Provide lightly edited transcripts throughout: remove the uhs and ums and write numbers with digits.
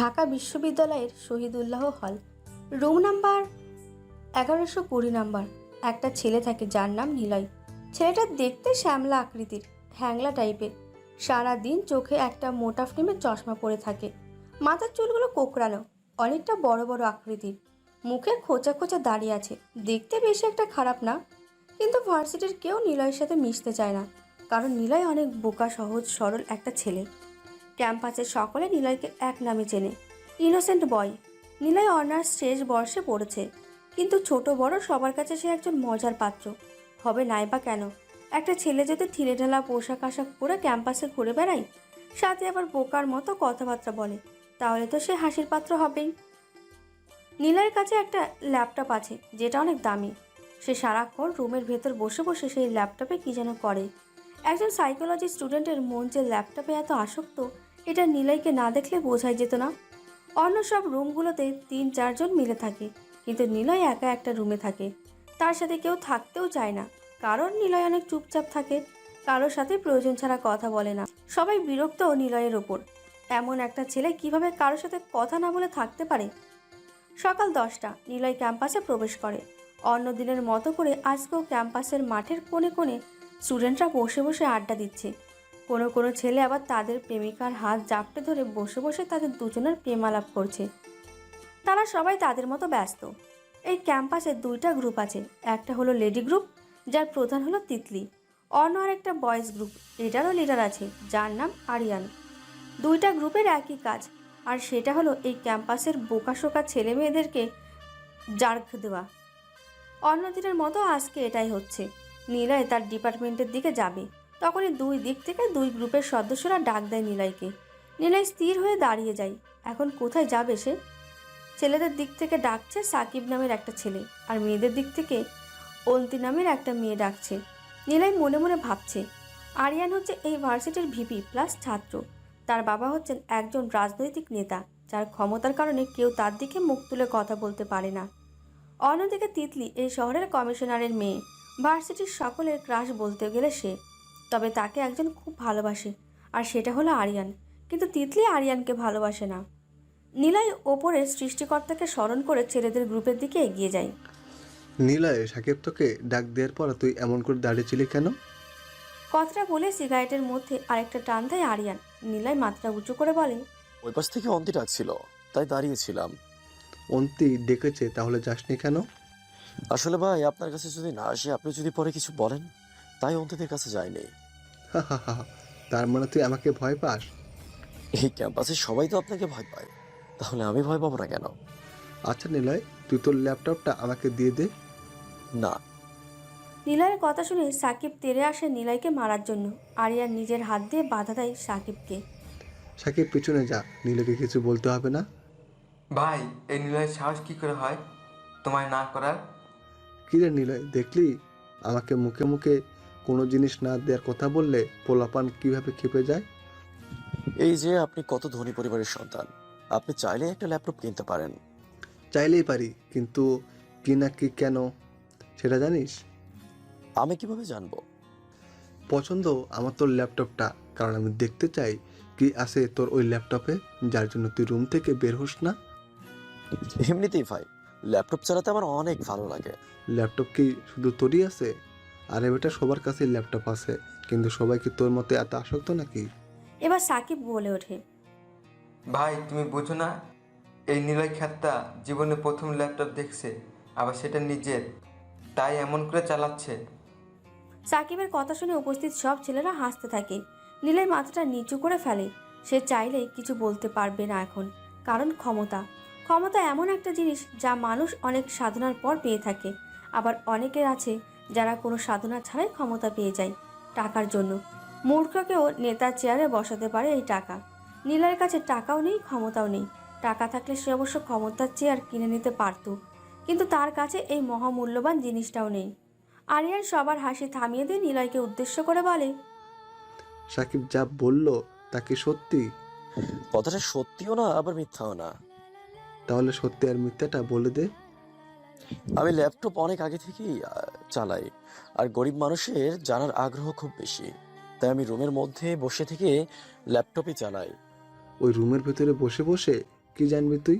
ঢাকা বিশ্ববিদ্যালয়ের শহীদুল্লাহ হল, room number 1120 number. একটা ছেলে থাকে যার নাম নিলয়। ছেলেটা দেখতে শ্যামলা আকৃতির, হ্যাংলা টাইপের। সারাদিন চোখে একটা মোটা ফ্রেমের চশমা পরে থাকে। মাথার চুলগুলো কোঁকড়ানো, অনেকটা বড় বড় আকৃতির। মুখে খোঁচা খোঁচা দাঁড়িয়ে আছে, দেখতে বেশি একটা খারাপ না। কিন্তু ভার্সিটির কেউ নিলয়ের সাথে মিশতে চায় না, কারণ নিলয় অনেক বোকা, সহজ সরল একটা ছেলে। ক্যাম্পাসের সকলে নিলয়কে এক নামে চেনে, ইনোসেন্ট বয়। নিলয় অনার্স শেষ বর্ষে পড়েছে, কিন্তু ছোট বড় সবার কাছে সে একজন মজার পাত্র। হবে নাই বা কেন, একটা ছেলে যদি ঢিলেঢালা পোশাক আশাক পরে ক্যাম্পাসে ঘুরে বেড়ায়, সাথে আবার বোকার মতো কথাবার্তা বলে, তাহলে তো সে হাসির পাত্র হবেই। নিলয়ের কাছে একটা ল্যাপটপ আছে, যেটা অনেক দামি। সে সারাক্ষণ রুমের ভেতর বসে বসে সেই ল্যাপটপে কী যেন করে। একজন সাইকোলজি স্টুডেন্টের মন যে ল্যাপটপে এত আসক্ত, এটা নিলয়কে না দেখলে বোঝাই যেত না। অন্য সব রুমগুলোতে 3-4 জন মিলে থাকে, কিন্তু নিলয় একা একটা রুমে থাকে। তার সাথে কেউ থাকতেও চায় না, কারণ নিলয় অনেক চুপচাপ থাকে, কারোর সাথে প্রয়োজন ছাড়া কথা বলে না। সবাই বিরক্ত নিলয়ের ওপর। এমন একটা ছেলে কিভাবে কারোর সাথে কথা না বলে থাকতে পারে। সকাল 10টা, নিলয় ক্যাম্পাসে প্রবেশ করে। অন্য দিনের মতো করে আজকেও ক্যাম্পাসের মাঠের কোণে কোণে স্টুডেন্টরা বসে বসে আড্ডা দিচ্ছে। কোনো কোনো ছেলে আবার তাদের প্রেমিকার হাত জাপটে ধরে বসে বসে তাদের দুজনের প্রেমালাপ করছে। তারা সবাই তাদের মতো ব্যস্ত। এই ক্যাম্পাসে 2টা গ্রুপ আছে। একটা হলো লেডি গ্রুপ, যার প্রধান হলো তিতলি। অন্য আরেকটা বয়েজ গ্রুপ, এটারও লিডার আছে, যার নাম আরিয়ান। 2টা গ্রুপের একই কাজ, আর সেটা হলো এই ক্যাম্পাসের বোকাশোকা ছেলে মেয়েদেরকে জার্ক দেওয়া। অন্য দিনের মতো আজকে এটাই হচ্ছে। নিলয় তার ডিপার্টমেন্টের দিকে যাবে, তখনই 2 দিক থেকে 2 গ্রুপের সদস্যরা ডাক দেয় নিলয়কে। নিলয় স্থির হয়ে দাঁড়িয়ে যায়। এখন কোথায় যাবে সে? ছেলেদের দিক থেকে ডাকছে সাকিব নামের একটা ছেলে, আর মেয়েদের দিক থেকে অন্তি নামের একটা মেয়ে ডাকছে। নিলয় মনে মনে ভাবছে, আরিয়ান হচ্ছে এই ভার্সিটির ভিপি প্লাস ছাত্র। তার বাবা হচ্ছেন একজন রাজনৈতিক নেতা, যার ক্ষমতার কারণে কেউ তার দিকে মুখ তুলে কথা বলতে পারে না। অন্যদিকে তিতলি এই শহরের কমিশনারের মেয়ে, ভার্সিটির সকলের ক্রাশ বলতে গেলে সে। তবে তাকে একজন খুব ভালোবাসে, আর সেটা হলো আরিয়ান। কিন্তু তিতলি আরিয়ানকে ভালোবাসে না। নিলয় ওপরের সৃষ্টিকর্তাকে স্মরণ করে ছেলেদের গ্রুপের দিকে এগিয়ে যায়। নিলয়, সাকিব তোকে ডাক দেওয়ার পর তুই এমন করে দাঁড়িয়েছিলি কেন? কথাটা বলে সিগারেটের মধ্যে আরেকটা টান দেয় আরিয়ান। নিলয় মাথাটা উঁচু করে বলে, ওই পাশ থেকে অন্তি ডাকছিল, তাই দাঁড়িয়েছিলাম। অন্তি ডেকেছে, তাহলে যাসনি কেন? আসলে ভাই, আপনার কাছে যদি না আসে, আপনি যদি পরে কিছু বলেন, তাই অন্তিদের কাছে যায়নি। হা হা হা। তার মানে তুই আমাকে ভয় পাস? এই ক্যাম্পাসে সবাই তো আপনাকে ভয় পায়, তাহলে আমি ভয় পাবো না কেন? আচ্ছা নিলয়, তুই তোর ল্যাপটপটা আমাকে দিয়ে দে। না। নিলয়ের কথা শুনে সাকিব তেড়ে আসে নিলয়কে মারার জন্য। আরিয়ান নিজের হাত দিয়ে বাধা দেয় সাকিবকে। সাকিব পিছনে যা, নিলয়কে কিছু বলতে হবে না। ভাই, এই নিলয়ের সাহস কি করে হয় তোমায় না করার? কিরে নিলয়, দেখলি আমাকে মুখে মুখে কোনো জিনিস না দেওয়ার কথা বললে পোলাপান কিভাবে খেপে যায়? এই যে আপনি কত ধনী পরিবারের সন্তান, আপনি চাইলে একটা ল্যাপটপ কিনতে পারেন। চাইলেই পারি, কিন্তু কি না কি কেন সেটা জানিস? আমি কিভাবে জানবো? পছন্দ আমার তোর ল্যাপটপটা, কারণ আমি দেখতে চাই কি আছে তোর ওই ল্যাপটপে, যার জন্য তুই রুম থেকে বের হোস না। এমনিতেই ভাই, ল্যাপটপ চালাতে আমার অনেক ভালো লাগে। ল্যাপটপ কি শুধু তোরই আছে? আরে বেটা, সবার কাছেই ল্যাপটপ আছে, কিন্তু সবাই কি তোর মতো এত আসক্ত নাকি? এবার সাকিব বলে ওঠে, ভাই, তুমি বোঝো না, এই নিলয় খ্যাতটা জীবনে প্রথম ল্যাপটপ দেখছে, আবার সেটা নিজের, তাই এমন করে চালাচ্ছে। সাকিবের কথা শুনে উপস্থিত সব ছেলেরা হাসতে থাকে। নিলয় মাথাটা নিচু করে ফেলে। সে চাইলেই কিছু বলতে পারবে না এখন, কারণ ক্ষমতা। ক্ষমতা এমন একটা জিনিস যা মানুষ অনেক সাধনার পর পেয়ে থাকে। আবার অনেকের আছে যারা কোনো সাধনা ছাড়াই ক্ষমতা পেয়ে যায়, টাকার জন্য। মূর্খকেও নেতার চেয়ারে বসাতে পারে এই টাকা। নিলয়ের কাছে টাকাও নেই, ক্ষমতাও নেই। টাকা থাকলে সে অবশ্য ক্ষমতার চেয়ার কিনে নিতে পারত, কিন্তু তার কাছে এই মহামূল্যবান জিনিসটাও নেই। আরিয়ান সবার হাসি থামিয়ে দিয়ে নিলয়কে উদ্দেশ্য করে বলে, সাকিব যা বলল তা কি সত্যি? কথাটা সত্যিও না, আবার মিথ্যাও না। তাহলে সত্যি আর মিথ্যাটা বলে দে। আমি ল্যাপটপ অনেক আগে থেকেই চালাই, আর গরিব মানুষের জানার আগ্রহ খুব বেশি, তাই আমি রুমের মধ্যে বসে থেকে ল্যাপটপই চালাই। ওই রুমের ভেতরে বসে বসে কি জানবি তুই?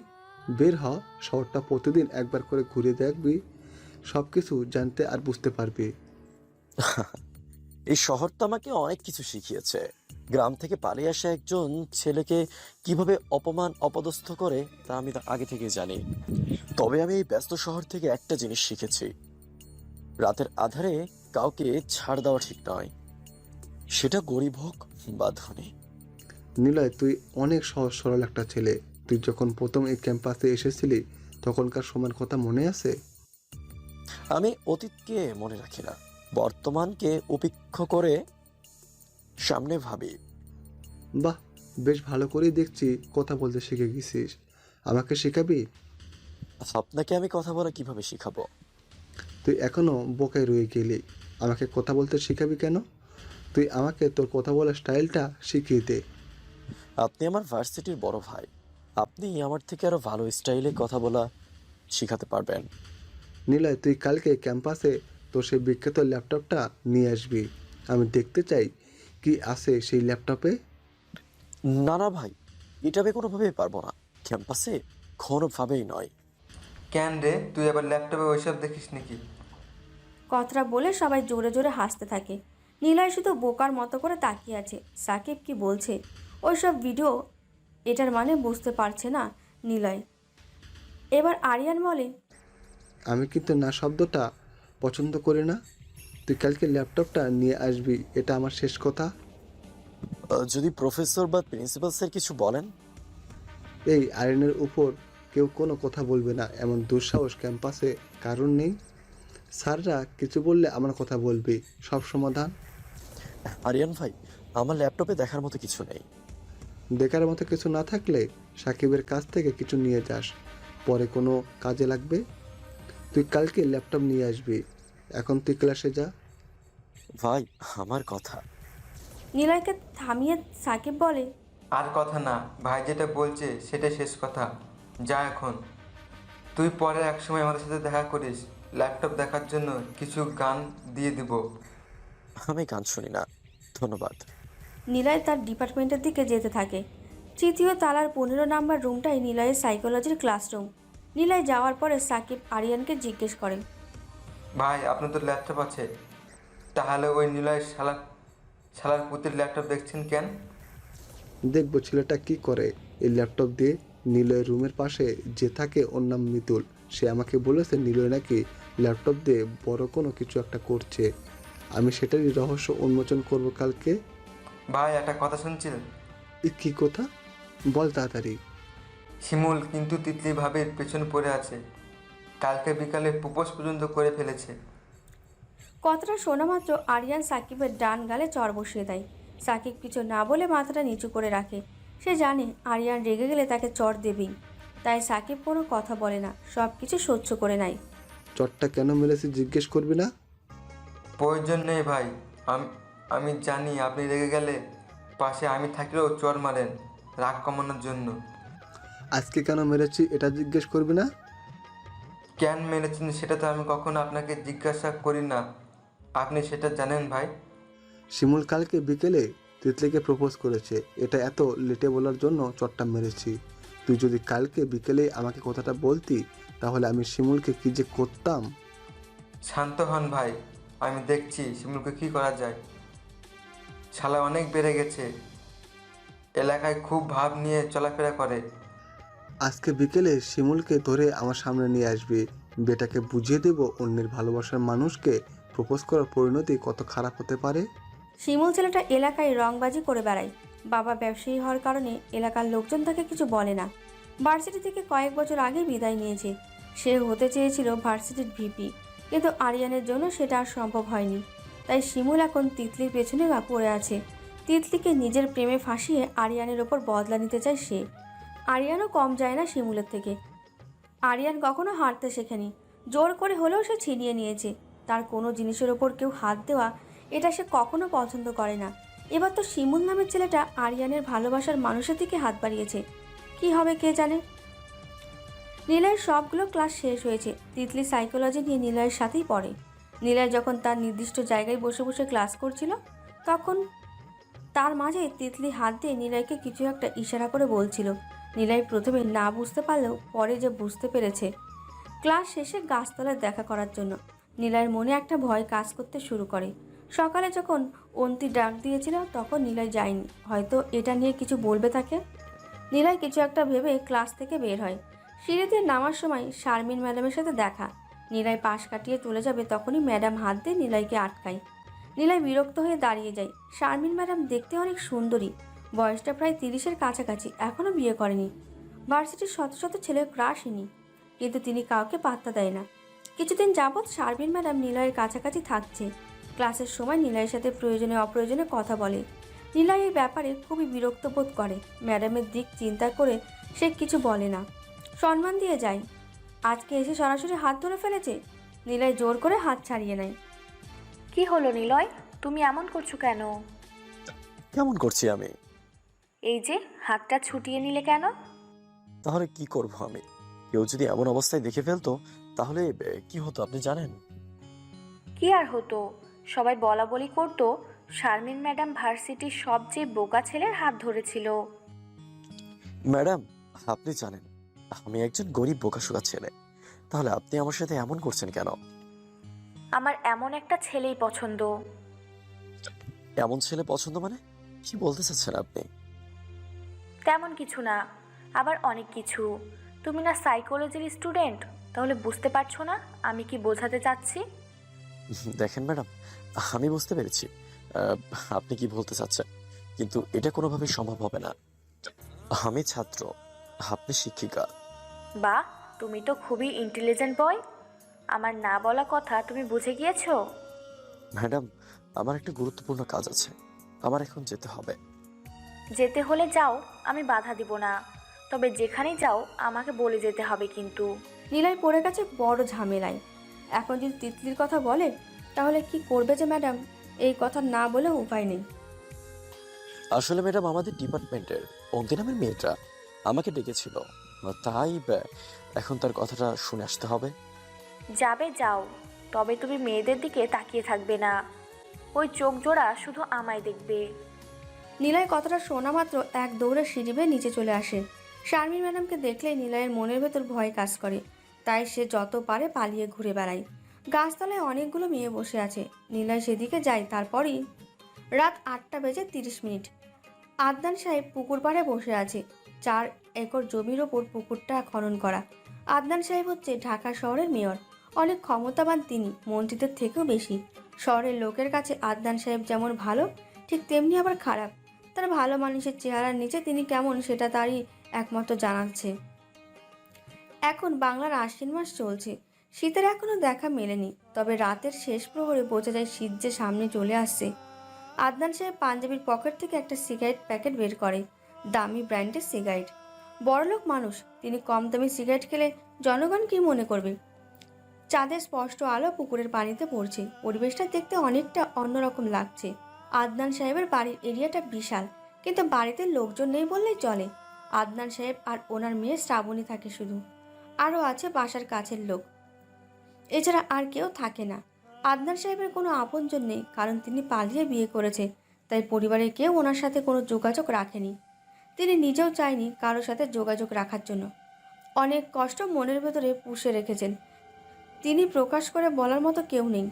বের হ, শহরটা প্রতিদিন একবার করে ঘুরে দেখবি, সব কিছু জানতে আর বুঝতে পারবি। এই শহর তো আমাকে অনেক কিছু শিখিয়েছে। গ্রাম থেকে পালিয়ে আসা একজন ছেলেকে কিভাবে অপমান অপদস্থ করে তা আমি আগে থেকে জানি। তবে আমি এই ব্যস্ত শহর থেকে একটা জিনিস শিখেছি, রাতের আধারে কাউকে ছাড় দেওয়া ঠিক নয়, সেটা গরিব হোক বা ধনী। নিলয়, তুই অনেক সহজ সরল একটা ছেলে। তুই যখন প্রথম এই ক্যাম্পাসে এসেছিলি তখনকার সময়ের কথা মনে আছে? আমি অতীতকে মনে রাখি না, বর্তমানকে উপেক্ষা করে সামনে ভাবি। বাহ, বেশ ভালো করেই দেখছি কথা বলতে শিখে গেছিস। আমাকে শেখাবি? আপনাকে আমি কথা বলা কিভাবে শিখাবো? তুই এখনো বোকায় রয়ে গেলি। আমাকে কথা বলতে শিখাবি কেন? তুই আমাকে তোর কথা বলার স্টাইলটা শিখিয়ে দে। আপনি আমার ভার্সিটির বড় ভাই, আপনি আমার থেকে আরো ভালো স্টাইলে কথা বলা শিখাতে পারবেন। নিলয়, তুই কালকে ক্যাম্পাসে তোর সেই বিখ্যাত ল্যাপটপটা নিয়ে আসবি। আমি দেখতে চাই কি আছে সেই ল্যাপটপে। না না ভাই, এটা আমি কোনোভাবেই পারবো না, ক্যাম্পাসে কোনোভাবেই নয়। কেন রে, তুই আবার ল্যাপটপে ওইসব দেখিস নাকি? কথাটা বলে সবাই জোরে জোরে হাসতে থাকে। নিলয় শুধু বোকার মতো করে তাকিয়ে আছে। সাকিব কি বলছে ওইসব ভিডিও, এটার মানে বুঝতে পারছে না নিলয়। এবার আরিয়ান বলে, আমি কিন্তু না শব্দটা পছন্দ করি না। তুই কালকে ল্যাপটপটা নিয়ে আসবি, এটা আমার শেষ কথা। যদি প্রফেসর বা প্রিন্সিপাল স্যার কিছু বলেন? এই আইনের উপর কেউ কোনো কথা বলবে না, এমন দুঃসাহস ক্যাম্পাসে কারণ নেই। স্যাররা কিছু বললে আমার কথা বলবি, সব সমাধান। আরিয়ান ভাই, আমার ল্যাপটপে দেখার মতো কিছু নেই। দেখার মতো কিছু না থাকলে সাকিবের কাছ থেকে কিছু নিয়ে যাস, পরে কোনো কাজে লাগবে। তুই কালকে ল্যাপটপ নিয়ে আসবি। এখন তুই ক্লাসে যা। ভাই, আমার কথা। নিলয়কে থামিয়ে সাকিব বলে, আর কথা না, ভাই যেটা বলছে সেটাই শেষ কথা। যা এখন। তুই পরে এক সময় আমাদের সাথে দেখা করিস, ল্যাপটপ দেখার জন্য কিছু গান দিয়ে দিব। আমি গান শুনি না, ধন্যবাদ। নিলয় তার ডিপার্টমেন্টের দিকে যেতে থাকে। তৃতীয় তালার 15 নাম্বার রুমটাই নিলয়ের সাইকোলজির ক্লাসরুম। নিলয় যাওয়ার পরে সাকিব আরিয়ানকে জিজ্ঞেস করেন, ভাই, আপনার তো ল্যাপটপ আছে, তাহলে ওই নিলয় শালার পুতির ল্যাপটপ দেখছেন কেন? দেখবো ছেলেটা কি করে। এই ল্যাপটপ দিয়ে নিলয়ের রুমের পাশে যে থাকে ওর নাম মিতুল। সে আমাকে বলেছে নিলয় নাকি ল্যাপটপ দিয়ে বড় কোনো কিছু একটা করছে। আমি সেটারই রহস্য উন্মোচন করব কালকে। ভাই, একটা কথা শুনছিলেন? কি কথা? বল তাড়াতাড়ি। শিমুল কিন্তু তিতলি ভাবির পেছনে পড়ে আছে, কালকে বিকালে প্রপোজ পর্যন্ত করে ফেলেছে। কথাটা শোনা মাত্র আরিয়ান সাকিবের ডান গালে চড় বসিয়ে দেয়। সাকিব কিছু না বলে মাথাটা নিচু করে রাখে। সে জানে আরিয়ান রেগে গেলে তাকে চড় দেবেই, তাই সাকিব কোনো কথা বলে না, সব কিছু সহ্য করে নেয়। চটটা কেন মেরেছি জিজ্ঞেস করবি না? প্রয়োজন নেই ভাই, আমি জানি আপনি রেগে গেলে পাশে আমি থাকলেও চড় মারেন রাগ কমানোর জন্য। আজকে কেন মেরেছি এটা জিজ্ঞেস করবি না? কেন মেরেছেন সেটা তো আমি কখনো আপনাকে জিজ্ঞাসা করি না, আপনি সেটা জানেন ভাই। শিমুল কালকে বিকেলে তিতলিকে প্রপোজ করেছে, এটা এত লেটে বলার জন্য চটটা মেরেছি। তুই যদি কালকে বিকেলে আমাকে কথাটা বলতি তাহলে আমি শিমুলকে কি যে করতাম। শান্ত হন ভাই, আমি দেখছি শিমুলকে কী করা যায়। শালা অনেক বেড়ে গেছে, এলাকায় খুব ভাব নিয়ে চলাফেরা করে। আজকে বিকেলে শিমুলকে ধরে আমার সামনে নিয়ে আসবি। বেটাকে বুঝিয়ে দেব অন্যের ভালোবাসার মানুষকে প্রপোজ করার পরিণতি কত খারাপ হতে পারে। শিমুল ছেলেটা এলাকায় রংবাজি করে বেড়ায়। বাবা ব্যবসায়ী হওয়ার কারণে এলাকার লোকজন তাকে কিছু বলে না। ভার্সিটি থেকে কয়েক বছর আগে বিদায় নিয়েছে। সে হতে চেয়েছিল ভার্সিটির ভিপি, কিন্তু আরিয়ানের জন্য সেটা আর সম্ভব হয়নি। তাই শিমুল এখন তিতলির পেছনে পড়ে আছে। তিতলিকে নিজের প্রেমে ফাঁসিয়ে আরিয়ানের ওপর বদলা নিতে চায় সে। আরিয়ানও কম যায় না শিমুলের থেকে। আরিয়ান কখনো হারতে শেখেনি, জোর করে হলেও সে ছিনিয়ে নিয়েছে। তার কোনো জিনিসের ওপর কেউ হাত দেওয়া, এটা সে কখনো পছন্দ করে না। এবার তো শিমুল নামের ছেলেটা আরিয়ানের ভালোবাসার মানুষের দিকে হাত বাড়িয়েছে। কি হবে কে জানে। নিলয়ের সবগুলো ক্লাস শেষ হয়েছে। তিতলি সাইকোলজি নিয়ে নিলয়ের সাথেই পড়ে। নিলয় যখন তার নির্দিষ্ট জায়গায় বসে বসে ক্লাস করছিল, তখন তার মাঝে তিতলি হাত দিয়ে নিলয়কে কিছু একটা ইশারা করে বলছিল। নিলয় প্রথমে না বুঝতে পারলেও পরে যে বুঝতে পেরেছে। ক্লাস শেষে গাছতলায় দেখা করার জন্য নিলয়ের মনে একটা ভয় কাজ করতে শুরু করে। সকালে যখন অন্তি ডাক দিয়েছিল তখন নিলয় যায়নি, হয়তো এটা নিয়ে কিছু বলবে তাকে। নিলয় কিছু একটা ভেবে ক্লাস থেকে বের হয়। সিঁড়িতে নামার সময় শারমিন ম্যাডামের সাথে দেখা। নিলয় পাশ কাটিয়ে চলে যাবে তখনই ম্যাডাম হাত দিয়ে নিলয়কে আটকায়। নিলয় বিরক্ত হয়ে দাঁড়িয়ে যায়। শারমিন ম্যাডাম দেখতে অনেক সুন্দরী, বয়সটা প্রায় 30-এর কাছাকাছি, এখনও বিয়ে করেনি। ভার্সিটির শত শত ছেলের ক্রাশইনি, কিন্তু তিনি কাউকে পাত্তা দেয় না। কিছুদিন যাবৎ শারমিন ম্যাডাম নিলয়ের কাছাকাছি থাকছে। ক্লাসের সময় নিলয়ের সাথে প্রয়োজনে অপ্রয়োজনে কথা বলে। নিলয় এই ব্যাপারে খুবই বিরক্ত বোধ করে। ম্যাডামের দিক চিন্তা করে সে কিছু বলে না, সম্মান দিয়ে যায়। আজকে এসে সরাসরি হাত ধরে ফেলেছে। নিলয় জোর করে হাত ছাড়িয়ে নেয়। কি হলো নিলয়, তুমি এমন করছো কেন? কেমন করছি আমি? এই যে হাতটা ছুটিয়ে নিলে কেন? তাহলে কি করব আমি? কেউ যদি এমন অবস্থায় দেখে ফেলতো তাহলে কি হতো আপনি জানেন? কি আর হতো, সবাই বলা বলি করতো শারমিন ম্যাডাম ভার্সিটির সবচেয়ে বোকা ছেলের হাত ধরেছিল। ম্যাডাম, আপনি জানেন আমি একজন গরিব বোকাশোকা ছেলে, তাহলে আপনি আমার সাথে এমন করছেন কেন? আমার এমন একটা ছেলেই পছন্দ। এমন ছেলে পছন্দ মানে কি বলতে চাচ্ছেন আপনি? তেমন কিছু না, আবার অনেক কিছু। তুমি না সাইকোলজির স্টুডেন্ট, তাহলে বুঝতে পারছো না আমি কি বোঝাতে চাচ্ছি? দেখেন ম্যাডাম, আমি বুঝতে পেরেছি আহ, আপনি কি বলতে চাচ্ছেন, কিন্তু এটা কোনোভাবেই সম্ভব হবে না। আমি ছাত্র, আপনি শিক্ষিকা। বাহ, তুমি তো খুবই ইন্টেলিজেন্ট বয়। আমার না বলা কথা তুমি বুঝে গিয়েছো। ম্যাডাম, আমার একটা গুরুত্বপূর্ণ কাজ আছে, আমার এখন যেতে হবে। যেতে হলে যাও, আমি বাধা দিব না, তবে যেখানেই যাও আমাকে বলে যেতে হবে কিন্তু। নিলয় পড়ে গেছে বড় ঝামেলায়। এখন যদি তিতলির কথা বলে তাহলে কি করবে যে ম্যাডাম? এই কথা না বলে উপায় নেই। আসলে ম্যাডাম, আমাদের ডিপার্টমেন্টের অন্তি নামের মেয়েটা আমাকে ডেকেছিল, তাই এখন তার কথাটা শুনে আসতে হবে। যাবে যাও, তবে তুমি মেয়েদের দিকে তাকিয়ে থাকবে না। ওই চোখ জোড়া শুধু আমায় দেখবে। নিলয় কথাটা শোনা মাত্র এক দৌড়ে সিঁড়ি বেয়ে নিচে চলে আসে। শারমিন ম্যাডামকে দেখলেই নিলয়ের মনের ভেতর ভয় কাজ করে, তাই সে যত পারে পালিয়ে ঘুরে বেড়ায়। গাছতলায় অনেকগুলো মেয়ে বসে আছে। নিলয় সেদিকে যায়। তারপরই রাত 8:30। আদনান সাহেব পুকুর পাড়ে বসে আছে। 4 একর জমির ওপর পুকুরটা খনন করা। আদনান সাহেব হচ্ছে ঢাকা শহরের মেয়র। অনেক ক্ষমতাবান তিনি, মন্ত্রীদের থেকেও বেশি। শহরের লোকের কাছে আদনান সাহেব যেমন ভালো, ঠিক তেমনি আবার খারাপ। তার ভালো মানুষের চেহারার নিচে তিনি কেমন সেটা তারই একমাত্র জানাচ্ছে। এখন বাংলার আশ্বিন মাস চলছে। শীতের এখনো দেখা মেলেনি, তবে রাতের শেষ প্রহরে বোঝা যায় শীত যে সামনে চলে আসছে। আদনান সাহেব পাঞ্জাবির পকেট থেকে একটা সিগারেট প্যাকেট বের করে। দামি ব্র্যান্ডের সিগারেট। বড়লোক মানুষ, তিনি কম দামি সিগারেট খেলে জনগণ কি মনে করবে? চাঁদের স্পষ্ট আলো পুকুরের পানিতে পড়ছে। পরিবেশটা দেখতে অনেকটা অন্যরকম লাগছে। আদনান সাহেবের বাড়ির এরিয়াটা বিশাল, কিন্তু বাড়িতে লোকজন নেই বললেই চলে। আদনান সাহেব আর ওনার মেয়ে শ্রাবণী থাকে শুধু। আরও আছে বাসার কাছের লোক, এছাড়া আর কেউ থাকে না। আদনান সাহেবের কোনো আপনজন নেই, কারণ তিনি পালিয়ে বিয়ে করেছে, তাই পরিবারের কেউ ওনার সাথে কোনো যোগাযোগ রাখেনি। তিনি নিজেও চায়নি কারোর সাথে যোগাযোগ রাখার জন্য। অনেক কষ্ট মনের ভেতরে পুষে রেখেছেন, তিনি প্রকাশ করে বলার মতো কেউ নেই।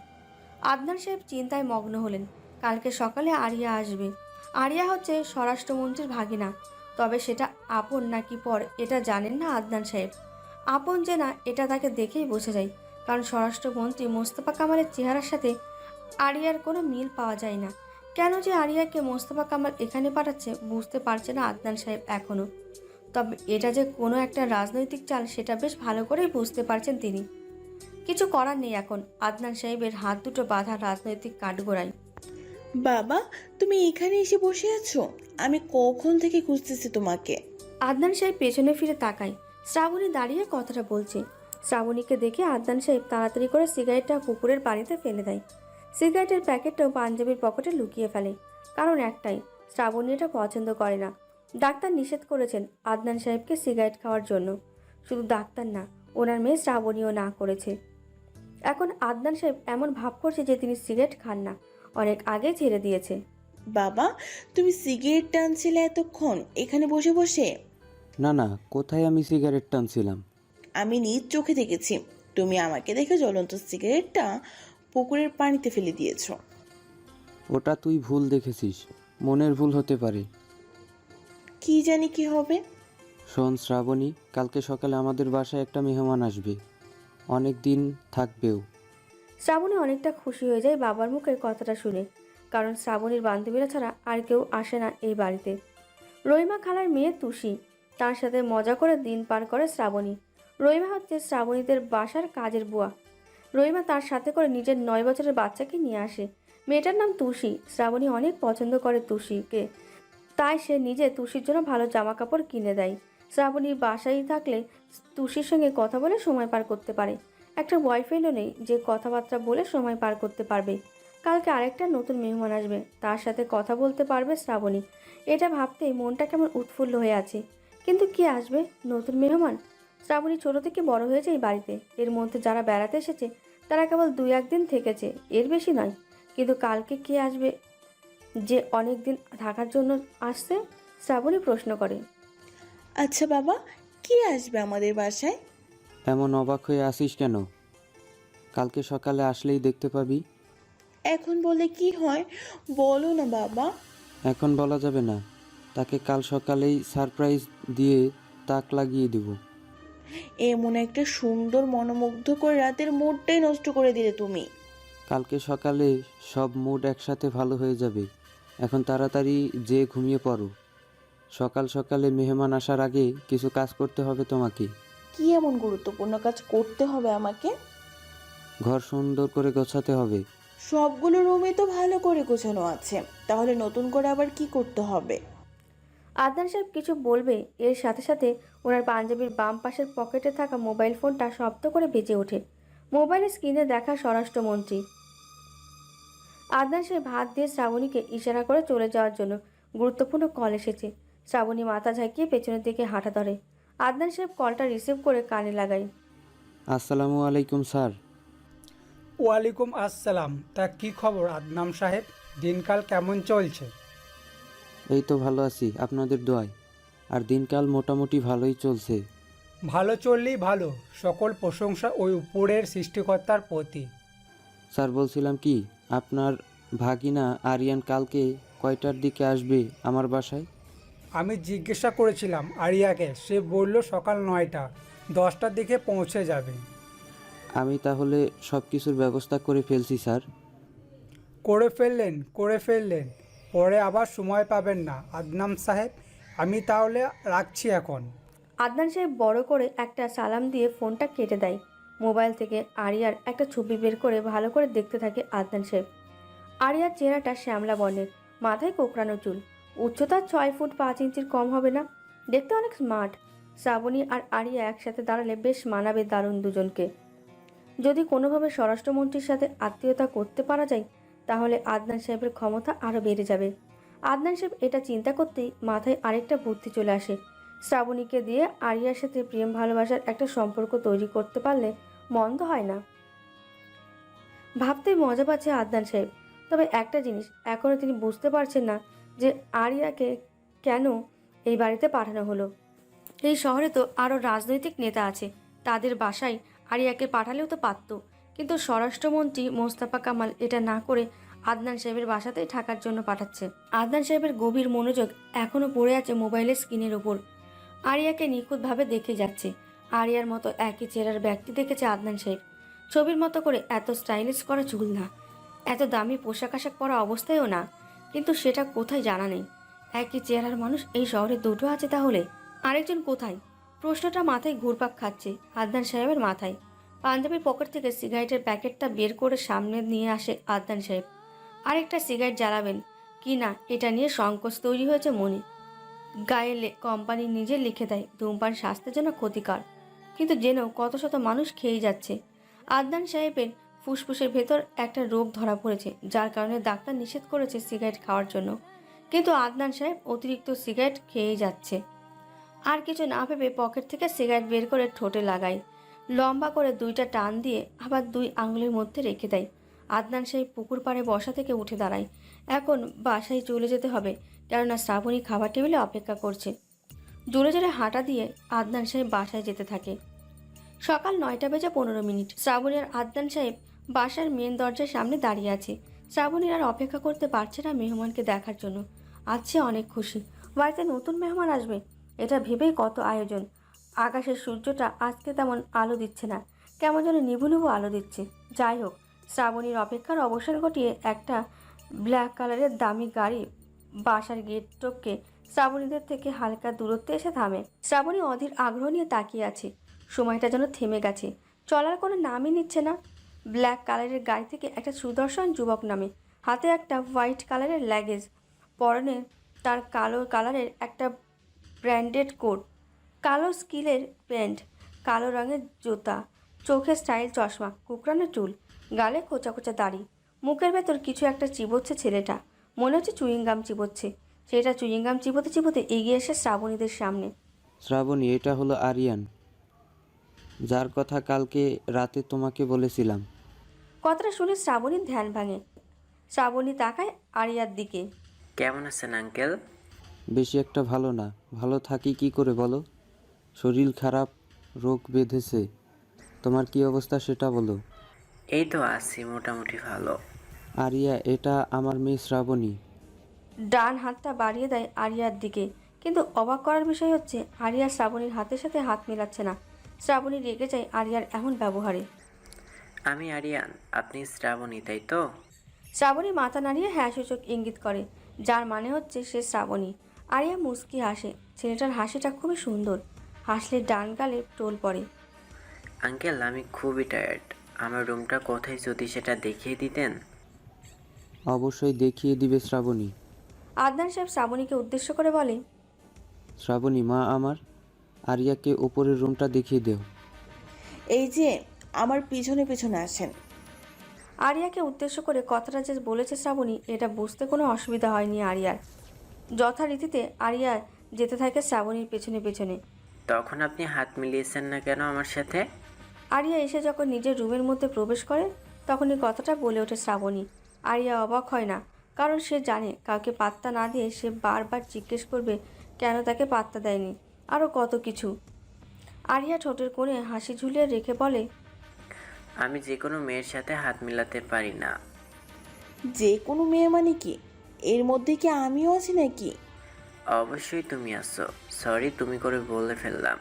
আদনান সাহেব চিন্তায় মগ্ন হলেন। কালকে সকালে আরিয়া আসবে। আরিয়া হচ্ছে স্বরাষ্ট্রমন্ত্রীর ভাগিনা, তবে সেটা আপন নাকি পর এটা জানেন না আদনান সাহেব। আপন যে না এটা তাকে দেখেই বোঝা যায়, কারণ স্বরাষ্ট্রমন্ত্রী মোস্তফা কামালের চেহারার সাথে আরিয়ার কোনো মিল পাওয়া যায় না। কেন যে আরিয়াকে মোস্তফা কামাল এখানে পাঠাচ্ছে বুঝতে পারছে না আদনান সাহেব এখনও। তবে এটা যে কোনো একটা রাজনৈতিক চাল সেটা বেশ ভালো করেই বুঝতে পারছেন তিনি। কিছু করার নেই এখন। আদনান সাহেবের হাত দুটো বাঁধা রাজনৈতিক কাঠগোড়ায়। বাবা, তুমি এখানে এসে বসে আছো? আমি কখন থেকে খুঁজতেছি তোমাকে। আদনান সাহেব পেছনে ফিরে তাকায়। শ্রাবণী দাঁড়িয়ে কথাটা বলছে। শ্রাবণীকে দেখে আদনান সাহেব তাড়াতাড়ি করে সিগারেটটা পুকুরের পানিতে ফেলে দেয়। সিগারেটের প্যাকেটটাও পাঞ্জাবির পকেটে লুকিয়ে ফেলে, কারণ একটাই, শ্রাবণী এটা পছন্দ করে না। ডাক্তার নিষেধ করেছেন আদনান সাহেবকে সিগারেট খাওয়ার জন্য। শুধু ডাক্তার না, ওনার মেয়ে শ্রাবণীও না করেছে। এখন আদনান সাহেব এমন ভাব করছে যে তিনি সিগারেট খান না, অনেক আগে ছেড়ে দিয়েছে। বাবা, তুমি সিগারেট টানছিলে এতক্ষণ এখানে বসে বসে? না না, কোথায় আমি সিগারেট টানছিলাম? আমি নিজ চোখে দেখেছি তুমি আমাকে দেখে জ্বলন্ত সিগারেটটা পুকুরের পানিতে ফেলে দিয়েছো। ওটা তুই ভুল দেখেছিস, মনের ভুল হতে পারে। কি জানি কি হবে। শোন শ্রাবণী, কালকে সকালে আমাদের বাসায় একটা মেহমান আসবে, অনেক দিন থাকবেও। শ্রাবণী অনেকটা খুশি হয়ে যায় বাবার মুখের কথাটা শুনে, কারণ শ্রাবণীর বান্ধবীরা ছাড়া আর কেউ আসে না এই বাড়িতে। রহিমা খালার মেয়ে তুষি, তার সাথে মজা করে দিন পার করে শ্রাবণী। রহিমা হচ্ছে শ্রাবণীদের বাসার কাজের বুয়া। রহিমা তার সাথে করে নিজের 9 বছরের বাচ্চাকে নিয়ে আসে। মেয়েটার নাম তুষি। শ্রাবণী অনেক পছন্দ করে তুষিকে, তাই সে নিজে তুষির জন্য ভালো জামা কাপড় কিনে দেয়। শ্রাবণী বাসায় থাকলে তুষির সঙ্গে কথা বলে সময় পার করতে পারে। একটা বয়ফ্রেন্ডও নেই যে কথাবার্তা বলে সময় পার করতে পারবে। কালকে আরেকটা নতুন মেহমান আসবে, তার সাথে কথা বলতে পারবে শ্রাবণী। এটা ভাবতেই মনটা কেমন উৎফুল্ল হয়ে আছে। কিন্তু কে আসবে? নতুন মেহমান। শ্রাবণী ছোট থেকে বড় হয়েছে এই বাড়িতে। এর মধ্যে যারা বেড়াতে এসেছে তারা কেবল 2-1 দিন থেকেছে, এর বেশি নয়। কিন্তু কালকে কে আসবে যে অনেক দিন থাকার জন্য আসছে? শ্রাবণী প্রশ্ন করে। আচ্ছা বাবা, কি আসবে আমাদের বাসায়? এমন অবাক হয়ে আসিস কেন? কালকে সকালে আসলেই দেখতে পাবি। এখন বলে কি হয়, বলো না বাবা। এখন বলা যাবে না, তাকে কাল সকালেই সারপ্রাইজ দিয়ে তাক লাগিয়ে দেব। এমন একটা সুন্দর মনোমুগ্ধকর রাতের মুডটাই নষ্ট করে দিলে তুমি। কালকে সকালে সব মুড একসাথে ভালো হয়ে যাবে। এখন তাড়াতাড়ি যে ঘুমিয়ে পড়ো। সকাল সকালে মেহমান আসার আগে কিছু কাজ করতে হবে তোমাকে। কি এমন গুরুত্বপূর্ণ কাজ করতে হবে আমাকে? ঘর সুন্দর করে গোছাতে হবে। সবগুলো রুমে তো ভালো করে গোছানো আছে, তাহলে নতুন করে আবার কি করতে হবে? আদনান সাহেব কিছু বলবে, এর সাথে সাথে ওনার পাঞ্জাবির বাম পাশের পকেটে থাকা মোবাইল ফোনটা শব্দ করে বেজে ওঠে। মোবাইলের স্ক্রিনে দেখা স্বরাষ্ট্রমন্ত্রী। আদনান সাহেব হাত দিয়ে শ্রাবণীকে ইশারা করে চলে যাওয়ার জন্য। গুরুত্বপূর্ণ কল এসেছে। শ্রাবণী মাথা ঝাঁকিয়ে পেছনের দিকে হাঁটা ধরে। আদনান সাহেব কলটা রিসিভ করে কানে লাগায়। আসসালামু আলাইকুম স্যার। ওয়ালাইকুম আসসালাম। তা কি খবর আদনাম সাহেব, দিনকাল কেমন চলছে? এই তো ভালো আছি আপনাদের দোয়ায়। আর দিনকাল মোটামুটি ভালোই চলছে। ভালো চললেই ভালো, সকল প্রশংসা ওই উপরের সৃষ্টিকর্তার প্রতি। স্যার বলছিলাম কি, আপনার ভাগিনা আরিয়ান কালকে কয়টার দিকে আসবে আমার বাসায়? আমি জিজ্ঞাসা করেছিলাম আরিয়াকে, সে বলল সকাল 9টা, 10টার দিকে পৌঁছে যাবে। আমি তাহলে সব কিছুর ব্যবস্থা করে ফেলছি স্যার। করে ফেললেন, পরে আবার সময় পাবেন না আদনাম সাহেব। আমি তাহলে রাখছি এখন। আদনান সাহেব বড় করে একটা সালাম দিয়ে ফোনটা কেটে দেয়। মোবাইল থেকে আরিয়ার একটা ছবি বের করে ভালো করে দেখতে থাকে আদনান সাহেব। আরিয়ার চেহারাটা শ্যামলা বর্ণের, মাথায় কোকড়ানো চুল, উচ্চতা 6 ফুট 5 ইঞ্চির কম হবে না, দেখতে অনেক স্মার্ট। শ্রাবণী আর আরিয়া একসাথে দাঁড়ালে বেশ মানাবে দারুণ দুজনকে। যদি কোনোভাবে স্বরাষ্ট্রমন্ত্রীর সাথে আত্মীয়তা করতে পারা যায় তাহলে আদনান সাহেবের ক্ষমতা আরও বেড়ে যাবে। আদনান সাহেব এটা চিন্তা করতেই মাথায় আরেকটা বুদ্ধি চলে আসে। শ্রাবণীকে দিয়ে আরিয়ার সাথে প্রেম ভালোবাসার একটা সম্পর্ক তৈরি করতে পারলে মন্দ হয় না। ভাবতেই মজা পাচ্ছে আদনান সাহেব। তবে একটা জিনিস এখনও তিনি বুঝতে পারছেন না যে আরিয়াকে কেন এই বাড়িতে পাঠানো হলো। এই শহরে তো আরও রাজনৈতিক নেতা আছে, তাদের বাসায় আরিয়াকে পাঠালেও তো পারত। কিন্তু স্বরাষ্ট্রমন্ত্রী মোস্তফা কামাল এটা না করে আদনান সাহেবের বাসাতেই থাকার জন্য পাঠাচ্ছে। আদনান সাহেবের গভীর মনোযোগ এখনও পড়ে আছে মোবাইলের স্ক্রিনের ওপর। আরিয়াকে নিখুঁতভাবে দেখে যাচ্ছে। আরিয়ার মতো একই চেহারার ব্যক্তি দেখেছে আদনান সাহেব। ছবির মতো করে এত স্টাইলিশ করা চুল না, এত দামি পোশাক আশাক পরা অবস্থায়ও না, কিন্তু সেটা কোথায় জানা নেই। একই চেহারার মানুষ এই শহরে দুটো আছে, তাহলে আরেকজন কোথায়? প্রশ্নটা মাথায় ঘুরপাক খাচ্ছে আদনান সাহেবের মাথায়। পাঞ্জাবির পকেট থেকে সিগারেটের প্যাকেটটা বের করে সামনে নিয়ে আসে আদনান সাহেব। আরেকটা সিগারেট জ্বালাবেন কি না এটা নিয়ে সংকোচ তৈরি হয়েছে মনে। গায়ে কোম্পানি নিজে লিখে দেয় ধূমপান স্বাস্থ্যের জন্য ক্ষতিকর, কিন্তু জেনেও কত শত মানুষ খেয়েই যাচ্ছে। আদনান সাহেবের ফুসফুসের ভেতর একটা রোগ ধরা পড়েছে, যার কারণে ডাক্তার নিষেধ করেছে সিগারেট খাওয়ার জন্য। কিন্তু আদনান সাহেব অতিরিক্ত সিগারেট খেয়েই যাচ্ছে। আর কিছু না ভেবে পকেট থেকে সিগারেট বের করে ঠোঁটে লাগায়, লম্বা করে 2টা টান দিয়ে আবার 2 আঙুলের মধ্যে রেখে দেয়। আদনান সাহেব পুকুর পাড়ে বসা থেকে উঠে দাঁড়ায়। এখন বাসায় চলে যেতে হবে, কেননা শ্রাবণী খাবার টেবিলে অপেক্ষা করছে। জোরে জোরে হাঁটা দিয়ে আদনান সাহেব বাসায় যেতে থাকে। সকাল 9:15 শ্রাবণী আর আদনান সাহেব বাসার মেন দরজার সামনে দাঁড়িয়ে আছে। শ্রাবণীর আর অপেক্ষা করতে পারছে না মেহমানকে দেখার জন্য। আজ সে অনেক খুশি, বাড়িতে নতুন মেহমান আসবে এটা ভেবেই কত আয়োজন। আকাশের সূর্যটা আজকে তেমন আলো দিচ্ছে না, কেমন যেন নিভু নিভু আলো দিচ্ছে। যাই হোক, শ্রাবণীর অপেক্ষার অবসান ঘটিয়ে একটা ব্ল্যাক কালারের দামি গাড়ি বাসার গেট টপকে শ্রাবণীদের থেকে হালকা দূরত্বে এসে থামে। শ্রাবণী অধীর আগ্রহ নিয়ে তাকিয়ে আছে। সময়টা যেন থেমে গেছে, চলার কোনো নামই নিচ্ছে না। ব্ল্যাক কালারের গাড়ি থেকে একটা সুদর্শন যুবক নামে, হাতে একটা হোয়াইট কালারের লাগেজ, পরনে তার কালো কালারের একটা ব্র্যান্ডেড কোট, কালো স্কিলের প্যান্ট, কালো রঙের জুতা, চোখে স্টাইল চশমা, কুকরানো চুল, গালে কোচা কোচা দাড়ি, মুখের ভেতর কিছু একটা চিবোচ্ছে ছেলেটা, মনে হচ্ছে চুইংগাম চিবোচ্ছে। সেটা চুইংগাম চিবোতে চিবোতে এগিয়ে এসে শ্রাবণীদের সামনে। শ্রাবণী, এটা হলো আরিয়ান, যার কথা কালকে রাতে তোমাকে বলেছিলাম। কথাটা শুনে শ্রাবণীর ধ্যান ভাঙে। শ্রাবণী তাকায় আরিয়ার দিকে। কেমন আছেন আঙ্কেল? বেশি একটা ভালো না। ভালো থাকি কি করে বলো? শরীর খারাপ, রোগ বেঁধেছে। তোমার কি অবস্থা সেটা বলো। এই তো আছি মোটামুটি ভালো। আরিয়া, এটা আমার মেয়ে শ্রাবণী। ডান হাতটা বাড়িয়ে দেয় আরিয়ার দিকে, কিন্তু অবাক করার বিষয় হচ্ছে আরিয়া শ্রাবণীর হাতের সাথে হাত মেলাচ্ছে না। শ্রাবণী রেগে যায় আরিয়ার এমন ব্যবহারে। আমি আরিয়ান, আপনি শ্রাবণী তাই তো? শ্রাবণী মাথা নাড়িয়ে হ্যাঁ সূচক ইঙ্গিত করে, যার মানে হচ্ছে সে শ্রাবণী। আরিয়া মুচকি হাসে, ছেলেটার হাসিটা খুবই সুন্দর, হাসলে ডান গালে টোল পড়ে। আঙ্কেল, আমি খুবই টায়ার্ড। আমার রুমটা কোথায় যদি সেটা দেখিয়ে দিতেন। অবশ্যই দেখিয়ে দিবে শ্রাবণী। আদনান সাহেব শ্রাবণীকে উদ্দেশ্য করে বলে, শ্রাবণী মা আমার, আরিয়াকে ওপরের রুমটা দেখিয়ে দেও। এই যে আমার পিছনে পিছনে আসেন। আরিয়াকে উদ্দেশ্য করে কথাটা যে বলেছে শ্রাবণী, এটা বুঝতে কোনো অসুবিধা হয়নি আরিয়ার। যথারীতিতে আরিয়া যেতে থাকে শ্রাবণীর পেছনে পেছনে। তখন আপনি হাত মিলিয়েছেন না কেন আমার সাথে? আরিয়া এসে যখন নিজের রুমের মধ্যে প্রবেশ করে তখন এই কথাটা বলে ওঠে শ্রাবণী। আরিয়া অবাক হয় না, কারণ সে জানে কাউকে পাত্তা না দিয়ে সে বারবার জিজ্ঞেস করবে কেন তাকে পাত্তা দেয়নি, আরও কত কিছু। আরিয়া ঠোঁটের কোণে হাসি ঝুলিয়ে রেখে বলে, আমি যে কোনো মেয়ের সাথে হাত মিলাতে পারি না। যে কোনো মেয়ে মানে কি? এর মধ্যে কি আমিও আছি নাকি? অবশ্যই তুমি আছো। সরি তুমি করে বলে ফেললাম।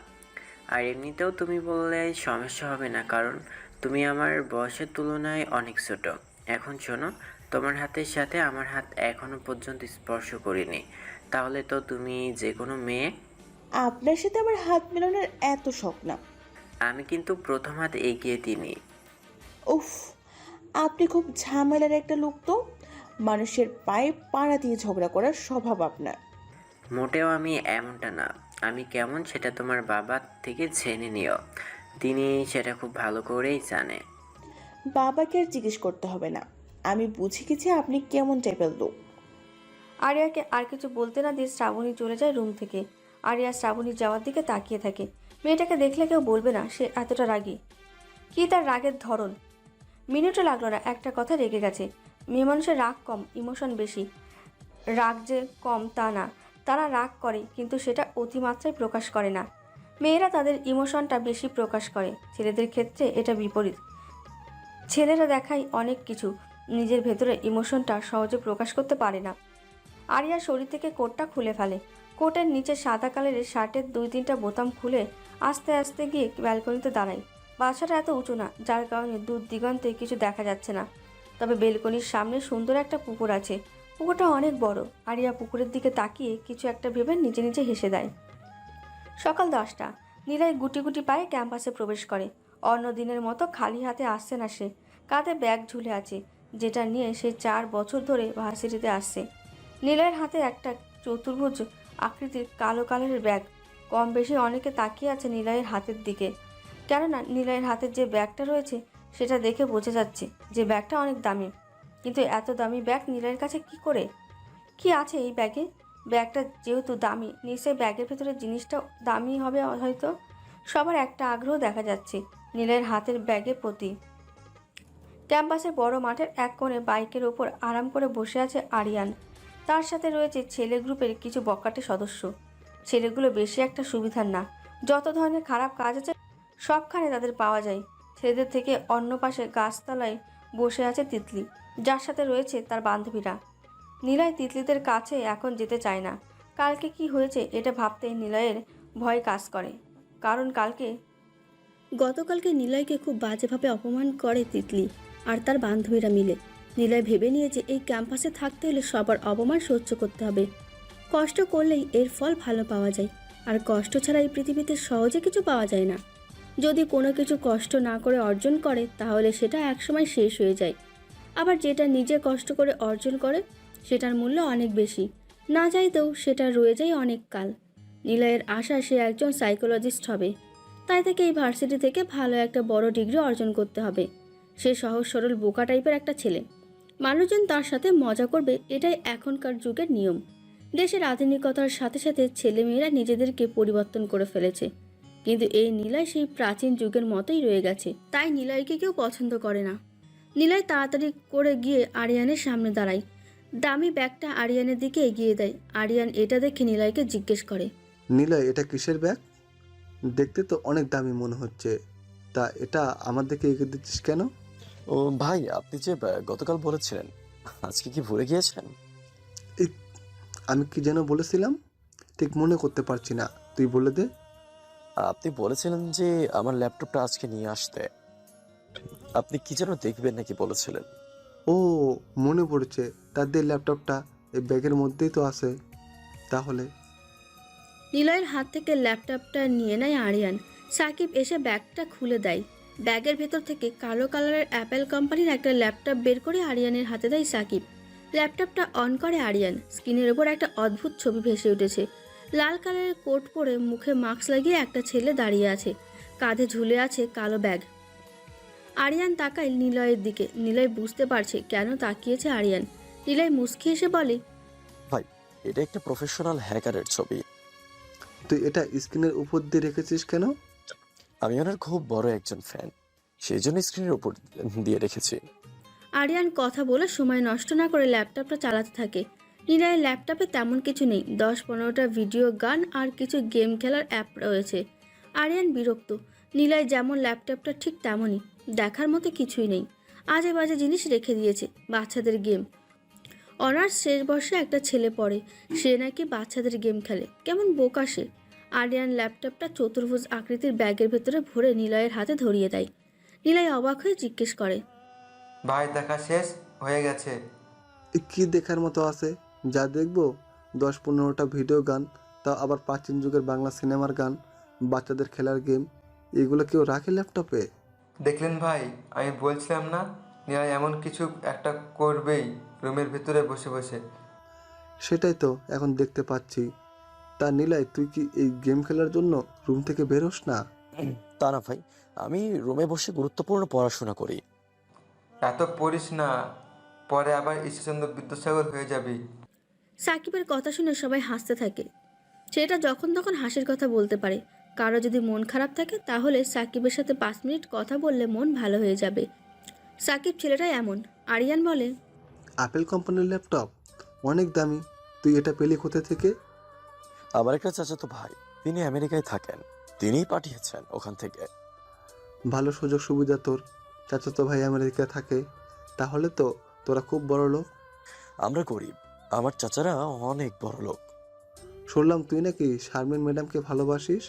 আর এমনিতেও তুমি বললে সমস্যা হবে না, কারণ তুমি আমার বয়সের তুলনায় অনেক ছোট। এখন শোনো, তোমার হাতের সাথে আমার হাত এখনো পর্যন্ত স্পর্শ করিনি, তাহলে তো তুমি যে কোনো মেয়ে। আপনার সাথে আমার হাত মেলানোর এত শখ না। আমি কিন্তু প্রথম হাত এগিয়ে দিইনি। উফ, আপনি খুব ঝামেলার একটা লোক তো। মানুষের পায়ে পাড়া দিয়ে ঝগড়া করার স্বভাব আপনার। মোটেও আমি এমনটা না। আমি কেমন সেটা তোমার বাবা থেকে জেনে নিও, তিনি সেটা খুব ভালো করেই জানে। বাবাকে আর জিজ্ঞেস করতে হবে না, আমি বুঝে গেছি আপনি কেমন টাইপের লোক। আরিয়াকে আর কিছু বলতে না দিয়ে শ্রাবণী চলে যায় রুম থেকে। আরিয়া শ্রাবণীর যাওয়ার দিকে তাকিয়ে থাকে। মেয়েটাকে দেখলে কেউ বলবে না সে এতটা রাগী। কি তার রাগের ধরন! মিনিটও লাগলো না, একটা কথা রেগে গেছে। মেয়ে মানুষের রাগ কম, ইমোশন বেশি। রাগ যে কম তা না, তারা রাগ করে কিন্তু সেটা অতিমাত্রায় প্রকাশ করে না। মেয়েরা তাদের ইমোশনটা বেশি প্রকাশ করে, ছেলেদের ক্ষেত্রে এটা বিপরীত। ছেলেরা দেখায় অনেক কিছু, নিজের ভেতরে ইমোশনটা সহজে প্রকাশ করতে পারে না। আরিয়া শরীর থেকে কোটটা খুলে ফেলে। কোটের নিচে সাদা কালারের শার্টের 2-3টা বোতাম খুলে আস্তে আস্তে গিয়ে ব্যালকনিতে দাঁড়ায়। বাসাটা এত উঁচু না, যার কারণে দূর দিগন্তে কিছু দেখা যাচ্ছে না। তবে বেলকনির সামনে সুন্দর একটা পুকুর আছে। পুকুরটা অনেক বড়। আরিয়া পুকুরের দিকে তাকিয়ে কিছু একটা ভেবে নিজে নিজে হেসে দেয়। সকাল 10টা। নীলাই গুটি গুটি পায়ে ক্যাম্পাসে প্রবেশ করে। অন্য দিনের মতো খালি হাতে আসছে না সে। কাঁধে ব্যাগ ঝুলে আছে, যেটা নিয়ে সে 4 বছর ধরে ভার্সিটিতে আসছে। নীলয়ের হাতে একটা চতুর্ভুজ আকৃতির কালো কালারের ব্যাগ। কম বেশি অনেকে তাকিয়ে আছে নীলয়ের হাতের দিকে, কেননা নীলয়ের হাতের যে ব্যাগটা রয়েছে সেটা দেখে বোঝা যাচ্ছে যে ব্যাগটা অনেক দামি। কিন্তু এত দামি ব্যাগ নীলয়ের কাছে কি করে? কি আছে এই ব্যাগে? ব্যাগটা যেহেতু দামি, নিশ্চয়ই ব্যাগের ভেতরে জিনিসটা দামি হবে হয়তো। সবার একটা আগ্রহ দেখা যাচ্ছে নীলয়ের হাতের ব্যাগের প্রতি। ক্যাম্পাসের বড় মাঠের এক কোণে বাইকের ওপর আরাম করে বসে আছে আরিয়ান। তার সাথে রয়েছে ছেলে গ্রুপের কিছু বখাটে সদস্য। ছেলেগুলো বেশি একটা সুবিধার না। যত ধরনের খারাপ কাজ আছে সবখানে তাদের পাওয়া যায়। ছেলেদের থেকে অন্য পাশে গাছতলায় বসে আছে তিতলি, যার সাথে রয়েছে তার বান্ধবীরা। নিলয় তিতলিদের কাছে এখন যেতে চায় না। কালকে কি হয়েছে এটা ভাবতেই নিলয়ের ভয় কাজ করে। কারণ গতকালকে নিলয়কে খুব বাজেভাবে অপমান করে তিতলি আর তার বান্ধবীরা মিলে। নিলয় ভেবে নিয়েছে এই ক্যাম্পাসে থাকতে হলে সবার অপমান সহ্য করতে হবে। কষ্ট করলেই এর ফল ভালো পাওয়া যায়, আর কষ্ট ছাড়া এই পৃথিবীতে সহজে কিছু পাওয়া যায় না। যদি কোনো কিছু কষ্ট না করে অর্জন করে তাহলে সেটা একসময় শেষ হয়ে যায়। আবার যেটা নিজে কষ্ট করে অর্জন করে সেটার মূল্য অনেক বেশি, না চাইতেও সেটা রয়ে যায় অনেক কাল। নিলয়ের আশা সে একজন সাইকোলজিস্ট হবে, তাই থেকে এই ভার্সিটি থেকে ভালো একটা বড় ডিগ্রি অর্জন করতে হবে। সে সহজ সরল বোকা টাইপের একটা ছেলে, মানুষজন তার সাথে মজা করবে, এটাই এখনকার যুগের নিয়ম। দেশের আধুনিকতার সাথে সাথে ছেলেমেয়েরা নিজেদেরকে পরিবর্তন করে ফেলেছে, কিন্তু এই নিলয় সেই প্রাচীন যুগের মতোই রয়ে গেছে। তাই নিলয়কে কেউ পছন্দ করে না। নিলয় তাড়াতাড়ি করে গিয়ে আরিয়ানের সামনে দাঁড়ায়, দামি ব্যাগটা আরিয়ানের দিকে এগিয়ে দেয়। আরিয়ান এটা দেখে নিলয়কে জিজ্ঞেস করে, নিলয়, এটা কিসের ব্যাগ? দেখতে তো অনেক দামি মনে হচ্ছে, তা এটা আমার দিকে এগিয়ে দিচ্ছিস কেন? ও ভাই, আপনি যে গতকাল বলেছিলেন, আজকে কি ভুলে গিয়েছেন? এই, আমি কি যেন বলেছিলাম ঠিক মনে করতে পারছি না, তুই বলে দে। আপনি বলেছিলেন যে আমার ল্যাপটপটা আজকে নিয়ে আসতে। আপনি কি যেন দেখবেন নাকি বলেছিলেন? ও, মনে পড়েছে, তাদের ল্যাপটপটা এই ব্যাগের মধ্যেই তো আছে। তাহলে নিলয়ের হাত থেকে ল্যাপটপটা নিয়ে নেয় আরিয়ান। সাকিব এসে ব্যাগটা খুলে দেয়। ব্যাগের ভেতর থেকে কালো কালারের অ্যাপেল কোম্পানির একটা ল্যাপটপ বের করে আরিয়ানের হাতে দেয় সাকিব। ল্যাপটপটা অন করে আরিয়ান। স্ক্রিনের ওপর একটা অদ্ভুত ছবি ভেসে উঠেছে। লাল কালারের কোট পরে মুখে মাস্ক লাগিয়ে একটা ছেলে দাঁড়িয়ে আছে, কাঁধে ঝুলে আছে কালো ব্যাগ। আরিয়ান তাকায় নিলয়ের দিকে। নিলয় বুঝতে পারছে কেন তাকিয়েছে আরিয়ান। নিলয় মুচকি এসে বলে, ভাই, এটা একটা প্রফেশনাল হ্যাকারের ছবি। তুই এটা স্ক্রিনের উপর দিয়ে রেখেছিস কেন? আমি ওনার খুব বড় একজন ফ্যান, সেই জন্য স্ক্রিনের উপর দিয়ে রেখেছি। আরিয়ান কথা বলে সময় নষ্ট না করে ল্যাপটপটা চালাতে থাকে। নিলয়ের ল্যাপটপে তেমন কিছু নেই, 10-15টা ভিডিও গান আর কিছু গেম খেলার অ্যাপ রয়েছে। আরিয়ান বিরক্ত। নিলয় যেমন ল্যাপটপটা ঠিক তেমনই, দেখার মতো কিছুই নেই। আজে বাজে জিনিস রেখে দিয়েছে, বাচ্চাদের গেম। অনার্স শেষ বর্ষে একটা ছেলে পড়ে, সে নাকি বাচ্চাদের গেম খেলে, কেমন বোকা সে। আরিয়ান ল্যাপটপটা চতুর্ভুজ আকৃতির ব্যাগের ভেতরে ভরে নিলয়ের হাতে ধরিয়ে দেয়। নিলয় অবাক হয়ে জিজ্ঞেস করে, ভাই দেখা শেষ হয়ে গেছে? এ কি দেখার মতো আছে? যা দেখবো 10-15টা ভিডিও গান, তাও আবার প্রাচীন যুগের বাংলা সিনেমার গান, বাচ্চাদের খেলার গেম, এগুলো কেউ রাখে ল্যাপটপে? দেখলেন ভাই, আমি বলছিলাম না নিলয় এমন কিছু একটা করবেই রুমের ভিতরে বসে বসে। সেটাই তো এখন দেখতে পাচ্ছি। তা নিলয়, তুই কি এই গেম খেলার জন্য রুম থেকে বেরোস না? তা না ভাই, আমি রুমে বসে গুরুত্বপূর্ণ পড়াশোনা করি। এত পড়িস না, পরে আবার ঈশ্বরচন্দ্র বিদ্যাসাগর হয়ে যাবি। সাকিবের কথা শুনে সবাই হাসতে থাকে। সেটা যখন তখন হাসির কথা বলতে পারে। কারো যদি মন খারাপ থাকে তাহলে সাকিবের সাথে 5 মিনিট কথা বললে মন ভালো হয়ে যাবে। সাকিব ছেলেটাই এমন। আরিয়ান বলে, আপেল কোম্পানির ল্যাপটপ অনেক দামি, তুই এটা পেলি কোথা থেকে? আমার একটা চাচাতো ভাই, তিনি আমেরিকায় থাকেন, তিনিই পাঠিয়েছেন ওখান থেকে। ভালো সুযোগ সুবিধা তোর, চাচাতো ভাই আমেরিকায় থাকে, তাহলে তো তোরা খুব বড় লোক। আমরা গরিব, আমার চাচারা অনেক বড় লোক। শুনলাম তুই নাকি শারমিন ম্যাডামকে ভালোবাসিস।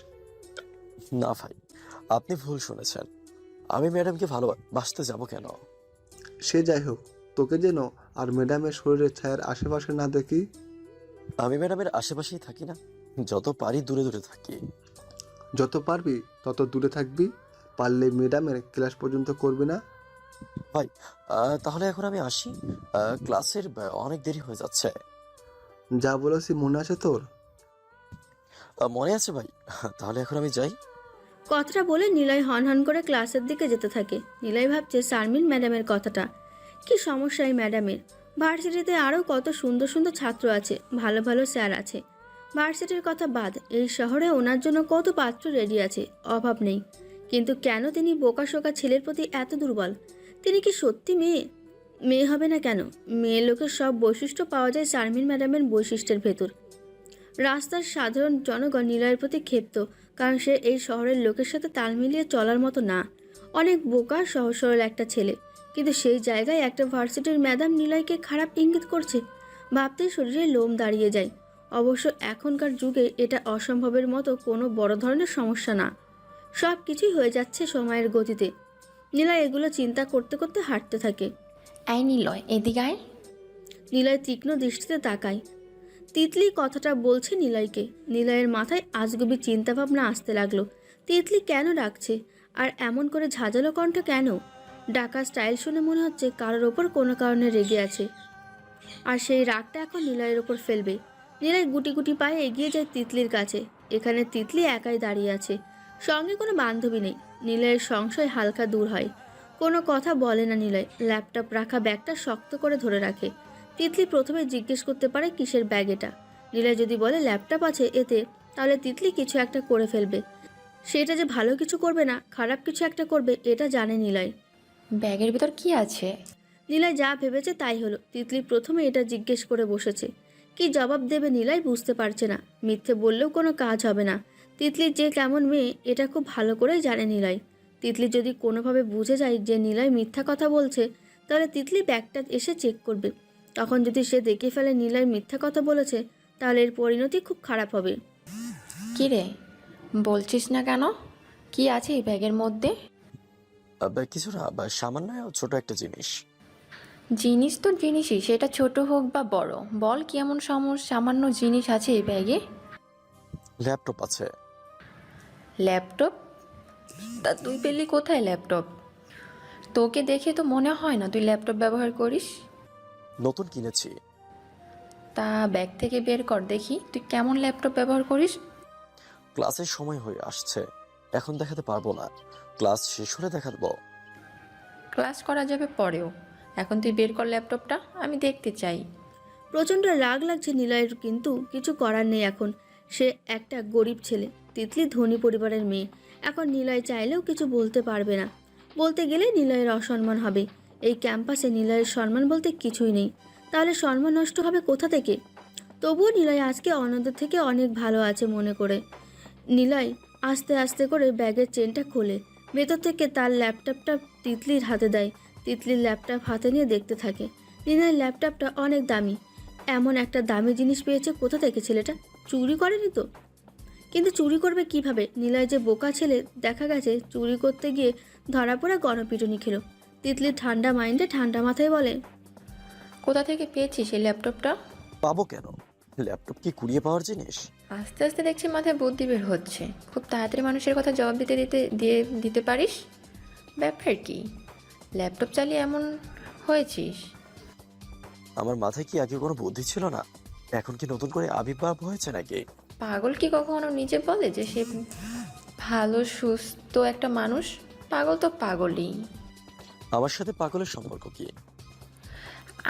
না ভাই, আপনি ভুল শুনেছেন। আমি ম্যাডামকে ভালোবাসতে যাব কেন? সে যাই হোক, তোকে যেন আর ম্যাডামের শরীরের ছায়ার আশেপাশে না দেখি। আমি ম্যাডামের আশেপাশেই থাকি না, যত পারি দূরে দূরে থাকি। যত পারবি তত দূরে থাকবি, পারলে ম্যাডামের ক্লাস পর্যন্ত করবি না। ভাই, তাহলে এখন আমি আসি, ক্লাসের অনেক দেরি হয়ে যাচ্ছে। যা বলেছি মনে আছে তোর? মনে আছে ভাই, তাহলে এখন আমি যাই। কথাটা বলে নিলয় হনহন করে ক্লাসের দিকে যেতে থাকে। নিলয় ভাবছে শারমিন ম্যাডামের কথাটা। কি সমস্যা এই ম্যাডামের? ভার্সিটিতে আরও কত সুন্দর সুন্দর ছাত্র আছে, ভালো ভালো স্যার আছে। ভার্সিটির কথা বাদ, এই শহরে ওনার জন্য কত পাত্র রেডি আছে, অভাব নেই। কিন্তু কেন তিনি বোকাশোকা ছেলের প্রতি এত দুর্বল? তিনি কি সত্যি মেয়ে? মেয়ে হবে না কেন? মেয়ে লোকের সব বৈশিষ্ট্য পাওয়া যায় শারমিন ম্যাডামের বৈশিষ্ট্যের ভেতর। রাস্তার সাধারণ জনগণ নিলয়ের প্রতি ক্ষিপ্ত, কারণ সে এই শহরের লোকের সাথে তাল মিলিয়ে চলার মতো না। অনেক বোকা সহজ সরল একটা ছেলে, কিন্তু সেই জায়গায় একটা ভার্সিটির ম্যাডাম নিলয়কে খারাপ ইঙ্গিত করছে। ভাবতেই শরীরে লোম দাঁড়িয়ে যায়। অবশ্য এখনকার যুগে এটা অসম্ভবের মতো কোনো বড় ধরনের সমস্যা না। সব কিছুই হয়ে যাচ্ছে সময়ের গতিতে। নিলয় এগুলো চিন্তা করতে করতে হাঁটতে থাকে। এই নিলয়, এদিকে আয়। নিলয় তীক্ষ্ণ দৃষ্টিতে তাকায়। তিতলি কথাটা বলছে নিলয়কে। নিলয়ের মাথায় আজগুবি চিন্তাভাবনা আসতে লাগলো। তিতলি কেন ডাকছে, আর এমন করে ঝাঁঝালো কণ্ঠ কেন? ডাকার স্টাইল শুনে মনে হচ্ছে কারোর ওপর কোনো কারণে রেগে আছে, আর সেই রাগটা এখন নিলয়ের ওপর ফেলবে। নিলয় গুটি গুটি পায়ে এগিয়ে যায় তিতলির কাছে। এখানে তিতলি একাই দাঁড়িয়ে আছে, সঙ্গে কোনো বান্ধবী নেই। নিলয়ের সংশয় হালকা দূর হয়। কোনো কথা বলে না নিলয়। ল্যাপটপ রাখা ব্যাগটা শক্ত করে ধরে রাখে। তিতলি প্রথমে জিজ্ঞেস করতে পারে কিসের ব্যাগ এটা। নিলয় যদি বলে ল্যাপটপ আছে এতে, তাহলে তিতলি কিছু একটা করে ফেলবে। সেটা যে ভালো কিছু করবে না, খারাপ কিছু একটা করবে, এটা জানে নিলয়। ব্যাগের ভিতর কি আছে? নিলয় যা ভেবেছে তাই হলো। তিতলি প্রথমে এটা জিজ্ঞেস করে বসেছে। কি জবাব দেবে নিলয় বুঝতে পারছে না। মিথ্যে বললেও কোনো কাজ হবে না। তিতলির যে কেমন মেয়ে এটা খুব ভালো করেই জানে নিলয়। তিতলি যদি কোনোভাবে বুঝে যায় যে নিলয় মিথ্যা কথা বলছে, তাহলে তিতলি ব্যাগটা এসে চেক করবে। তখন যদি সে দেখে ফেলে নিলয় মিথ্যা কথা বলেছে, তাহলে এর পরিণতি খুব খারাপ হবে। কি রে, বলছিস না কেন? কি আছে এই ব্যাগের মধ্যে? কিছু না, সামান্য ছোট একটা জিনিস। জিনিস তো জিনিসই, সেটা ছোট হোক বা বড়। বল কি এমন সামান্য জিনিস আছে এই ব্যাগে? ল্যাপটপ আছে। ল্যাপটপ? তা তুই পেলি কোথায় ল্যাপটপ? তোকে দেখে তো মনে হয় না তুই ল্যাপটপ ব্যবহার করিস। নতুন কিনেছি। তা ব্যাগ থেকে বের কর দেখি তুই কেমন ল্যাপটপ ব্যবহার করিস। ক্লাসের সময় হয়ে আসছে, এখন দেখাতে পারবো না। ক্লাস শেষ হলে দেখাবো। ক্লাস করা যাবে পরেও, এখন তুই বের কর ল্যাপটপটা, আমি দেখতে চাই। প্রচণ্ড রাগ লাগছে নিলয়ের, কিন্তু কিছু করার নেই এখন। সে একটা গরিব ছেলে, তিতলি ধনী পরিবারের মেয়ে। এখন নিলয় চাইলেও কিছু বলতে পারবে না। বলতে গেলে নিলয়ের অসম্মান হবে। এই ক্যাম্পাসে নিলয়ের সম্মান বলতে কিছুই নেই। তাহলে সম্মান নষ্ট হবে কোথা থেকে? তবুও নিলয় আজকে অন্যদের থেকে অনেক ভালো আছে মনে করে নিলয় আস্তে আস্তে করে ব্যাগের চেনটা খোলে। ভেতর থেকে তার ল্যাপটপটা তিতলির হাতে দেয়। তিতলির ল্যাপটপ হাতে নিয়ে দেখতে থাকে। নিলয়ের ল্যাপটপটা অনেক দামি। এমন একটা দামি জিনিস পেয়েছে কোথা থেকে ছেলেটা? চুরি করেনি তো? কিন্তু চুরি করবে কিভাবে? নিলয় যে বোকা ছেলে, দেখা গেছে চুরি করতে গিয়ে ধরা পড়ে গণপিটুনি খেলো। তিতলি ঠান্ডা মাইন্ডে ঠান্ডা মাথায় বলে, কোথা থেকে পেয়েছিস এই ল্যাপটপটা? পাবো কেন? ল্যাপটপ কি কুড়িয়ে পাওয়ার জিনিস? আস্তে আস্তে দেখছি মাথায় বুদ্ধি বের হচ্ছে। খুব তাড়াতাড়ি মানুষের কথা জবাব দিতে পারিস। ব্যাপার কি? ল্যাপটপ চালিয়ে এমন হয়েছিস? আমার মাথায় কি আগে কোনো বুদ্ধি ছিল না? এখন কি নতুন করে আবির্ভাব হয়েছে নাকি? পাগল কি কখনো নিজে বলে যে সে ভালো সুস্থ একটা মানুষ? পাগল তো পাগলই। আমার সাথে পাগলের সম্পর্ক কি?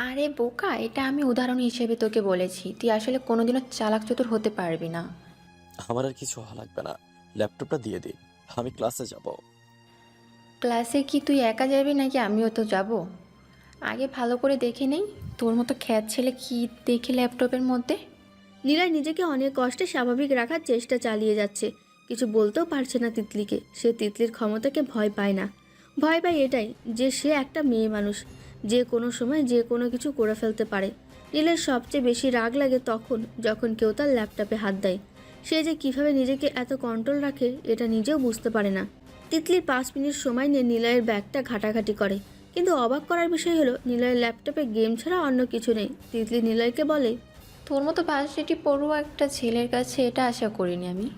আরে বোকা, এটা আমি উদাহরণ হিসেবে তোকে বলেছি। তুই আসলে কোনোদিনও চালাক চতুর হতে পারবি না। আমার আর কিছু হওয়া লাগবে না, ল্যাপটপটা দিয়ে দিই, আমি ক্লাসে যাব। ক্লাসে কি তুই একা যাবি নাকি আমিও তো যাব? আগে ভালো করে দেখে নেই তোর মতো খ্যাত ছেলে কি দেখে ল্যাপটপের মধ্যে। নিলয় নিজেকে অনেক কষ্টে স্বাভাবিক রাখার চেষ্টা চালিয়ে যাচ্ছে। কিছু বলতেও পারছে না তিতলিকে। সে তিতলির ক্ষমতাকে ভয় পায় না। ভয় পায় এটাই যে সে একটা মেয়ে মানুষ, যে কোনো সময় যে কোনো কিছু করে ফেলতে পারে। নীলের সবচেয়ে বেশি রাগ লাগে তখন যখন কেউ তার ল্যাপটপে হাত দেয়। সে যে কিভাবে নিজেকে এত কন্ট্রোল রাখে এটা নিজেও বুঝতে পারে না। তিতলি 5 মিনিট সময় নিয়ে নিলয়ের ব্যাগটা ঘাটাঘাটি করে, কিন্তু অবাক করার বিষয় হলো নিলয়ের ল্যাপটপে গেম ছাড়া অন্য কিছু নেই। তিতলি নিলয়কে বলে, তোর মতো ভার্সিটি পড়ুয়া একটা ছেলের কাছে এটা আশা করিনি আমি।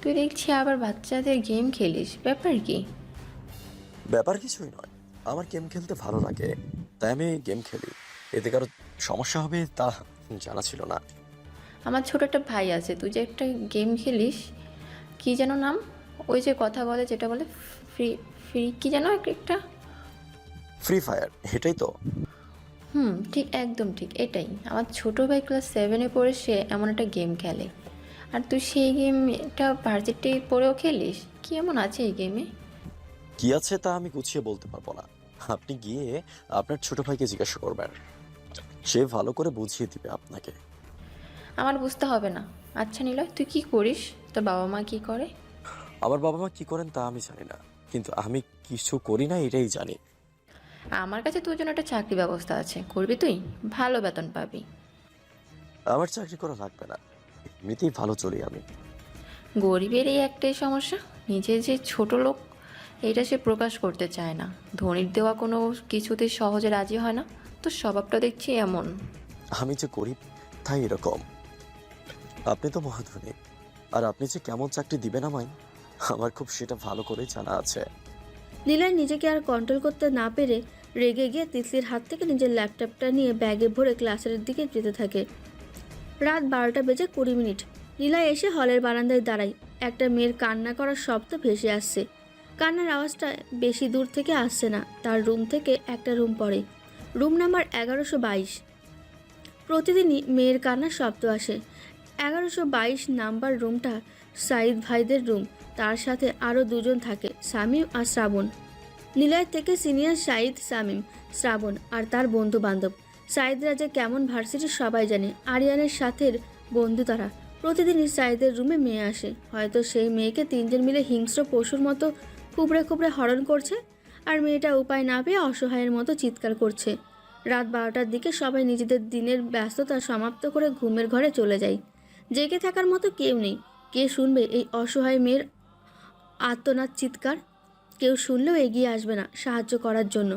তুই দেখছি আবার বাচ্চাদের গেম খেলিস, ব্যাপার কি? ব্যাপার কিছুই নয়, আমার গেম খেলতে ভালো লাগে, তাই আমি গেম খেলি। এতে কারো সমস্যা হবে তা জানা ছিল না। আমার ছোট একটা ভাই আছে, তুই যে একটা গেম খেলিস, কি যেন নাম? ওই যে কথা বলে, যেটা বলে ফ্রি ফ্রি কি যেন একটা? ফ্রি ফায়ার, এটাই তো? ঠিক, একদম ঠিক, এটাই। আমার ছোটো ভাই ক্লাস 7-এ পড়ে সে এমন একটা গেম খেলে, আর তুই সেই গেমটা ভার্সিটি পড়েও খেলিস? কি এমন আছে এই গেমে? কি আছে তা আমি গুছিয়ে বলতে পারবো না। আপনি গিয়ে আপনার ছোট ভাইকে জিজ্ঞাসা করবেন, সে ভালো করে বুঝিয়ে দিবে আপনাকে। আমার বুঝতে হবে না, আচ্ছা নিলয়, তুই কি করিস? তোর বাবা মা কি করে? আমার বাবা মা কি করেন তা আমি জানি না, কিন্তু আমি কিছু করি না এটাই জানি। আমার কাছে তোর জন্য একটা চাকরি ব্যবস্থা আছে, করবি তুই? ভালো বেতন পাবি। আমার চাকরি করা লাগবে না, এমনিতেই ভালো চলি আমি। গরিবের এই একটাই সমস্যা, নিজে যে ছোট লোক এটা সে প্রকাশ করতে চায় না। ধনীর দেওয়া কোনো কিছুতে সহজে রাজি হয় না। তোর স্বভাবটা দেখছি এমন। আমি যে গরিব তাই এরকম। আপনি তো মহাধনী, আর আপনি যে কেমন চাকরি দিবেন আমায় আমার খুব সেটা ভালো করেই জানা আছে। নিলয় নিজেকে আর কন্ট্রোল করতে না পেরে রেগে গিয়ে তিতলির হাত থেকে নিজের ল্যাপটপটা নিয়ে ব্যাগে ভরে ক্লাসের দিকে যেতে থাকে। রাত 12:20 নিলয় এসে হলের বারান্দায় দাঁড়ায়। একটা মেয়ের কান্না করার শব্দ ভেসে আসছে। কান্নার আওয়াজটা বেশি দূর থেকে আসছে না, তার রুম থেকে একটা রুম পড়ে, রুম নাম্বার 1122। প্রতিদিনই মেয়ের কান্নার শব্দ আসে। 1122 নাম্বার রুমটা সাইদ ভাইদের রুম। তার সাথে আরও দুজন থাকে, শামীম আর শ্রাবণ। নিলয়ের থেকে সিনিয়র সাইদ, শামীম, শ্রাবণ আর তার বন্ধু বান্ধব। সাইদরা যে কেমন ভার্সিটির সবাই জানে। আরিয়ানের সাথে বন্ধু তারা। প্রতিদিনই সাইদের রুমে মেয়ে আসে, হয়তো সেই মেয়েকে তিনজন মিলে হিংস্র পশুর মতো কুবড়ে কুবড়ে হরণ করছে, আর মেয়েটা উপায় না পেয়ে অসহায়ের মতো চিৎকার করছে। রাত 12টার দিকে সবাই নিজেদের দিনের ব্যস্ততা সমাপ্ত করে ঘুমের ঘরে চলে যায়। জেগে থাকার মতো কেউ নেই। কে শুনবে এই অসহায় মেয়ের আর্তনাদ চিৎকার? কেউ শুনলেও এগিয়ে আসবে না সাহায্য করার জন্য।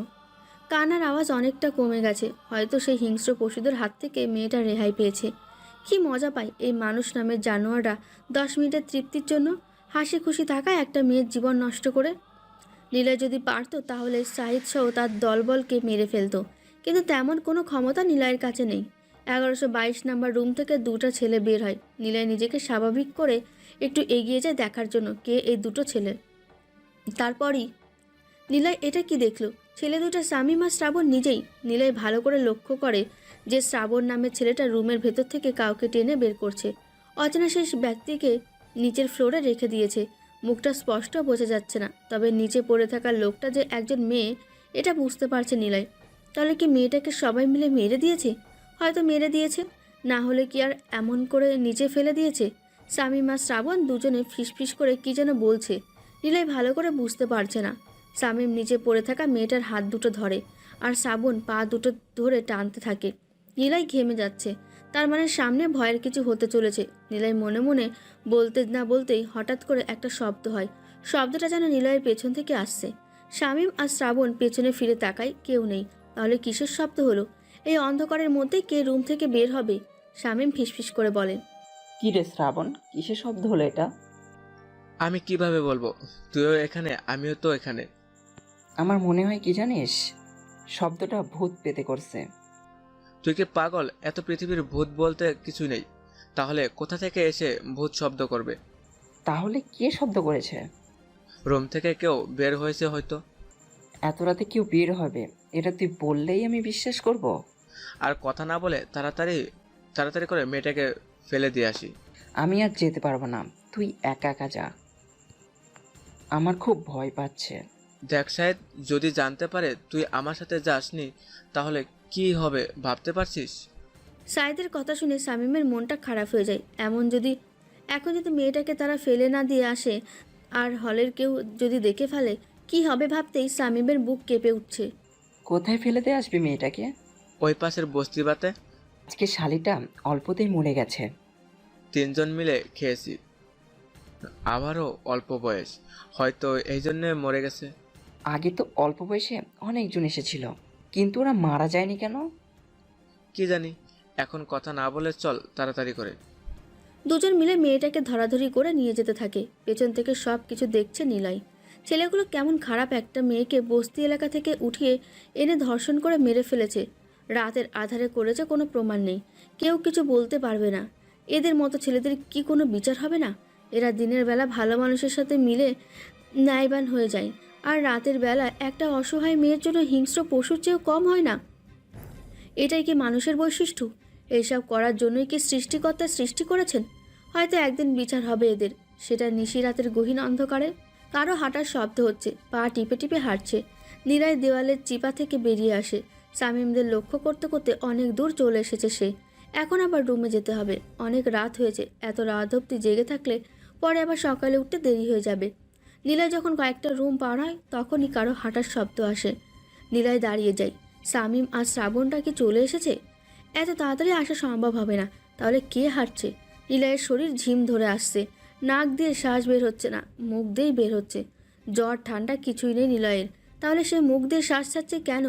কান্নার আওয়াজ অনেকটা কমে গেছে, হয়তো সেই হিংস্র পশুদের হাত থেকে মেয়েটা রেহাই পেয়েছে। কি মজা পায় এই মানুষ নামের জানোয়াররা 10 মিনিটের তৃপ্তির জন্য হাসি খুশি থাকা একটা মেয়ের জীবন নষ্ট করে। নিলয় যদি পারত তাহলে সাহিদ সহ তার দলবলকে মেরে ফেলতো, কিন্তু তেমন কোনো ক্ষমতা নিলয়ের কাছে নেই। 1122 নাম্বার রুম থেকে দুটো ছেলে বের হয়। নিলয় নিজেকে স্বাভাবিক করে একটু এগিয়ে যায় দেখার জন্য কে এই দুটো ছেলে। তারপরই নিলয় এটা কি দেখল, ছেলে দুটো শামীম আর শ্রাবণ নিজেই। নিলয় ভালো করে লক্ষ্য করে যে শ্রাবণ নামের ছেলেটা রুমের ভেতর থেকে কাউকে টেনে বের করছে। অচেনা সেই ব্যক্তিকে নিচের ফ্লোরে রেখে দিয়েছে। মুখটা স্পষ্ট বোঝা যাচ্ছে না, তবে নিচে পড়ে থাকা লোকটা যে একজন মেয়ে এটা বুঝতে পারছে নিলয়। তাহলে কি মেয়েটাকে সবাই মিলে মেরে দিয়েছে? হয়তো মেরে দিয়েছে, না হলে কি আর এমন করে নিচে ফেলে দিয়েছে? শামীম আর শ্রাবণ দুজনে ফিসফিস করে কি যেন বলছে, নিলয় ভালো করে বুঝতে পারছে না। শামীম নিচে পড়ে থাকা মেয়েটার হাত দুটো ধরে, আর শ্রাবণ পা দুটো ধরে টানতে থাকে। নিলয় ঘেমে যাচ্ছে, তার মানে সামনে ভয়ের কিছু হতে চলেছে। নিলয় মনে মনে বলতে না বলতেই হঠাৎ করে একটা শব্দ হয়। শব্দটা যেন নিলয়ের পেছন থেকে আসছে। শামীম আর শ্রাবণ পেছনে ফিরে তাকায়, কেউ নেই। তাহলে কিসের শব্দ হলো? এই অন্ধকারের মধ্যে কে রুম থেকে বের হবে? শামীম ফিসফিস করে বলে, কি রে শ্রাবণ, কিসের শব্দ হলো এটা? আমি কিভাবে বলবো, তুইও এখানে আমিও তো এখানে। আমার মনে হয় কি জানিস, শব্দটা ভূত পেতে করছে। তুই কি পাগল? এত পৃথিবীর ভূত বলতে কিছু নেই, তাহলে কোথা থেকে এসে ভূত শব্দ করবে? তাহলে কে শব্দ করেছে? রুম থেকে কেউ বের হয়েছে হয়তো। এত রাতে কেউ বের হবে এটা তুই বললেই আমি বিশ্বাস করব? আর কথা না বলে তাড়াতাড়ি তাড়াতাড়ি করে মেয়েটাকে ফেলে দিয়ে আসি। আমি আর যেতে পারবো না, তুই একা একা যা, আমার খুব ভয় পাচ্ছে। দেখ সাহেব, যদি জানতে পারে তুই আমার সাথে যাসনি তাহলে কি হবে ভাবতে পারছিস? সাইদের কথা শুনে শামীমের মনটা খারাপ হয়ে যায়। এখন যদি মেয়েটাকে তারা ফেলে না দিয়ে আসে আর হলের কেউ যদি দেখে ফেলে কি হবে ভাবতেই শামীমের বুক কেঁপে উঠছে। কোথায় ফেলে দিয়ে আসবি মেয়েটাকে? ওই পাশের বস্তিবাতে। আজকে শালিটা অল্পতেই মরে গেছে। 3 জন মিলে খেয়েছি, আবারও অল্প বয়স, হয়তো এই জন্যে মরে গেছে। আগে তো অল্প বয়সে অনেকজন এসেছিল, কিন্তু ওরা মারা যায়নি কেন? কি জানি, এখন কথা না বলে চল তাড়াতাড়ি করে। দুজন মিলে মেয়েটাকে ধরাধরি করে নিয়ে যেতে থাকে। পেছন থেকে সব কিছু দেখছে নিলয়। ছেলেগুলো কেমন খারাপ, একটা মেয়েকে বস্তি এলাকা থেকে উঠিয়ে এনে ধর্ষণ করে মেরে ফেলেছে। রাতের আধারে করেছে, কোনো প্রমাণ নেই, কেউ কিছু বলতে পারবে না। এদের মতো ছেলেদের কি কোনো বিচার হবে না? এরা দিনের বেলা ভালো মানুষের সাথে মিলে ন্যায়বান হয়ে যায়, আর রাতের বেলা একটা অসহায় মেয়ের জন্য হিংস্র পশুর চেয়েও কম হয় না। এটাই কি মানুষের বৈশিষ্ট্য? এইসব করার জন্যই কি সৃষ্টিকর্তা সৃষ্টি করেছেন? হয়তো একদিন বিচার হবে এদের, সেটা নিশি রাতের গহীন অন্ধকারে। কারো হাঁটার শব্দ হচ্ছে, পা টিপে টিপে হাঁটছে। নিলয় দেওয়ালের চিপা থেকে বেরিয়ে আসে। শামীমদের লক্ষ্য করতে করতে অনেক দূর চলে এসেছে সে। এখন আবার রুমে যেতে হবে, অনেক রাত হয়েছে। এত রাত অবধি জেগে থাকলে পরে আবার সকালে উঠতে দেরি হয়ে যাবে। নীলয় যখন কয়েকটা রুম পার হয় তখনই কারো হাঁটার শব্দ আসে। নীলয় দাঁড়িয়ে যায়। শামীম আর শ্রাবণটা কি চলে এসেছে? এত তাড়াতাড়ি আসা সম্ভব হবে না। তাহলে কে হাঁটছে? নীলয়ের শরীর ঝিম ধরে আসছে, নাক দিয়ে শ্বাস বের হচ্ছে না, মুখ দিয়েই বের হচ্ছে। জ্বর ঠান্ডা কিছুই নেই নীলয়ের, তাহলে সে মুখ দিয়ে শ্বাস ছাড়ছে কেন?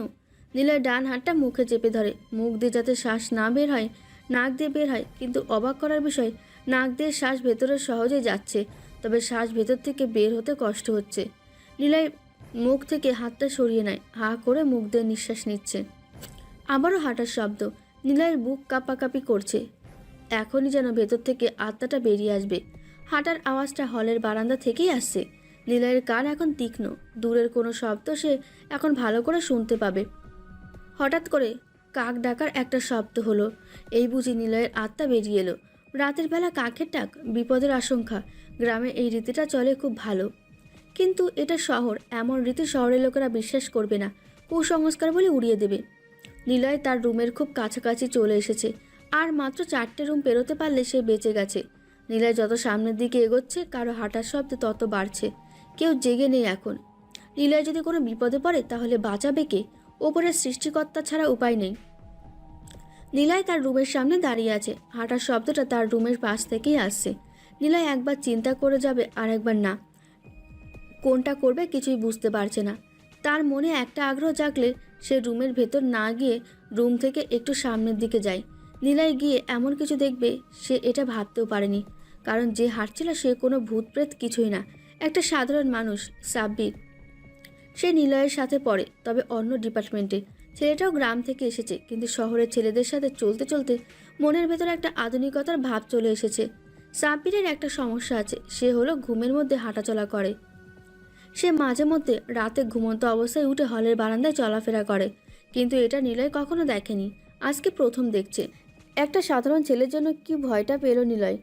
নীলয় ডান হাতটা মুখে চেপে ধরে, মুখ দিয়ে যাতে শ্বাস না বের হয়, নাক দিয়ে বের হয়। কিন্তু অবাক করার বিষয়, নাক দিয়ে শ্বাস ভেতরে সহজেই যাচ্ছে, তবে শ্বাস ভেতর থেকে বের হতে কষ্ট হচ্ছে। নীলয় মুখ থেকে হাতটা সরিয়ে নেয়, হা করে মুখ দিয়ে নিঃশ্বাস নিচ্ছে। আবারও হাঁটার শব্দ। নীলয়ের বুক কাঁপাকাঁপি করছে, এখনই যেন ভেতর থেকে আত্মাটা বেরিয়ে আসবে। হাঁটার আওয়াজটা হলের বারান্দা থেকেই আসছে। নীলয়ের কান এখন তীক্ষ্ণ, দূরের কোনো শব্দ সে এখন ভালো করে শুনতে পাবে। হঠাৎ করে কাক ডাকার একটা শব্দ হলো। এই বুঝি নীলয়ের আত্মা বেরিয়ে এলো। রাতের বেলা কাকের ডাক, বিপদের আশঙ্কা। গ্রামে এই রীতিটা চলে খুব ভালো, কিন্তু এটা শহর, এমন রীতি শহরের লোকেরা বিশ্বাস করবে না, কুসংস্কার বলে উড়িয়ে দেবে। নীলয় তার রুমের খুব কাছাকাছি চলে এসেছে। আর মাত্র 4টে রুম পেরোতে পারলে সে বেঁচে গেছে। নীলয় যত সামনের দিকে এগোচ্ছে কারো হাঁটার শব্দ তত বাড়ছে। কেউ জেগে নেই এখন। নীলয় যদি কোনো বিপদে পড়ে তাহলে বাঁচাবে কে? ওপরের সৃষ্টিকর্তা ছাড়া উপায় নেই। নীলয় তার রুমের সামনে দাঁড়িয়ে আছে। হাঁটার শব্দটা তার রুমের পাশ থেকেই আসছে। নীলয় একবার চিন্তা করে যাবে আর একবার না, কোনটা করবে কিছুই বুঝতে পারছে না। তার মনে একটা আগ্রহ জাগলে সে রুমের ভেতর না গিয়ে রুম থেকে একটু সামনের দিকে যায়। নীলয় গিয়ে এমন কিছু দেখবে সে এটা ভাবতেও পারেনি, কারণ যে হাঁটছিল সে কোনো ভূত প্রেত কিছুই না, একটা সাধারণ মানুষ, সাব্বির। সে নীলয়ের সাথে পড়ে, তবে অন্য ডিপার্টমেন্টে। ছেলেটাও গ্রাম থেকে এসেছে, কিন্তু শহরের ছেলেদের সাথে চলতে চলতে মনের ভেতরে একটা আধুনিকতার ভাব চলে এসেছে। সাব্বিরের একটা সমস্যা আছে, সে হলো ঘুমের মধ্যে হাঁটাচলা করে। সে মাঝে মধ্যে রাতে ঘুমন্ত অবস্থায় উঠে হলের বারান্দায় চলাফেরা করে, কিন্তু এটা নীলয় কখনো দেখেনি, আজকে প্রথম দেখছে। একটা সাধারণ ছেলের জন্য কি ভয়টা পেল নীলয়।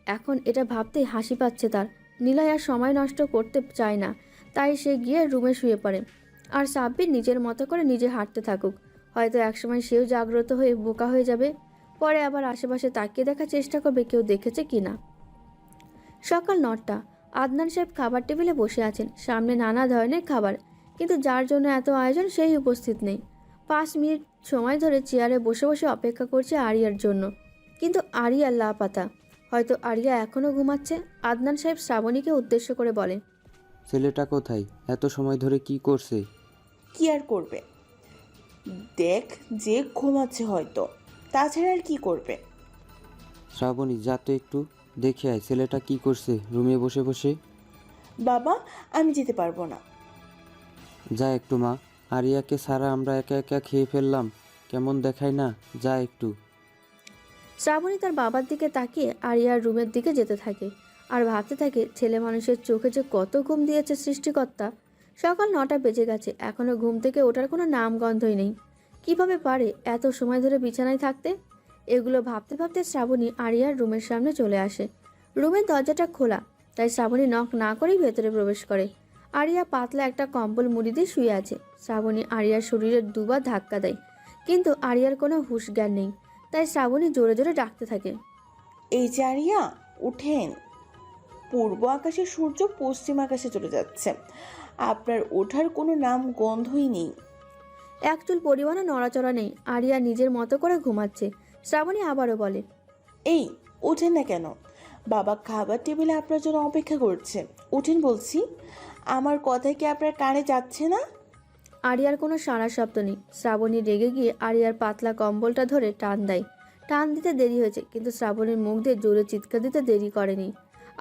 এখন এটা ভাবতেই হাসি পাচ্ছে তার। নীলয় আর সময় নষ্ট করতে চায় না, তাই সে গিয়ে রুমে শুয়ে পড়ে। আর সাব্বির নিজের মতো করে নিজে হাঁটতে থাকুক। হয়তো একসময় সেও জাগ্রত হয়ে বোকা হয়ে যাবে, পরে আবার আশেপাশে তাকিয়ে দেখার চেষ্টা করবে কেউ দেখেছে কি না। সকাল 9টা। আদনান সাহেব খাবার টেবিলে বসে আছেন, সামনে নানা ধরনের খাবার, কিন্তু যার জন্য এত আয়োজন সেই উপস্থিত নেই। 5 মিনিট সময় ধরে চেয়ারে বসে বসে অপেক্ষা করছে আরিয়ার জন্য, কিন্তু আরিয়া লাপাতা। হয়তো আরিয়া এখনও ঘুমাচ্ছে। আদনান সাহেব শ্রাবণীকে উদ্দেশ্য করে বলেন, ছেলেটা কোথায়? এত সময় ধরে কি করছে? কি আর করবে, দেখ যে ঘুমাচ্ছে হয়তো, তাছাড়া আর কি করবে। শ্রাবণী, যা তো একটু দেখে আয় ছেলেটা কি করছে রুমে বসে বসে। বাবা, আমি যেতে পারবো না। যা একটু মা, আরিয়াকে সারা আমরা একা একা খেয়ে ফেললাম, কেমন দেখায় না, যা একটু। শ্রাবণী তার বাবার দিকে তাকিয়ে আরিয়ার রুমের দিকে যেতে থাকে আর ভাবতে থাকে ছেলে মানুষের চোখে যে কত ঘুম দিয়েছে সৃষ্টিকর্তা। সকাল 9টা বেজে গেছে, এখনও ঘুম থেকে ওঠার কোনো নামগন্ধই নেই। কিভাবে পারে এত সময় ধরে বিছানায় থাকতে? এগুলো ভাবতে ভাবতে শ্রাবণী আরিয়ার রুমের সামনে চলে আসে। রুমের দরজাটা খোলা, তাই শ্রাবণী নক না করেই ভেতরে প্রবেশ করে। আরিয়া পাতলা একটা কম্বল মুড়ি দিয়ে শুয়ে আছে। শ্রাবণী আরিয়ার শরীরে দুবার ধাক্কা দেয়, কিন্তু আরিয়ার কোনো হুঁশ জ্ঞান নেই, তাই শ্রাবণী জোরে জোরে ডাকতে থাকে, এই যে আরিয়া, উঠেন। পূর্ব আকাশে সূর্য পশ্চিম আকাশে চলে যাচ্ছে, আপনার ওঠার কোনো নাম গন্ধই নেই। এক চুল পরিমাণও নড়াচড়া নেই। আরিয়া নিজের মতো করে ঘুমাচ্ছে। শ্রাবণী আবারও বলে, এই ওঠেন না কেন? বাবা খাবার টেবিলে আপনার জন্য অপেক্ষা করছে, উঠেন বলছি। আমার কথা কি আপনার কানে যাচ্ছে না? আরিয়ার কোনো সাড়া শব্দ নেই। শ্রাবণী রেগে গিয়ে আরিয়ার পাতলা কম্বলটা ধরে টান দেয়। টান দিতে দেরি হয়েছে, কিন্তু শ্রাবণীর মুখ দিয়ে জোরে চিৎকার দিতে দেরি করেনি।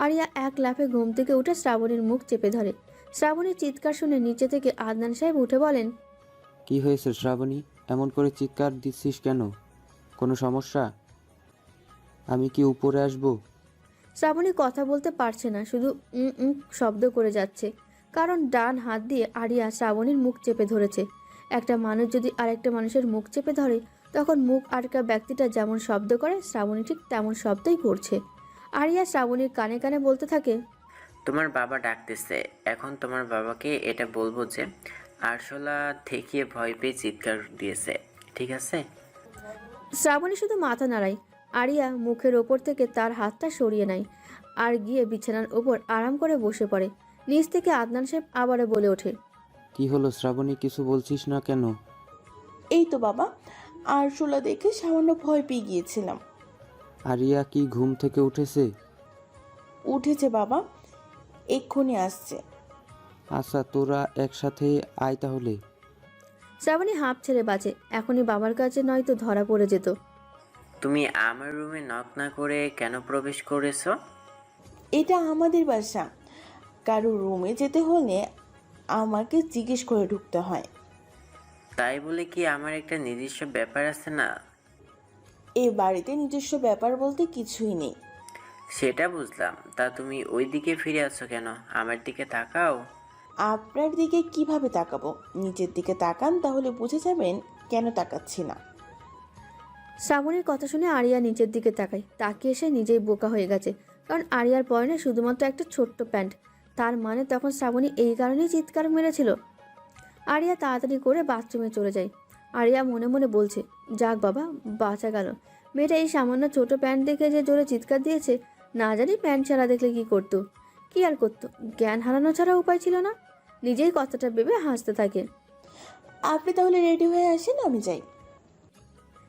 আরিয়া এক লাফে ঘুম থেকে উঠে শ্রাবণীর মুখ চেপে ধরে। শ্রাবণীর চিৎকার শুনে নিচে থেকে আদনান সাহেব উঠে বলেন, কি হয়েছে শ্রাবণী, এমন করে চিৎকার দিচ্ছিস কেন? কোনো সমস্যা? আমি কি উপরে আসবো? শ্রাবণী কথা বলতে পারছে না, শুধু শব্দ করে যাচ্ছে, কারণ ডান হাত দিয়ে আরিয়া শ্রাবণীর মুখ চেপে ধরেছে। একটা মানুষ যদি আরেকটা মানুষের মুখ চেপে ধরে, তখন মুখ আটকা ব্যক্তিটা যেমন শব্দ করে শ্রাবণী ঠিক তেমন শব্দই করছে। আরিয়া শ্রাবণীর কানে কানে বলতে থাকে, তোমার বাবা ডাকতেছে, এখন তোমার বাবাকে এটা বলবো যে আরশোলা থেকে ভয় পেয়ে চিৎকার দিয়েছে, ঠিক আছে? শ্রাবণী শুধু মাথা নাড়ায়। আরিয়া মুখের ওপর থেকে তার হাতটা সরিয়ে নেয় আর গিয়ে বিছানার ওপর আরাম করে বসে পড়ে। নিচ থেকে আদনান সাহেব আবারও বলে ওঠে, কি হলো শ্রাবণী, কিছু বলছিস না কেন? এই তো বাবা, আরশোলা দেখে সামান্য ভয় পেয়ে গিয়েছিলাম। আরিয়া কি ঘুম থেকে উঠেছে? উঠেছে বাবা, এক্ষুনি আসছে। আচ্ছা, তোরা একসাথে আয় তাহলে। শ্রাবণী হাঁপ ছেড়ে বাঁচে, এখনই বাবার কাছে নয়তো ধরা পড়ে যেত। তুমি আমার রুমে নক না করে কেন প্রবেশ করেছো? এটা আমাদের বাসা, কারো রুমে যেতে হলে আমাকে জিজ্ঞেস করে ঢুকতে হয়। তাই বলে কি আমার একটা নিজস্ব ব্যাপার আছে না? এ বাড়িতে নিজস্ব ব্যাপার বলতে কিছুই নেই। সেটা বুঝলাম, তা তুমি ওই দিকে ফিরে আছো কেন? আমার দিকে তাকাও। আপনার দিকে কিভাবে তাকাবো? নিচের দিকে তাকান, তাহলে বুঝে যাবেন কেন তাকাচ্ছি না। শ্রাবণীর কথা শুনে আরিয়া নিচের দিকে তাকায়, তাকিয়ে সে নিজেই বোকা হয়ে গেছে, কারণ আরিয়ার পরনে শুধুমাত্র একটা ছোট্ট প্যান্ট। তার মানে তখন শ্রাবণী এই কারণেই চিৎকার মেরেছিল। আরিয়া তাড়াতাড়ি করে বাথরুমে চলে যায়। আরিয়া মনে মনে বলছে, যাক বাবা, বাঁচা গেল। মেয়েটা এই সামান্য ছোট প্যান্ট দেখে যে জোরে চিৎকার দিয়েছে, না জানি প্যান্ট ছাড়া দেখলে কি করতো। কি আর করতো, জ্ঞান হারানো ছাড়া উপায় ছিল না। নিজেই কথাটা ভেবে হাসতে থাকে। আপনি তাহলে রেডি হয়ে আসেন, আমি যাই।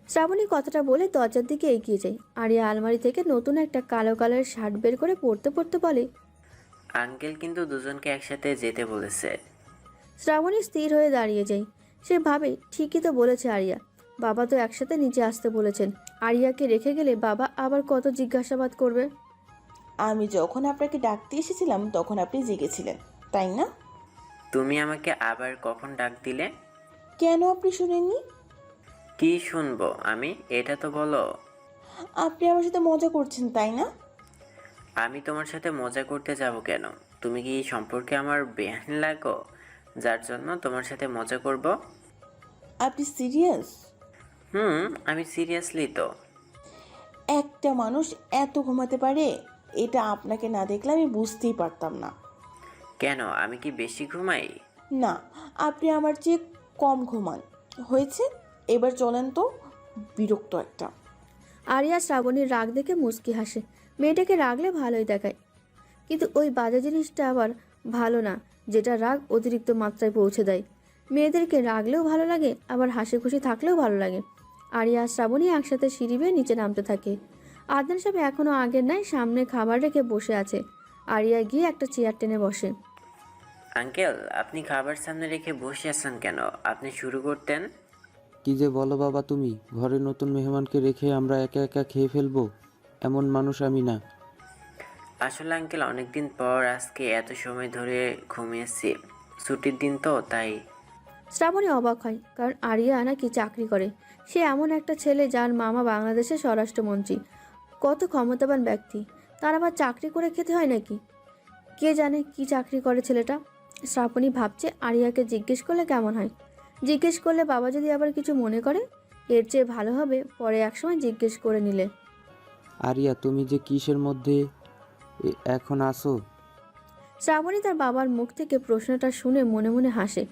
শ্রাবণী কথাটা বলে দরজার দিকে এগিয়ে যায়। আরিয়া আলমারি থেকে নতুন একটা কালো কালারের শার্ট বের করে পরতে পরতে বলে, আঙ্কেল কিন্তু দুজনকে একসাথে যেতে বলেছে। শ্রাবণী স্থির হয়ে দাঁড়িয়ে যায়। সে ভাবে, ঠিকই তো বলেছে আরিয়া, বাবা তো একসাথে নিচে আসতে বলেছেন। আরিয়াকে রেখে গেলে বাবা আবার কত জিজ্ঞাসাবাদ করবে। আমি যখন আপনাকে ডাকতে এসেছিলাম তখন আপনি জেগেছিলেন, তাই না? তুমি আমাকে আবার কখন ডাক দিলে? কেন আপনি শুনেননি? কি শুনবো আমি, এটা তো বলো। আপনি আমার সাথে মজা করছেন, তাই না? আমি তোমার সাথে মজা করতে যাব কেন? তুমি কি এই সম্পর্কে আমার বেআইন লাগো, যার জন্য তোমার সাথে মজা করব? আপনি সিরিয়াস? আমি সিরিয়াসলি তো। একটা মানুষ এত ঘুমাতে পারে, এটা আপনাকে না দেখলে আমি বুঝতেই পারতাম না। কেন, আমি কি বেশি ঘুমাই? না, আপনি আমার চেয়ে কম ঘুমান। হয়েছে, এবার চলেন তো, বিরক্ত একটা। আরিয়া শ্রাবণীর রাগ দেখে মুচকি হাসে। মেয়েটাকে রাগলে ভালোই দেখায়, কিন্তু ওই বাজে জিনিসটা আবার ভালো না, যেটা রাগ অতিরিক্ত মাত্রায় পৌঁছে দেয়। মেয়েদেরকে রাগলেও ভালো লাগে, আবার হাসি খুশি থাকলেও ভালো লাগে। আরিয়া আর শ্রাবণী একসাথে সিঁড়ি বেয়ে নিচে নামতে থাকে। আদনান সাহেব এখনও আগের নাই সামনে খাবার রেখে বসে আছে। আরিয়া গিয়ে একটা চেয়ার টেনে বসে। আঙ্কেল, আপনি খাবার সামনে রেখে বসে আছেন কেন? আপনি শুরু করতেন। কি যে বলো বাবা তুমি, ঘরে নতুন মেহমানকে রেখে আমরা একা একা খেয়ে ফেলবো, এমন মানুষ আমি না। আসলে আঙ্কেল, অনেকদিন পর আজকে এত সময় ধরে ঘুমিয়েছি, ছুটির দিন তো তাই। শ্রাবণী অবাক হয়, কারণ আরিয়া নাকি চাকরি করে। সে এমন একটা ছেলে যার মামা বাংলাদেশের স্বরাষ্ট্রমন্ত্রী, কত ক্ষমতাবান ব্যক্তি, তার আবার চাকরি করে খেতে হয় নাকি? কে জানে কি চাকরি করে ছেলেটা। শ্রাবণী ভাবছে আরিয়াকে জিজ্ঞেস করলে কেমন হয়। জিজ্ঞেস করলে বাবা যদি আবার কিছু মনে করে, এর চেয়ে ভালো হবে পরে একসময় জিজ্ঞেস করে নিলে। আরিয়া, তুমি যে কিসের মধ্যে এখন আসো? শ্রাবণী তার বাবার মুখ থেকে প্রশ্নটা শুনে মনে মনে হাসে।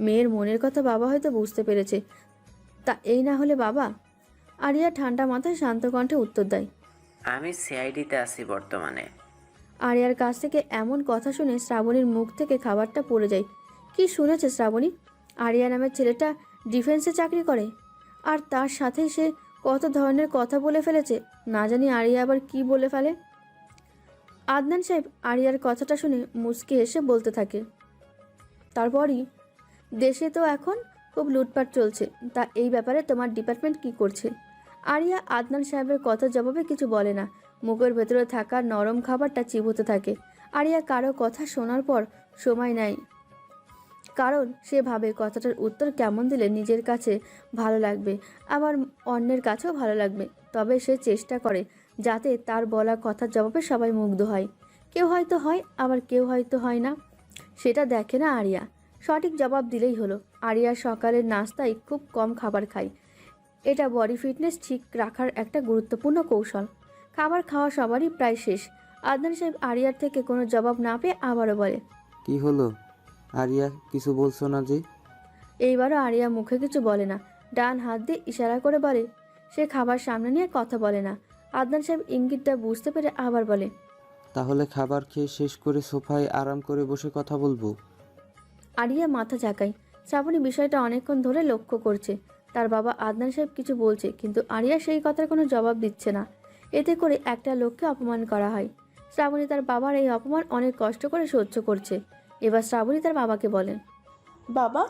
মেয়ের মনের কথা বাবা হয়তো বুঝতে পেরেছে, তা এই না হলে বাবা? আরিয়া ঠান্ডা মাথায় শান্ত কণ্ঠে উত্তর দেয়, আমি সিআইডিতে আছি বর্তমানে। আরিয়ার কাছ থেকে এমন কথা শুনে শ্রাবণীর মুখ থেকে খাবারটা পড়ে যায়। কি শুনেছে শ্রাবণী? আরিয়া নামের ছেলেটা ডিফেন্সে চাকরি করে, আর তার সাথে সে কত ধরনের কথা বলে ফেলেছে। না জানি আরিয়া আবার কি বলে ফেলে। আদনান সাহেব আরিয়ার কথাটা শুনে মুচকি এসে বলতে থাকে, তারপরই দেশে তো এখন খুব লুটপাট চলছে, তা এই ব্যাপারে তোমার ডিপার্টমেন্ট কি করছে? আরিয়া আদনান সাহেবের কথা জবাবে কিছু বলে না, মুখের ভেতরে থাকা নরম খাবারটা চিবোতে থাকে। আরিয়া কারো কথা শোনার পর সময় নেয়, কারণ সে ভাবে কথাটার উত্তর কেমন দিলে নিজের কাছে ভালো লাগবে, আবার অন্যের কাছেও ভালো লাগবে। তবে সে চেষ্টা করে যাতে তার বলা কথার জবাবে সবাই মুগ্ধ হয়। কেউ হয়তো হয়, আবার কেউ হয়তো হয় না, সেটা দেখে না আরিয়া। সঠিক জবাব দিলেই হলো। আরিয়া সকালের নাস্তায় খুব কম খাবার খায়, এটা বডি ফিটনেস ঠিক রাখার একটা গুরুত্বপূর্ণ কৌশল। খাবার খাওয়া সবারই প্রায় শেষ। আদনান সাহেব আরিয়ার থেকে কোনো জবাব না পেয়ে আবারও বলে, কি হলো আরিয়া, কিছু বলছো না যে? এইবারও আরিয়া মুখে কিছু বলে না, ডান হাত দিয়ে ইশারা করে বলে। সে খাবার সামনে নিয়ে কথা বলে না। আদনান সাহেব ইঙ্গিতটা বুঝতে পেরে আবার বলে, তাহলে খাবার খেয়ে শেষ করে সোফায় আরাম করে বসে কথা বলবো। আরিয়া মাথা ঝাঁকায়। শ্রাবণী বিষয়টা অনেকক্ষণ ধরে লক্ষ্য করছে। তার বাবা আদনান সাহেব কিছু বলছে, কিন্তু আরিয়া সেই কথার কোনো জবাব দিচ্ছে না। এতে করে একটা লোককে অপমান করা হয়। শ্রাবণী তার বাবার এই অপমান অনেক কষ্ট করে সহ্য করছে। এবার শ্রাবণী তার বাবাকে বলেন, বাবা,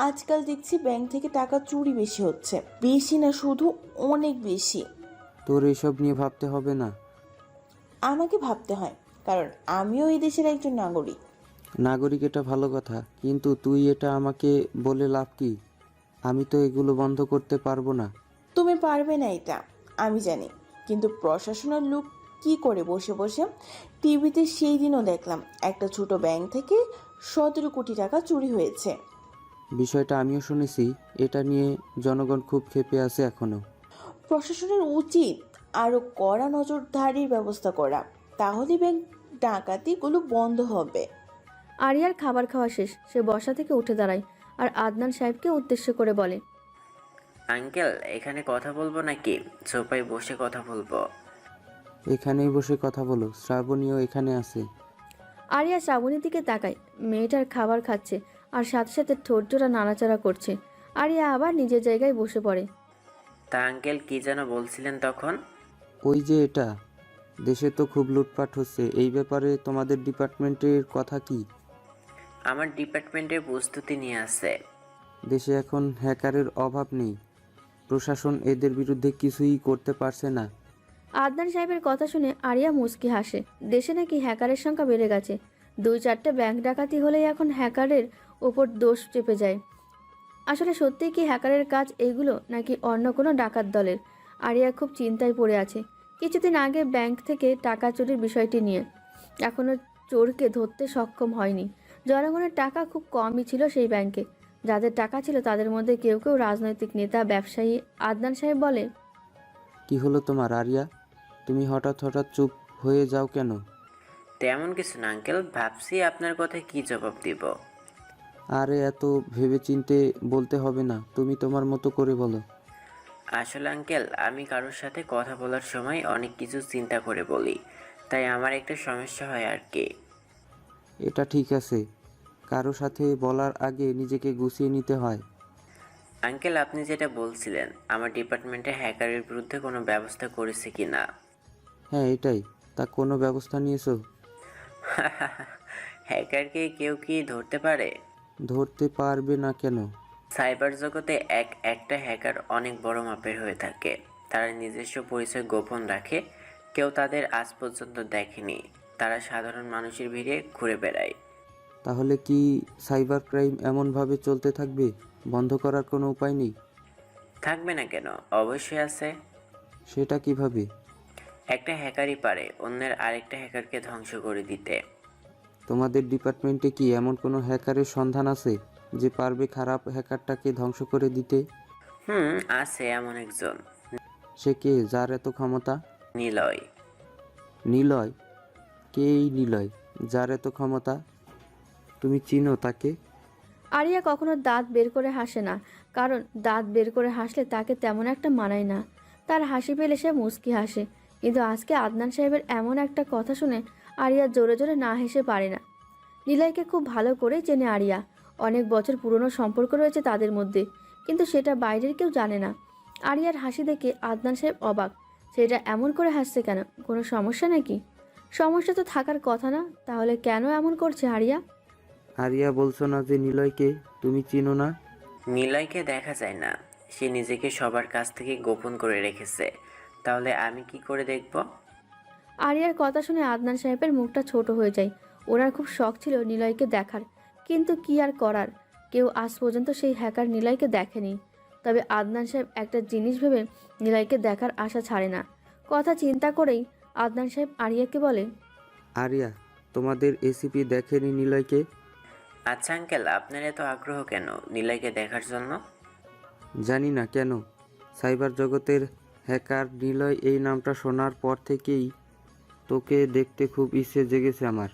আজকাল দেখছি ব্যাংক থেকে টাকা চুরি বেশি হচ্ছে। বেশি না, শুধু অনেক বেশি। তোর এসব নিয়ে ভাবতে হবে না। আমাকে ভাবতে হয়, কারণ আমিও এই দেশের একজন নাগরিক। নাগরিক এটা ভালো কথা, কিন্তু তুই এটা আমাকে বলে লাভ কি? আমি তো এগুলো বন্ধ করতে পারবো না। তুমি পারবে না এটা আমি জানি, কিন্তু প্রশাসনের লোক কি করে বসে বসে টিভিতে সেই দিনও দেখলাম একটা ছোট ব্যাংক থেকে 17 কোটি টাকা চুরি হয়েছে। বিষয়টা আমিও শুনেছি। এটা নিয়ে জনগণ খুব ক্ষেপে আছে এখনো। প্রশাসনের উচিত আরও কড়া নজরদারির ব্যবস্থা করা, তাহলে ব্যাংক ডাকাতিগুলো বন্ধ হবে। আরিয়ার খাবার খাওয়া শেষ। সে বসা থেকে উঠে দাঁড়ায় আর আদনান সাহেবকে উদ্দেশ্য করে বলে, আঙ্কেল, এখানে কথা বলবো নাকি সোফায় বসে কথা বলবো? এখানেই বসে কথা বলো, শ্রাবণীও এখানে আছে। আরিয়া শ্রাবণীর দিকে তাকায়। মেয়েটার খাবার খাচ্ছে আর সাথে সাথে ঠোঁটজোড়া নাড়াচাড়া করছে। আরিয়া আবার নিজের জায়গায় বসে পড়ে। তা আঙ্কেল, কি যেন বলছিলেন তখন? ওই যে এটা, দেশে তো খুব লুটপাট হচ্ছে, এই ব্যাপারে তোমাদের ডিপার্টমেন্টের কথা কি? আমার ডিপার্টমেন্টের প্রস্তুতি নিয়ে আছে। দেশে এখন হ্যাকারের অভাব নেই, প্রশাসন এদের বিরুদ্ধে কিছুই করতে পারছে না। আদনান সাহেবের কথা শুনে আরিয়া মুচকি হাসে। দেশে নাকি হ্যাকারের সংখ্যা বেড়ে গেছে। 2-4টে ব্যাংক ডাকাতি হলেই এখন হ্যাকারের ওপর দোষ চেপে যায়। আসলে সত্যিই কি হ্যাকারের কাজ এইগুলো, নাকি অন্য কোনো ডাকাত দলের? আরিয়া খুব চিন্তায় পড়ে আছে। কিছুদিন আগে ব্যাংক থেকে টাকা চুরির বিষয়টি নিয়ে এখনও চোরকে ধরতে সক্ষম হয়নি। জনগণের টাকা খুব কমই ছিল সেই ব্যাংকে। যাদের টাকা ছিল তাদের মধ্যে কেউ কেউ রাজনৈতিক নেতা, ব্যবসায়ী। আদনান সাহেব বলে, কি হলো তোমার আরিয়া? তুমি হঠাৎ হঠাৎ চুপ হয়ে যাও কেন? তেমন কিছু না আঙ্কেল, ভাবছি আপনার কথায় কি জবাব দিব। আরে এত ভেবেচিন্তে বলতে হবে না, তুমি তোমার মতো করে বলো। আসলে আঙ্কেল, আমি কারোর সাথে কথা বলার সময় অনেক কিছু চিন্তা করে বলি, তাই আমার একটা সমস্যা হয় আর কি। এটা ঠিক আছে, কারো সাথে বলার আগে নিজেকে গুছিয়ে নিতে হয়। আঙ্কেল, আপনি যেটা বলছিলেন, আমার ডিপার্টমেন্টে হ্যাকারের বিরুদ্ধে কোনো ব্যবস্থা করেছে কি না? হ্যাঁ এটাই। তা কোনো ব্যবস্থা নিয়েছো? হ্যাকারকে কেউ কি ধরতে পারে? ধরতে পারবে না কেন? সাইবার জগতে একটা হ্যাকার অনেক বড় মাপের হয়ে থাকে। তারা নিজস্ব পরিচয় গোপন রাখে, কেউ তাদের আজ পর্যন্ত দেখেনি। তারা সাধারণ মানুষের ভিড়ে ঘুরে বেড়ায়। তাহলে কি সাইবার ক্রাইম এমনভাবে চলতে থাকবে? বন্ধ করার কোনো উপায় নেই? থাকবে না কেন, অবশ্যই আছে। সেটা কিভাবে? একটা হ্যাকারই পারে অন্যের আরেকটা হ্যাকারকে ধ্বংস করে দিতে। তোমাদের ডিপার্টমেন্টে কি এমন কোনো হ্যাকারের সন্ধান আছে যে পারবে খারাপ হ্যাকারটাকে ধ্বংস করে দিতে? আছে এমন একজন। সে কে, যার এত ক্ষমতা? নিলয়। নিলয়? কে এই নিলয়, যার এত ক্ষমতা? তুমি চিনো তাকে? আরিয়া কখনো দাঁত বের করে হাসে না, কারণ দাঁত বের করে হাসলে তাকে তেমন একটা মানায় না। তার হাসি পেলে সে মুচকি হাসে। কিন্তু আজকে আদনান সাহেবের এমন একটা কথা শুনে আরিয়া জোরে জোরে না হেসে পারে না। নিলয়কে খুব ভালো করে চেনে আরিয়া। অনেক বছর পুরনো সম্পর্ক রয়েছে তাদের মধ্যে, কিন্তু সেটা বাইরের কেউ জানে না। আরিয়ার হাসি দেখে আদনান সাহেব অবাক। সেটা এমন করে হাসছে কেন? কোনো সমস্যা নাকি? সমস্যা তো থাকার কথা না, তাহলে কেন এমন করছে আরিয়া? আরিয়া, বলছো না যে নিলয়কে তুমি চিনো না? নিলয়কে দেখা যায় না, সে নিজেকে সবার কাছ থেকে গোপন করে রেখেছে। তাহলে আমি কি করে দেখব? আরিয়ার কথা শুনে আদনান সাহেবের মুখটা ছোট হয়ে যায়। ওনার খুব শখ ছিল নিলয়কে দেখার, কিন্তু কি আর করার, কেউ আজ পর্যন্ত সেই হ্যাকার নিলয়কে দেখেনি। তবে আদনান সাহেব একটা জিনিস ভেবে নিলয়কে দেখার আশা ছাড়ে না। কথা চিন্তা করেই আদনান সাহেব আরিয়াকে বলে, আরিয়া, তোমাদের এসিপি দেখেনি নিলয়কে? আচ্ছা আঙ্কেল, আপনার এত আগ্রহ কেন নিলয়কে দেখার জন্য? জানি না কেন, সাইবার জগতের হ্যাকার নিলয় এই নামটা শোনার পর থেকেই তোকে দেখতে খুব ইচ্ছে জেগেছে আমার।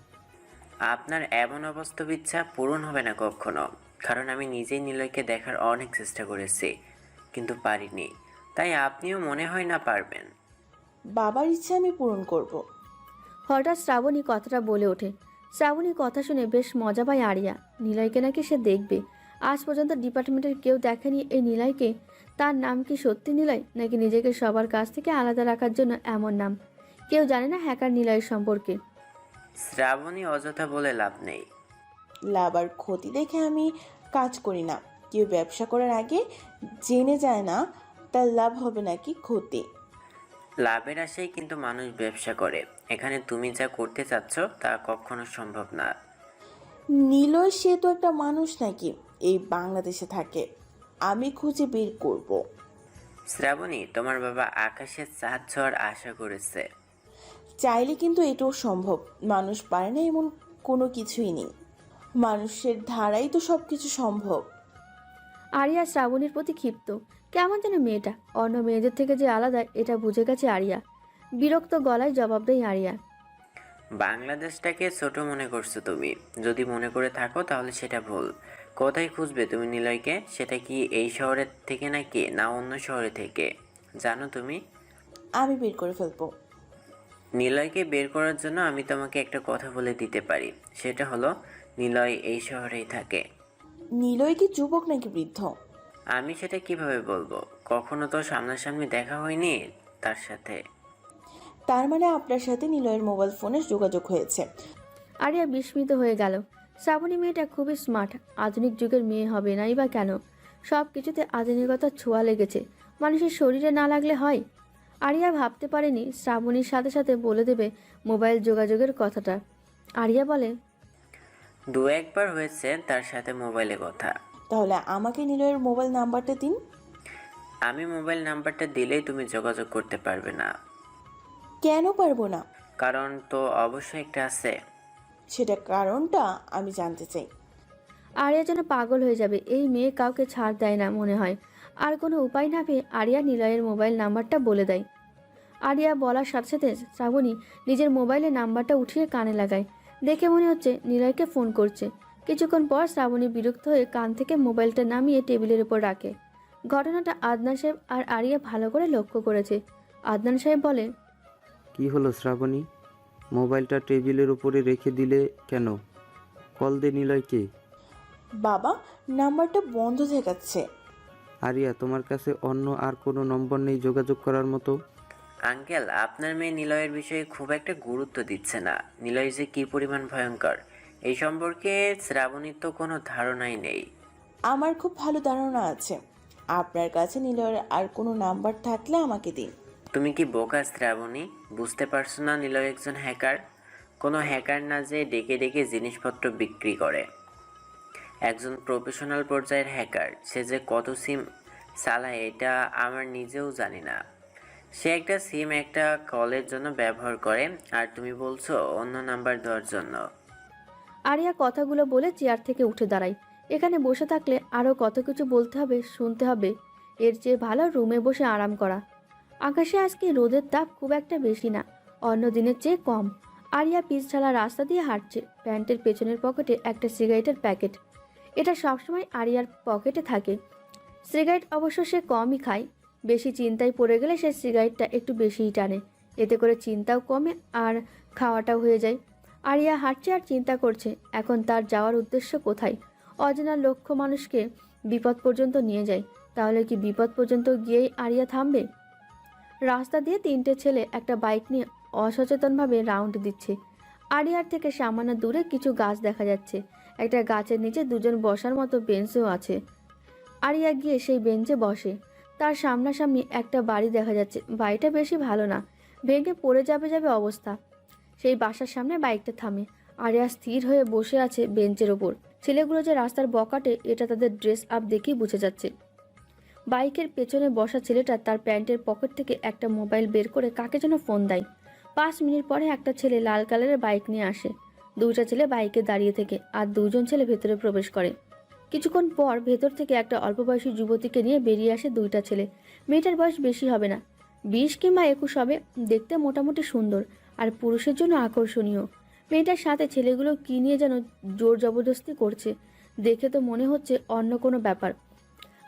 আপনার এমন অবাস্তব ইচ্ছা পূরণ হবে না কখনো, কারণ আমি নিজেই নিলয়কে দেখার অনেক চেষ্টা করেছি, কিন্তু পারিনি। তাই আপনিও মনে হয় না পারবেন। বাবার ইচ্ছা আমি পূরণ করব। হঠাৎ শ্রাবণী কথাটা বলে ওঠে। শ্রাবণীর কথা শুনে বেশ মজা পায় আরিয়া। নিলয়কে নাকি সে দেখবে। আজ পর্যন্ত ডিপার্টমেন্টের কেউ দেখেনি এই নিলয়কে। তার নাম কি সত্যি নিলয়, নাকি নিজেকে সবার কাছ থেকে আলাদা রাখার জন্য এমন নাম? কেউ জানে না হ্যাকার নিলয়ের সম্পর্কে। শ্রাবণী অযথা বলে লাভ নেই। লাভ আর ক্ষতি দেখে আমি কাজ করি না। কেউ ব্যবসা করার আগে জেনে যায় না তার লাভ হবে নাকি ক্ষতি। লাভের আশায় কিন্তু মানুষ ব্যবসা করে। এখানে তুমি যা করতে চাচ্ছ তা কখনো সম্ভব না। নিলয় সে তো একটা মানুষ নাকি? এই বাংলাদেশে থাকে। আমি খুঁজে বের করব। শ্রাবণী, তোমার বাবা আকাশের চাঁদ ছোঁয়ার আশা করেছে। চাইলে কিন্তু এটাও সম্ভব। মানুষ পারে না এমন কোনো কিছুই নেই। মানুষের ধারাই তো সব কিছু সম্ভব। আরিয়া শ্রাবণীর প্রতি ক্ষিপ্ত। কেমন যেন মেয়েটা অন্য মেয়েদের থেকে যে আলাদা এটা বুঝে গেছে আরিয়া। বিরক্ত গলায় জবাব দেয় আরিয়া। বাংলাদেশটাকে ছোট মনে করছো তুমি। যদি মনে করে থাকো তাহলে সেটা ভুল। কোথায় খুঁজবে তুমি নিলয়কে? সেটা কি এই শহরের থেকে নাকি না অন্য শহরে থেকে? জানো তুমি, আমি বের করে ফেলবো। নিলয়কে বের করার জন্য আমি তোমাকে একটা কথা বলে দিতে পারি। সেটা হলো, নিলয় এই শহরেই থাকে। নিলয় কি যুবক নাকি বৃদ্ধ? আমি সেটা কিভাবে বলবো? কখনো তো সামনাসামনি দেখা হয়নি তার সাথে। তার মানে আপনার সাথে নিলয়ের মোবাইল ফোনে যোগাযোগ হয়েছে। আরিয়া বিস্মিত হয়ে গেল। শ্রাবণী মেয়েটা খুবই স্মার্ট। আধুনিক যুগের মেয়ে হবে নাই বা কেন? সব কিছুতে আধুনিকতার ছোঁয়া লেগেছে। মানুষের শরীরে না লাগলে হয়? আরিয়া ভাবতে পারেনি শ্রাবণীর সাথে সাথে বলে দেবে মোবাইল যোগাযোগের কথাটা। আরিয়া বলে, দু একবার হয়েছে তার সাথে মোবাইলে কথা। তাহলে আমাকে নিলয়ের মোবাইল নাম্বারটা দিন। আমি মোবাইল নাম্বারটা দিলেই তুমি যোগাযোগ করতে পারবে না। কেন পারবো না? কারণ তো অবশ্যই একটা আছে। সেটা কারণটা আমি জানতে চাই। আরিয়া যেন পাগল হয়ে যাবে। এই মেয়ে কাউকে ছাড় দেয় না মনে হয়। আর কোনো উপায় না পেয়ে আরিয়া নিলয়ের মোবাইল নাম্বারটা বলে দেয়। আরিয়া বলার সাথে সাথে শ্রাবণী নিজের মোবাইলের নাম্বারটা উঠিয়ে কানে লাগায়। দেখে মনে হচ্ছে নিলয়কে ফোন করছে। কিছুক্ষণ পর শ্রাবণী বিরক্ত হয়ে কান থেকে মোবাইলটা নামিয়ে টেবিলের উপর রাখে। ঘটনাটা আদনান সাহেব আর আরিয়া ভালো করে লক্ষ্য করেছে। আদনান সাহেব বলে, কি হলো শ্রাবণী, মোবাইলটা টেবিলের উপরে রেখে দিলে কেন? কল দে নিলয়কে। বাবা, নাম্বারটা বন্ধ দেখাচ্ছে। আরিয়া, তোমার কাছে অন্য আর কোনো নম্বর নেই যোগাযোগ করার মতো? আঙ্কেল, আপনার মেয়ে নিলয়ের বিষয়ে খুব একটা গুরুত্ব দিচ্ছে না। নিলয় যে কী পরিমাণ ভয়ঙ্কর এই সম্পর্কে শ্রাবণীর তো কোনো ধারণাই নেই। আমার খুব ভালো ধারণা আছে। আপনার কাছে নিলয়ের আর কোনো নাম্বার থাকলে আমাকে দিন। তুমি কি বোকা শ্রাবণী? বুঝতে পারছো না নিলয় একজন হ্যাকার? কোনো হ্যাকার না যে ডেকে ডেকে জিনিসপত্র বিক্রি করে। একজন প্রফেশনাল পর্যায়ের হ্যাকার। সে যে কত সিম চালায় এটা আমার নিজেও জানি না। সে একটা সিম একটা কলের জন্য ব্যবহার করে, আর তুমি বলছো অন্য নাম্বার দেওয়ার জন্য। আরিয়া কথাগুলো বলে চেয়ার থেকে উঠে দাঁড়ায়। এখানে বসে থাকলে আরও কত কিছু বলতে হবে, শুনতে হবে। এর চেয়ে ভালো রুমে বসে আরাম করা। আকাশে আজকে রোদের তাপ খুব একটা বেশি না, অন্য দিনের চেয়ে কম। আরিয়া পিছছাড়া রাস্তা দিয়ে হাঁটছে। প্যান্টের পেছনের পকেটে একটা সিগারেটের প্যাকেট। এটা সবসময় আরিয়ার পকেটে থাকে। সিগারেট অবশ্য সে কমই খায়। বেশি চিন্তায় পড়ে গেলে সে সিগারেটটা একটু বেশিই টানে। এতে করে চিন্তাও কমে আর খাওয়াটাও হয়ে যায়। আরিয়া হাঁটছে আর চিন্তা করছে এখন তার যাওয়ার উদ্দেশ্য কোথায়। অজানা লক্ষ্য মানুষকে বিপদ পর্যন্ত নিয়ে যায়। তাহলে কি বিপদ পর্যন্ত গিয়েই আরিয়া থামবে? রাস্তা দিয়ে তিনটে ছেলে একটা বাইক নিয়ে অসচেতনভাবে রাউন্ড দিচ্ছে। আরিয়ার থেকে সামান্য দূরে কিছু গাছ দেখা যাচ্ছে। একটা গাছের নিচে দুজন বসার মতো বেঞ্চও আছে। আরিয়া গিয়ে সেই বেঞ্চে বসে। তার সামনাসামনি একটা বাড়ি দেখা যাচ্ছে। বাড়িটা বেশি ভালো না, ভেঙে পড়ে যাবে যাবে অবস্থা। সেই বাসার সামনে বাইকটা থামে। আরিয়া স্থির হয়ে বসে আছে বেঞ্চের ওপর। ছেলেগুলো যে রাস্তার বকাটে এটা তাদের ড্রেস আপ দেখেই বুঝে যাচ্ছে। বাইকের পেছনে বসা ছেলেটা তার প্যান্টের পকেট থেকে একটা মোবাইল বের করে কাকে যেন ফোন দেয়। 5 মিনিট পরে একটা ছেলে লাল কালারের বাইক নিয়ে আসে। দুইটা ছেলে বাইকে দাঁড়িয়ে থেকে আর দুজন ছেলে ভেতরে প্রবেশ করে। কিছুক্ষণ পর ভেতর থেকে একটা অল্প বয়সী যুবতীকে নিয়ে বেরিয়ে আসে দুইটা ছেলে। মেয়েটার বয়স বেশি হবে না, 20 কিংবা 21 হবে। দেখতে মোটামুটি সুন্দর আর পুরুষের জন্য আকর্ষণীয়। মেয়েটার সাথে ছেলেগুলো কী নিয়ে যেন জোর জবরদস্তি করছে। দেখে তো মনে হচ্ছে অন্য কোনো ব্যাপার।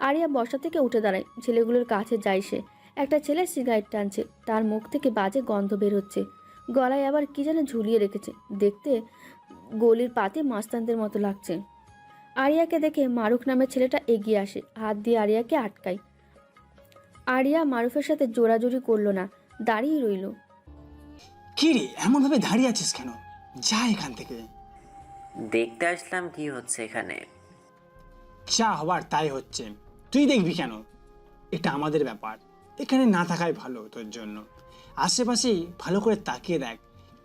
আরিয়া বসা থেকে উঠে দাঁড়ায়। ছেলেগুলোর কাছে যায় সে। একটা ছেলে সিগারেট টানছে, তার মুখ থেকে বাজে গন্ধ বের হচ্ছে, গলায় আবার কি যেন ঝুলিয়ে রেখেছে, দেখতে গলির পাতি মাস্তানদের মতো লাগছে। আরিয়াকে দেখে মারুফ নামের ছেলেটা এগিয়ে আসে, হাত দিয়ে আরিয়াকে আটকায়। আরিয়া মারুফের সাথে জোরাজুরি করলো না, দাঁড়িয়ে রইল। কি রে, এমনভাবে দাঁড়িয়ে আছিস কেন? যা এখান থেকে। দেখতে আসলাম কি হচ্ছে এখানে। যা হবার তাই হচ্ছে, তুই দেখবি কেন? এটা আমাদের ব্যাপার, এখানে না থাকাই ভালো তোর জন্য। আশেপাশেই ভালো করে তাকিয়ে দেখ,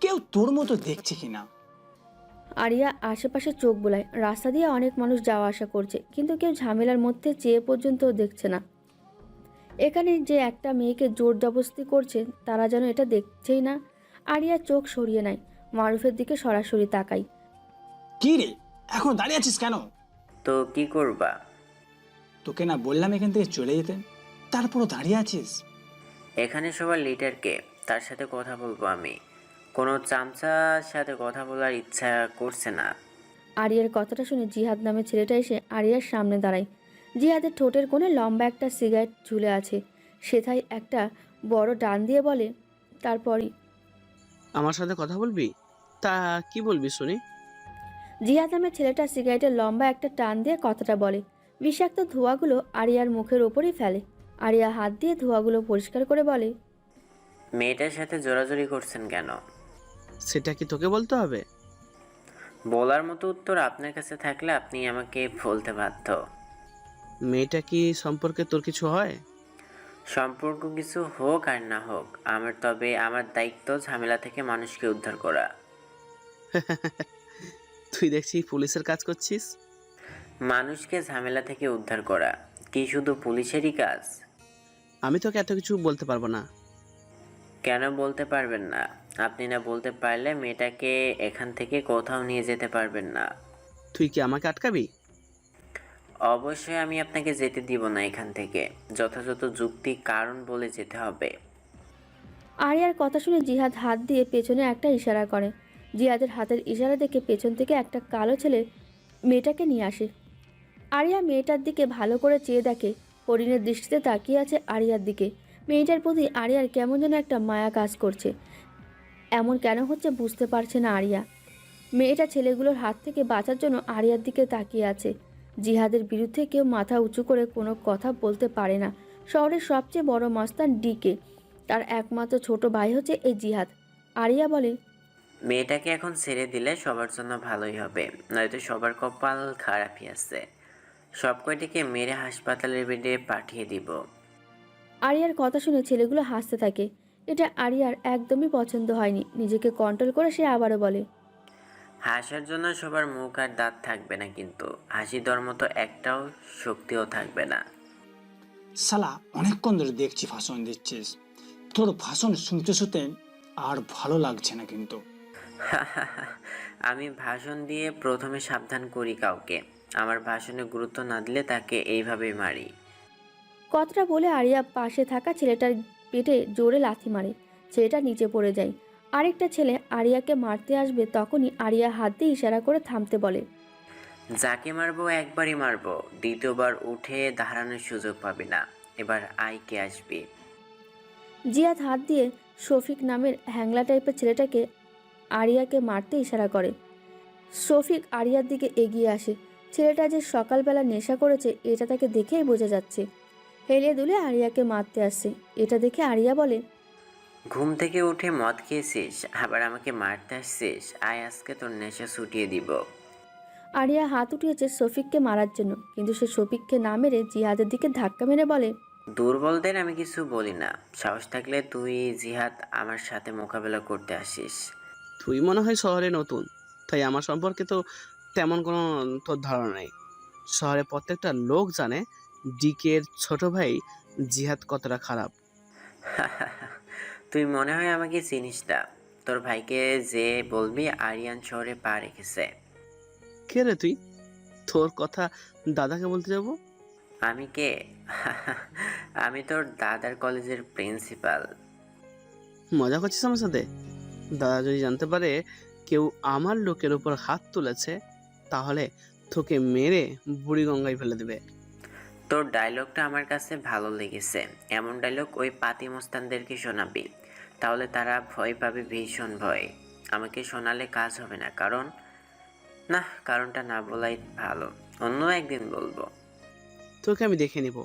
কেউ তোর মতো দেখছে কিনা। আরিয়া আশেপাশে চোখ বোলায়, রাস্তা দিয়ে অনেক মানুষ যাওয়া আসা করছে, কিন্তু কেউ ঝামেলার মধ্যে চেয়ে পর্যন্ত দেখছে না। এখানে যে একটা মেয়েকে জোর জবরদস্তি করছে তারা যেন এটা দেখছেই না। আরিয়া চোখ সরিয়ে নেয়, মারুফের দিকে সরাসরি তাকাই। কি রে, এখন দাঁড়িয়ে আছিস কেন? তো কি করবা? তোকে না বললাম এখান থেকে চলে যেতে, তারপরও দাঁড়িয়ে আছিস? এখানে সবার লিডারকে, তার সাথে কথা বলবো আমি। কোনো চামচার সাথে কথা বলার ইচ্ছা করছে না। আরিয়ার কথাটা শুনে জিহাদ নামে ছেলেটা এসে আরিয়ার সামনে দাঁড়ায়। জিহাদের ঠোঁটের কোণে লম্বা একটা সিগারেট ঝুলে আছে, সেথায় একটা বড় ডান দিয়ে বলে, তারপরই আমার সাথে কথা বলবি? তা কি বলবি শুনি? জিহাদ নামের ছেলেটা সিগারেটের লম্বা একটা টান দিয়ে কথাটা বলে। বিষাক্ত ধোঁয়াগুলো আরিয়ার মুখের ওপরই ফেলে। আরিয়া হাত দিয়ে ধোঁয়াগুলো পরিষ্কার করে বলে, মেয়েটার সাথে জোরাজোরি করছেন কেন? সেটা কি তোকে বলতে হবে? বলার মতো উত্তর আপনার কাছে থাকলে আপনি আমাকে বলতে বাধ্য। মেয়েটা কি সম্পর্কে তোর কিছু হয়? সম্পর্ক কিছু হোক আর না হোক, আমার দায়িত্ব ঝামেলা থেকে মানুষকে উদ্ধার করা। তুই দেখছি পুলিশের কাজ করছিস। মানুষকে ঝামেলা থেকে উদ্ধার করা কি শুধু পুলিশেরই কাজ? আমি তোকে এত কিছু বলতে পারবো না। কেন বলতে পারবেন না? আপনি না বলতে পারলে মেয়েটাকে এখান থেকে কোথাও নিয়ে যেতে পারবেন না। তুই কি আমাকে আটকাবি? অবশ্যই আমি আপনাকে যেতে দিব না এখান থেকে, যথাযথ যুক্তি কারণ বলে যেতে হবে। আরিয়ার কথা শুনে জিহাদ হাত দিয়ে পেছনে একটা ইশারা করে। জিহাদের হাতের ইশারা দেখে পেছন থেকে একটা কালো ছেলে মেয়েটাকে নিয়ে আসে। আরিয়া মেয়েটার দিকে ভালো করে চেয়ে দেখে, হরিণের দৃষ্টিতে তাকিয়ে আছে আরিয়ার দিকে। মেয়েটার প্রতি আরিয়ার কেমন যেন একটা মায়া কাজ করছে। এমন কেন হচ্ছে বুঝতে পারছে না আরিয়া। মেয়েটা ছেলেগুলোর হাত থেকে বাঁচার জন্য আরিয়ার দিকে তাকিয়ে আছে। জিহাদের বিরুদ্ধে কেউ মাথা উঁচু করে কোনো কথা বলতে পারে না। শহরের সবচেয়ে বড় মস্তান ডিকে, তার একমাত্র ছোট ভাই হচ্ছে এই জিহাদ। আরিয়া বলে, মেয়েটাকে এখন ছেড়ে দিলে সবার জন্য ভালোই হবে, নয়তো সবার কপাল খারাপই আছে। সব কয়টিকে মেরে হাসপাতালের বেডে পাঠিয়ে দিব। আরিয়ার কথা শুনে ছেলেগুলো হাসতে থাকে। এটা আরিয়ার একদমই পছন্দ হয়নি। নিজেকে কন্ট্রোল করে সে আবারও বলে, হাসার জন্য সবার মুখ আর দাঁত থাকবে না, কিন্তু হাসি দেওয়ার মতো একটাও শক্তিও থাকবে না। শালা অনেকক্ষণ ধরে দেখছি ভাষণ দিচ্ছিস, তোর ভাষণ শুনতে শুনতে আর ভালো লাগছে না কিন্তু। আমি ভাষণ দিয়ে প্রথমে সাবধান করি কাউকে, আমার ভাষণে গুরুত্ব না দিলে তাকে এইভাবেই মারি। কথাটা বলে আরিয়া পাশে থাকা ছেলেটার পেটে জোরে লাথি মারে। ছেলেটা নিচে পড়ে যায়। আরেকটা ছেলে আরিয়াকে মারতে আসবে, তখনই আরিয়া হাত দিয়ে ইশারা করে থামতে বলে। যাকে মারবো একবারই মারবো, দ্বিতীয়বার উঠে দাঁড়ানোর সুযোগ পাবি না। এবার আইকে আসবি। জিয়াদ হাত দিয়ে শফিক নামের হ্যাংলা টাইপের ছেলেটাকে আরিয়াকে মারতে ইশারা করে। শফিক আরিয়ার দিকে এগিয়ে আসে। ছেলেটা যে সকালবেলা নেশা করেছে এটা তাকে দেখেই বোঝা যাচ্ছে। হেলে দুলে আরিয়াকে মারতে আসছে। এটা দেখে আরিয়া বলে, ঘুম থেকে উঠে মদ খেয়েছিস, আবার আমাকে মারতে আসছিস? আয় আজকে তোর নেশা ছুটিয়ে দিব। আরিয়া হাত উঠিয়েছে শফিককে মারার জন্য, কিন্তু সে শফিককে না মেরে জিহাদের দিকে ধাক্কা মেরে বলে, দুর্বলদের আমি কিছু বলি না, সাহস থাকলে তুই জিহাদ আমার সাথে মোকাবেলা করতে আসিস। তুই মনে হয় শহরে নতুন, তাই আমার সম্পর্কে তো তেমন কোনো তোর ধারণা নেই। শহরে প্রত্যেকটা লোক জানে ডিকের ছোট ভাই জিহাদ কতটা খারাপ। তুই মনে হয় আমাকে চিনিস না। তোর ভাইকে যে বলবি আরিয়ান শহরে পা রেখেছে। কে রে তুই? তোর কথা দাদাকে বলতে যাব? আমি কে? আমি তোর দাদার কলেজের প্রিন্সিপাল। মজা করছিস আমার সাথে? দাদা যদি জানতে পারে কেউ আমার লোকের উপর হাত তুলেছে, তাহলে তোকে মেরে বুড়িগঙ্গায় ফেলে দেবে। তোর ডায়লগটা আমার কাছে ভালো লেগেছে। এমন ডায়লগ ওই পাতি মোস্তানদেরকে শোনাবি, তাহলে তারা ভয় পাবে, ভীষণ ভয়। আমাকে শোনালে কাজ হবে না, কারণটা না বলাই ভালো, অন্য একদিন বলবো। তোকে আমি দেখে নিব।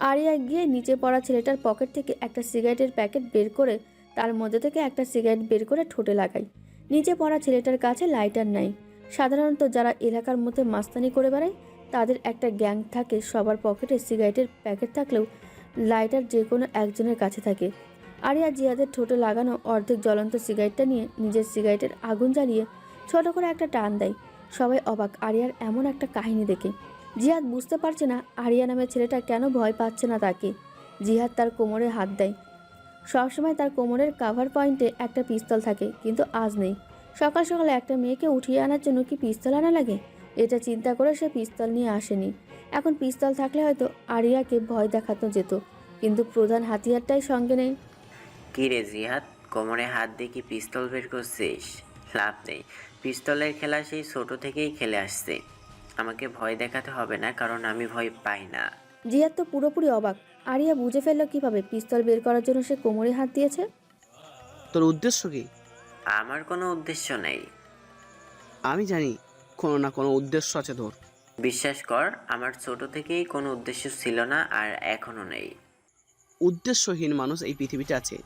আরিয়া গিয়ে নিচে পড়া ছেলেটার পকেট থেকে একটা সিগারেটের প্যাকেট বের করে তার মধ্যে থেকে একটা সিগারেট বের করে ঠোঁটে লাগায়। নিচে পড়া ছেলেটার কাছে লাইটার নাই। সাধারণত যারা এলাকার মধ্যে মাস্তানি করে বেড়ায় তাদের একটা গ্যাং থাকে, সবার পকেটে সিগারেটের প্যাকেট থাকলেও লাইটার যে কোনো একজনের কাছে থাকে। আরিয়া জিহাদের ঠোঁটে লাগানো অর্ধেক জ্বলন্ত সিগারেটটা নিয়ে নিজের সিগারেটের আগুন জ্বালিয়ে ছোট করে একটা টান দেয়। সবাই অবাক আরিয়ার এমন একটা কাহিনী দেখে। জিহাদ বুঝতে পারছে না আরিয়া নামের ছেলেটা কেন ভয় পাচ্ছে না তাকে। জিহাদ তার কোমরে হাত দেয়। সবসময় তার কোমরের কাভার পয়েন্টে একটা পিস্তল থাকে, কিন্তু আজ নেই। সকাল সকালে একটা মেয়েকে উঠিয়ে আনার জন্য কি পিস্তল আনা লাগে? এটা চিন্তা করে সে পিস্তল নিয়ে আসেনি। এখন পিস্তল থাকলে হয়তো আরিয়াকে ভয় দেখানো যেত, কিন্তু প্রধান হাতিয়ারটাই সঙ্গে নেই। কি রে জিহাদ, কোমরে হাত দিয়ে কি পিস্তল বের করছিস? লাভ নেই, পিস্তলের খেলা সেই ছোট থেকেই খেলে আসছে। আমাকে ভয় দেখাতে হবে না, কারণ আমি ভয় পাই না। জিহাদ তো পুরোপুরি অবাক। আরিয়া বুঝে ফেললো কিভাবে পিস্তল বের করার জন্য সে কোমরে হাত দিয়েছে। তোর উদ্দেশ্য কি? আমার কোনো উদ্দেশ্য নেই। আমি জানি কোনো না কোনো উদ্দেশ্য আছে তোর। বিশ্বাস কর, আমার ছোট থেকেই কোনো উদ্দেশ্য ছিল না, আর এখনো নেই। উদ্দেশ্যহীন মানুষ এই পৃথিবীতে আছে।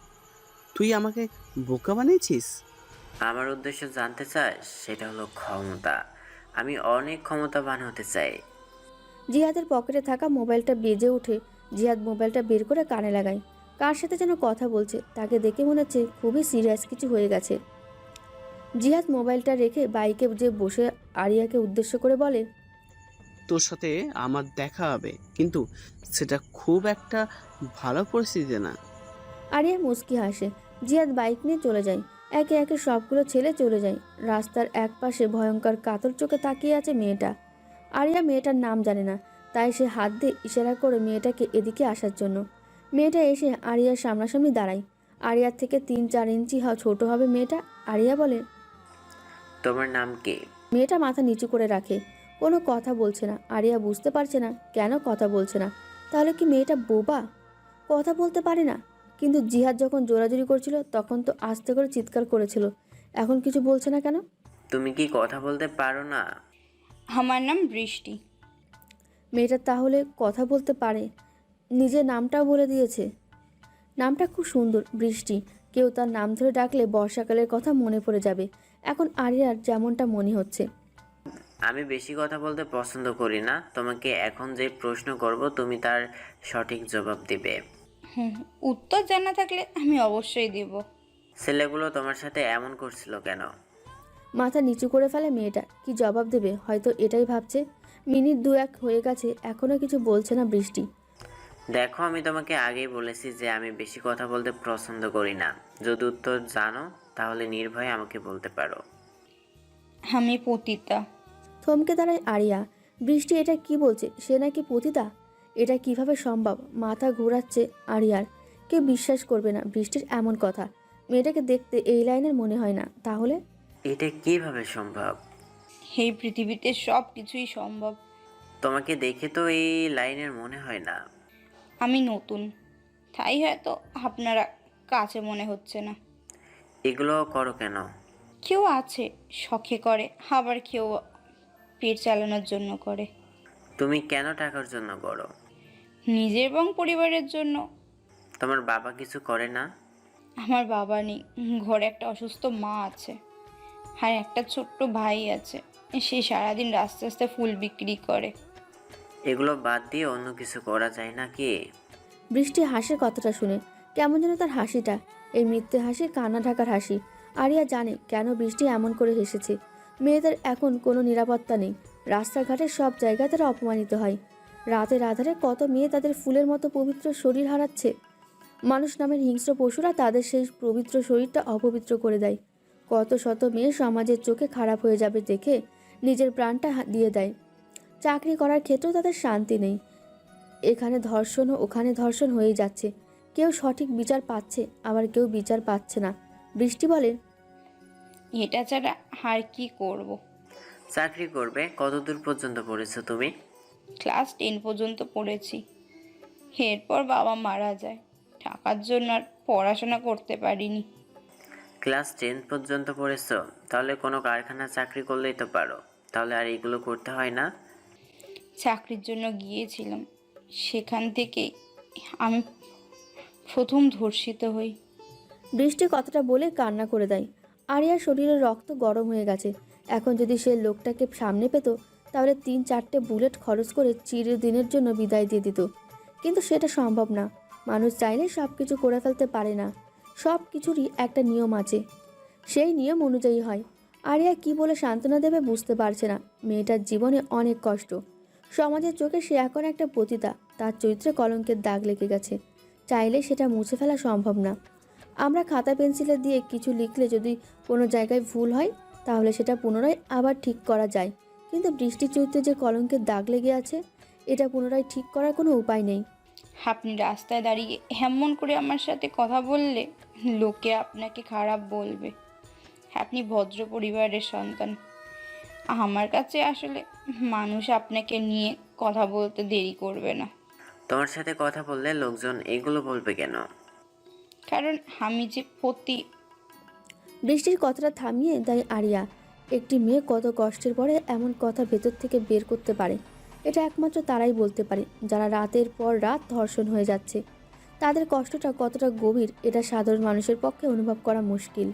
তুই আমাকে বোকা বানিয়েছিস। আমার উদ্দেশ্য জানতে চাস? সেটা হলো ক্ষমতা। আমি অনেক ক্ষমতাবান হতে চাই। জিহাদের পকেটে থাকা মোবাইলটা বেজে ওঠে। জিহাদ মোবাইলটা বের করে কানে লাগায়। কার সাথে যেন কথা বলছে, তাকে দেখে মনে হচ্ছে খুবই সিরিয়াস কিছু হয়ে গেছে। জিহাদ মোবাইলটা রেখে বাইকে যে বসে আরিয়াকে উদ্দেশ্য করে বলে, তোর সাথে আমার দেখা হবে, কিন্তু সেটা খুব একটা ভালো পরিস্থিতি না। আরিয়া মুচকি হাসে। জিহাদ বাইক নিয়ে চলে যায়। একে একে সবগুলো ছেলে চলে যায়। রাস্তার এক পাশে ভয়ঙ্কর কাতর চোখে তাকিয়ে আছে মেয়েটা। আরিয়া মেয়েটার নাম জানে না, তাই সে হাত দিয়ে ইশারা করে মেয়েটাকে এদিকে আসার জন্য। মেয়েটা এসে আরিয়ার সামনাসামনি দাঁড়ায়। আরিয়ার থেকে 3-4 ইঞ্চি ছোট হবে মেয়েটা। আরিয়া বলে, তোমার নাম কি? মেয়েটা মাথা নিচু করে রাখে, কোনো কথা বলছে না। আরিয়া বুঝতে পারছে না কেন কথা বলছে না। তাহলে কি মেয়েটা বোবা, কথা বলতে পারে না? কিন্তু জিহাদ যখন জোরাজুরি করছিল তখন তো আস্তে করে চিৎকার করেছিল, এখন কিছু বলছে না কেন? তুমি কি কথা বলতে পারো না? আমার নাম বৃষ্টি। মেয়েটা তাহলে কথা বলতে পারে, নিজের নামটাও বলে দিয়েছে। নামটা খুব সুন্দর, বৃষ্টি। কেউ তার নাম ধরে ডাকলে বর্ষাকালের কথা মনে পড়ে যাবে। এখন আরিয়ার যেমনটা মনে হচ্ছে। আমি বেশি কথা বলতে পছন্দ করি না। তোমাকে এখন যে প্রশ্ন করব তুমি তার সঠিক জবাব দিবে। উত্তর জানা থাকলে আমি অবশ্যই দেব। ছেলেগুলো তোমার সাথে এমন করছিল কেন? মাথা নিচু করে ফেলে মেয়েটা। কি জবাব দেবে, হয়তো এটাই ভাবছে। মিনিট 2-1 হয়ে গেছে, এখনো কিছু বলছে না বৃষ্টি। দেখো, আমি তোমাকে আগেই বলেছি যে আমি বেশি কথা বলতে পছন্দ করি না। যদি উত্তর জানো তাহলে নির্ভয়ে আমাকে বলতে পারো। আমি পতিতা। থমকে দাঁড়ায় আরিয়া। বৃষ্টি এটা কি বলছে, সে নাকি পতিতা? এটা কিভাবে সম্ভব? মাথা ঘোরাচ্ছে আরিয়ার। কেউ বিশ্বাস করবে না বৃষ্টির এমন কথা। মেয়েটাকে দেখতে এই লাইনের মনে হয় না, তাহলে এটা কিভাবে সম্ভব? এই পৃথিবীতে সব কিছুই সম্ভব। তোমাকে দেখে তো এই লাইনের মনে হয় না। আমি নতুন, তাই হয়তো আপনারা কাছে মনে হচ্ছে না। এগুলো করো কেন? কেউ আছে শখে করে, আবার কেউ পেট চালানোর জন্য করে। তুমি কেন টাকার জন্য করো? নিজের এবং পরিবারের জন্য। তোমার বাবা কিছু করে না? আমার বাবা নেই, ঘরে একটা অসুস্থ মা আছে, আর একটা ছোট্ট ভাই আছে। সে সারাদিন রাস্তা রাস্তায় ফুল বিক্রি করে। এগুলো বাদ দিয়ে অন্য কিছু করা যায় না কি? বৃষ্টি হাসে কথাটা শুনে। কেমন যেন তার হাসিটা, এই মিথ্যে হাসি, কান্না ঢাকার হাসি। আরিয়া জানে কেন বৃষ্টি এমন করে হেসেছে। মেয়েদের এখন কোনো নিরাপত্তা নেই। রাস্তাঘাটে সব জায়গায় তারা অপমানিত হয়। রাতের আধারে কত মেয়ে তাদের ফুলের মতো পবিত্র শরীর হারাচ্ছে। মানুষ নামের হিংস্র পশুরা তাদের সেই পবিত্র শরীরটা অপবিত্র করে দেয়। কত শত মেয়ে সমাজের চোখে খারাপ হয়ে যাবে দেখে নিজের প্রাণটা দিয়ে দেয়। চাকরি করার ক্ষেত্রেও তাদের শান্তি নেই। এখানে ধর্ষণ ও ওখানে ধর্ষণ হয়ে যাচ্ছে। কেউ সঠিক বিচার পাচ্ছে, আবার কেউ বিচার পাচ্ছে না। বৃষ্টি বলে, এটা ছাড়া আর কি করব? চাকরি করবে? কতদূর পর্যন্ত পড়েছো তুমি? ক্লাস 10 পর্যন্ত পড়েছি। এরপর বাবা মারা যায়, টাকার জন্য আর পড়াশোনা করতে পারিনি। ক্লাস 10 পর্যন্ত পড়েছো? তাহলে কোনো কারখানা চাকরি করলেই তো পারো, তাহলে আর এগুলো করতে হয় না। চাকরির জন্য গিয়েছিলাম, সেখান থেকে আমি প্রথম ধর্ষিত হই। বৃষ্টি কথাটা বলে কান্না করে দেয়। আরিয়ার শরীরের রক্ত গরম হয়ে গেছে। এখন যদি সে লোকটাকে সামনে পেত তাহলে 3-4টে বুলেট খরচ করে চিরদিনের জন্য বিদায় দিয়ে দিত, কিন্তু সেটা সম্ভব না। মানুষ চাইলে সব কিছু করে ফেলতে পারে না, সব কিছুরই একটা নিয়ম আছে, সেই নিয়ম অনুযায়ী হয়। আরিয়া কি বলে সান্ত্বনা দেবে বুঝতে পারছে না। মেয়েটার জীবনে অনেক কষ্ট, সমাজের চোখে সে এখন একটা পতিতা, তার চরিত্রে কলঙ্কের দাগ লেগে গেছে, চাইলে সেটা মুছে ফেলা সম্ভব না। আমরা খাতা পেন্সিলে দিয়ে কিছু লিখলে যদি কোনো জায়গায় ভুল হয় তাহলে সেটা পুনরায় আবার ঠিক করা যায়, কিন্তু বৃষ্টির চরিত্রে যে কলঙ্কের দাগ লেগে আছে এটা পুনরায় ঠিক করার কোনো উপায় নেই। আপনি রাস্তায় দাঁড়িয়ে এমন করে আমার সাথে কথা বললে লোকে আপনাকে খারাপ বলবে। আপনি ভদ্র পরিবারের সন্তান। আমার কাছে আসলে মানুষ আপনাকে নিয়ে কথা বলতে দেরি করবে না। তোমার সাথে কথা বললে লোকজন এগুলো বলবে কেন? কারণ আমি যে বৃষ্টির কথাটা থামিয়ে দেয় আরিয়া। একটি মেয়ে কত কষ্টের পরে এমন কথা ভেতর থেকে বের করতে পারে এটা একমাত্র তারাই বলতে পারে, যারা রাতের পর রাত ধর্ষণ হয়ে যাচ্ছে। তাদের কষ্টটা কতটা গভীর এটা সাধারণ মানুষের পক্ষে অনুভব করা মুশকিল।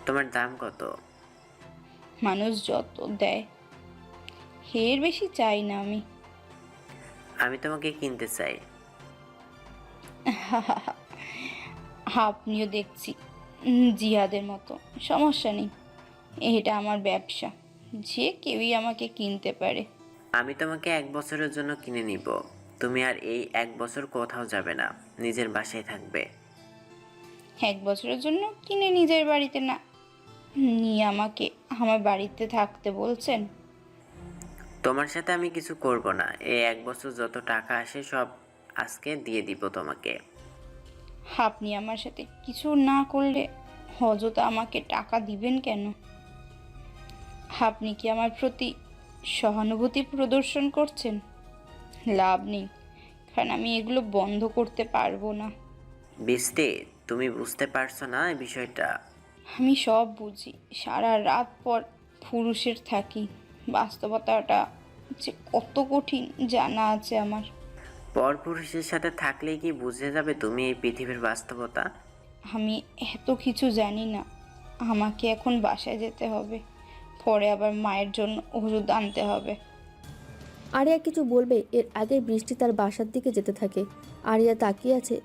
তোমার দাম কত? মানুষ যত দেয় এর বেশি চাই না আমি। আমি তোমাকে কিনতে চাই। আপনিও দেখছি জিহাদের মতো। সমস্যা নেই, এটা আমার ব্যবসা, যে কেউই আমাকে কিনতে পারে। আমি তোমাকে 1 বছরের জন্য কিনে নিব। তুমি আর এই 1 বছর কোথাও যাবে না, নিজের বাসায় থাকবে। 1 বছরের জন্য কিনে নিজের বাড়িতে না নিয়ে আমাকে আমার বাড়িতে থাকতে বলছেন? তোমার সাথে আমি কিছু করব না। এই 1 বছর যত টাকা আসে সব আজকে দিয়ে দিব তোমাকে। আপনি আমার সাথে কিছু না করলে অযথা আমাকে টাকা দিবেন কেন? আপনি কি আমার প্রতি সহানুভূতি প্রদর্শন করছেন? লাভ নেই, কারণ আমি এগুলো বন্ধ করতে পারবো না। বৃষ্টি, তুমি বুঝতে পারছো না এই বিষয়টা? আমি সব বুঝি, সারা রাত পর পুরুষের থাকি। বাস্তবতাটা যে কত কঠিন জানা আছে আমার। পরপুরুষের সাথে থাকলেই কি বুঝে যাবে তুমি এই পৃথিবীর বাস্তবতা? আমি এত কিছু জানি না। আমাকে এখন বাসায় যেতে হবে, পরে আবার মায়ের জন্য ওষুধ আনতে হবে। আরিয়া কিছু বলবে এর আগে বৃষ্টি তার বাসার দিকে যেতে থাকে। আরিয়া তাকিয়ে আছে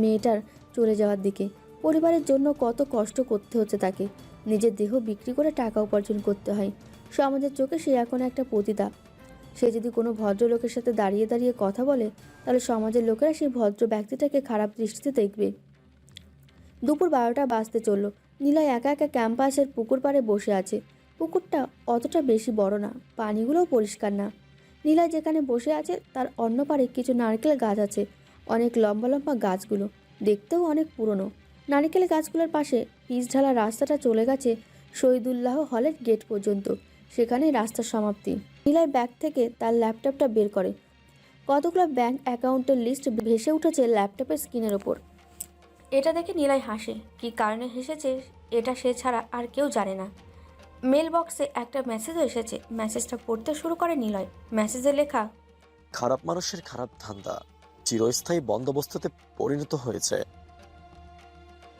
মেয়েটার চলে যাওয়ার দিকে। পরিবারের জন্য কত কষ্ট করতে হচ্ছে তাকে, নিজের দেহ বিক্রি করে টাকা উপার্জন করতে হয়। সমাজের চোখে সে এখন একটা পতিতা। সে যদি কোনো ভদ্রলোকের সাথে দাঁড়িয়ে দাঁড়িয়ে কথা বলে তাহলে সমাজের লোকেরা সেই ভদ্র ব্যক্তিটাকে খারাপ দৃষ্টিতে দেখবে। দুপুর 12টা বাজতে চলল। নিলয় একা একা ক্যাম্পাসের পুকুর পাড়ে বসে আছে। পুকুরটা অতটা বেশি বড় না, পানিগুলোও পরিষ্কার না। নিলয় যেখানে বসে আছে তার অন্য পারে কিছু নারকেল গাছ আছে, অনেক লম্বা লম্বা গাছগুলো, দেখতেও অনেক পুরনো। নারকেল গাছগুলোর পাশে পিচ ঢালা রাস্তাটা চলে গেছে শহীদুল্লাহ হলের গেট পর্যন্ত, সেখানেই রাস্তার সমাপ্তি। নিলয় ব্যাগ থেকে তার ল্যাপটপটা বের করে। কতগুলো ব্যাংক অ্যাকাউন্টের লিস্ট ভেসে উঠেছে ল্যাপটপের স্ক্রিনের ওপর। এটা দেখে নিলয় হাসে। কী কারণে হেসেছে এটা সে ছাড়া আর কেউ জানে না। মেল বক্সে একটা মেসেজও এসেছে। মেসেজটা পড়তে শুরু করে নিলয়। মেসেজে লেখা, খারাপ মানুষের খারাপ ধান্দা চিরস্থায়ী বন্দোবস্তুতে পরিণত হয়েছে।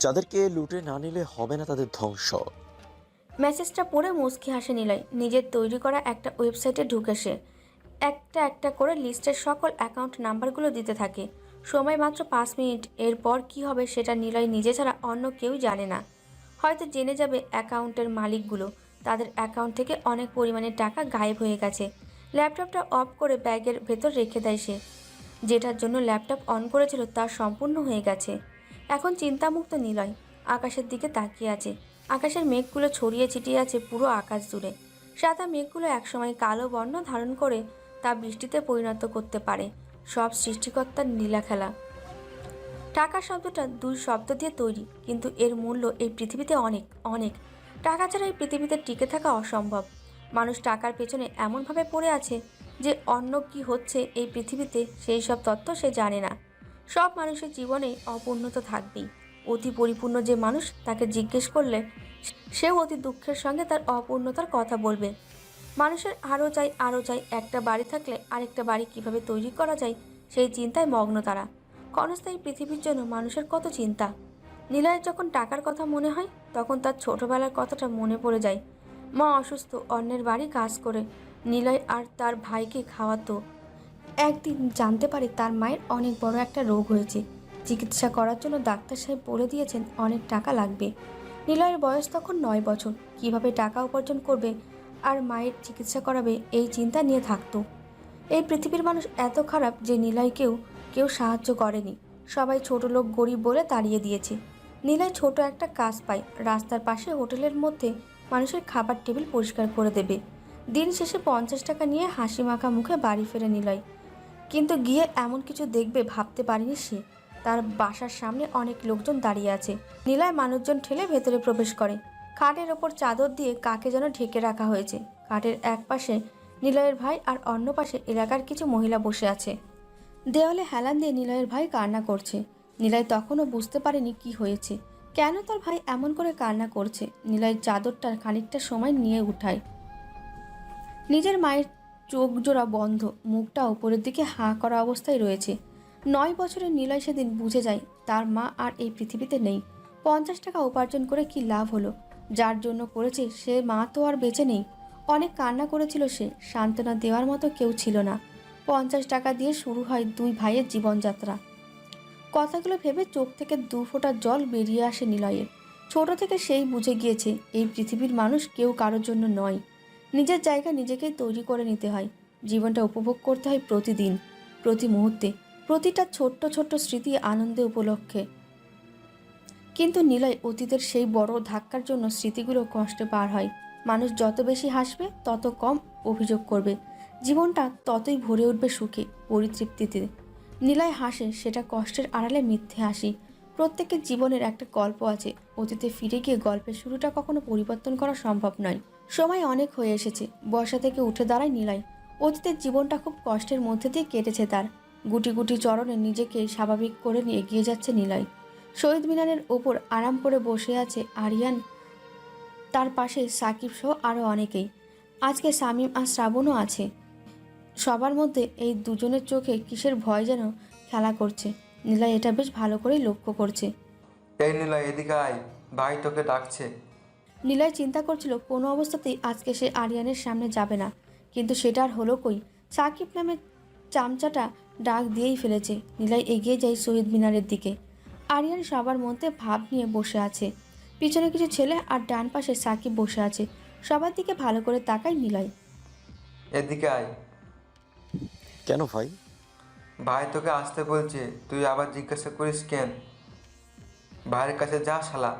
যাদেরকে লুটে না নিলে হবে না তাদের ধ্বংস। মেসেজটা পড়ে মুচকি হাসে নিলয়। নিজের তৈরি করা একটা ওয়েবসাইটে ঢুকে সে একটা একটা করে লিস্টের সকল অ্যাকাউন্ট নাম্বারগুলো দিতে থাকে। সময় মাত্র 5 মিনিট। এরপর কি হবে সেটা নিলয় নিজে ছাড়া অন্য কেউ জানে না। হয়তো জেনে যাবে অ্যাকাউন্টের মালিকগুলো, তাদের অ্যাকাউন্ট থেকে অনেক পরিমাণে টাকা গায়েব হয়ে গেছে। ল্যাপটপটা অফ করে ব্যাগের ভেতর রেখে দেয় সে। যেটার জন্য ল্যাপটপ অন করেছিল তা সম্পূর্ণ হয়ে গেছে। এখন চিন্তামুক্ত নিলয় আকাশের দিকে তাকিয়ে আছে। আকাশের মেঘগুলো ছড়িয়ে ছিটিয়ে আছে পুরো আকাশ জুড়ে। সাদা মেঘগুলো একসময় কালো বর্ণ ধারণ করে তা বৃষ্টিতে পরিণত করতে পারে। সব সৃষ্টিকর্তার নীলা খেলা। টাকা শব্দটা 2 শব্দ দিয়ে তৈরি, কিন্তু এর মূল্য এই পৃথিবীতে অনেক অনেক। টাকা ছাড়া এই পৃথিবীতে টিকে থাকা অসম্ভব। মানুষ টাকার পেছনে এমনভাবে পড়ে আছে যে অন্য কি হচ্ছে এই পৃথিবীতে সেই সব তথ্য সে জানে না। সব মানুষের জীবনে অপূর্ণতা থাকবেই। অতি পরিপূর্ণ যে মানুষ তাকে জিজ্ঞেস করলে সেও অতি দুঃখের সঙ্গে তার অপূর্ণতার কথা বলবে। মানুষের আরও চাই একটা বাড়ি থাকলে আরেকটা বাড়ি কিভাবে তৈরি করা যায় সেই চিন্তায় মগ্ন তারা। ক্ষণস্থায়ী পৃথিবীর জন্য মানুষের কত চিন্তা। নিলয়ের যখন টাকার কথা মনে হয় তখন তার ছোটবেলার কথাটা মনে পড়ে যায়। মা অসুস্থ, অন্যের বাড়ি কাজ করে নিলয় আর তার ভাইকে খাওয়াতো। একদিন জানতে পারে তার মায়ের অনেক বড় একটা রোগ হয়েছে। চিকিৎসা করার জন্য ডাক্তার সাহেব বলে দিয়েছেন অনেক টাকা লাগবে। নিলয়ের বয়স তখন 9 বছর। কিভাবে টাকা উপার্জন করবে আর মায়ের চিকিৎসা করাবে এই চিন্তা নিয়ে থাকতো। এই পৃথিবীর মানুষ এত খারাপ যে নিলয়কেও কেউ সাহায্য করেনি। সবাই ছোট লোক গরিব বলে তাড়িয়ে দিয়েছে। নিলয় ছোট একটা কাজ পায়, রাস্তার পাশে হোটেলের মধ্যে মানুষের খাবার টেবিল পরিষ্কার করে দেবে। দিন শেষে 50 টাকা নিয়ে হাসি মাখা মুখে বাড়ি ফেরে নিলয়। কিন্তু গিয়ে এমন কিছু দেখবে ভাবতে পারেনি সে। তার বাসার সামনে অনেক লোকজন দাঁড়িয়ে আছে। নিলয় মানুষজন ঠেলে ভেতরে প্রবেশ করে। খাটের ওপর চাদর দিয়ে কাকে যেন ঢেকে রাখা হয়েছে। খাটের এক পাশে নিলয়ের ভাই আর অন্য পাশে এলাকার কিছু মহিলা বসে আছে। দেওয়ালে হেলান দিয়ে নিলয়ের ভাই কান্না করছে। নিলয় তখনও বুঝতে পারেনি কি হয়েছে, কেন তার ভাই এমন করে কান্না করছে। নিলয় চাদরটা খানিকটা সময় নিয়ে উঠায়। নিজের মায়ের চোখ জোড়া বন্ধ, মুখটা উপরের দিকে হাঁ করা অবস্থায় রয়েছে। 9 বছরের নিলয় সেদিন বুঝে যায় তার মা আর এই পৃথিবীতে নেই। 50 টাকা উপার্জন করে কি লাভ হলো? যার জন্য করেছে সে মা তো আর বেঁচে নেই। অনেক কান্না করেছিল সে, সান্ত্বনা দেওয়ার মতো কেউ ছিল না। 50 টাকা দিয়ে শুরু হয় দুই ভাইয়ের জীবনযাত্রা। কথাগুলো ভেবে চোখ থেকে 2 ফোঁটা জল বেরিয়ে আসে নিলয়ের। ছোট থেকে সেই বুঝে গিয়েছে এই পৃথিবীর মানুষ কেউ কারোর জন্য নয়। নিজের জায়গা নিজেকেই তৈরি করে নিতে হয়। জীবনটা উপভোগ করতে হয় প্রতিদিন, প্রতি মুহূর্তে, প্রতিটা ছোট্ট ছোট্ট স্মৃতি আনন্দে উপলক্ষে। কিন্তু নিলয় অতীতের সেই বড় ধাক্কার জন্য স্মৃতিগুলো কষ্টে পার হয়। মানুষ যত বেশি হাসবে তত কম অভিযোগ করবে। জীবনটা ততই ভরে উঠবে সুখে, পরিতৃপ্তিতে। নিলয় হাসে, সেটা কষ্টের আড়ালে মিথ্যে হাসি। প্রত্যেকের জীবনের একটা গল্প আছে। অতীতে ফিরে গিয়ে গল্পের শুরুটা কখনো পরিবর্তন করা সম্ভব নয়। সময় অনেক হয়ে এসেছে। বর্ষা থেকে উঠে দাঁড়ায় নিলয়। অতীতের জীবনটা খুব কষ্টের মধ্যে দিয়ে কেটেছে তার। গুটি গুটি চরণে নিজেকে স্বাভাবিক করে নিয়ে এগিয়ে যাচ্ছে নিলয়। শহীদ মিনারের ওপর আরাম করে বসে আছে আরিয়ান, তার পাশে সাকিব সহ আরও অনেকেই। আজকে শামীম আর শ্রাবণও আছে। সবার মধ্যে এই দুজনের চোখে কিসের ভয় যেন খেলা করছে। নিলয় এটা বেশ ভালো করেই লক্ষ্য করছে। এই নিলয়, এদিকে আয়, ভাই তোকে ডাকছে। নিলয় চিন্তা করছিল কোনো অবস্থাতেই আজকে সে আরিয়ানের সামনে যাবে না, কিন্তু সেটা আর হলো কই। সাকিব নামের চামচাটা ডাক দিয়েই ফেলেছে। নিলয় এগিয়ে যায় শহীদ মিনারের দিকে। আরিয়ান সবার মধ্যে ভাব নিয়ে বসে আছে। পিছনে কিছু ছেলে আর ডান পাশে সাকিব বসে আছে। সবার দিকে ভালো করে তাকায় নিলয়। এদিকে আয়। কেন ভাই? ভাই তোকে আসতে বলছে, তুই আবার জিজ্ঞাসা করিস কেন? ভাইয়ের কাছে যা শালা।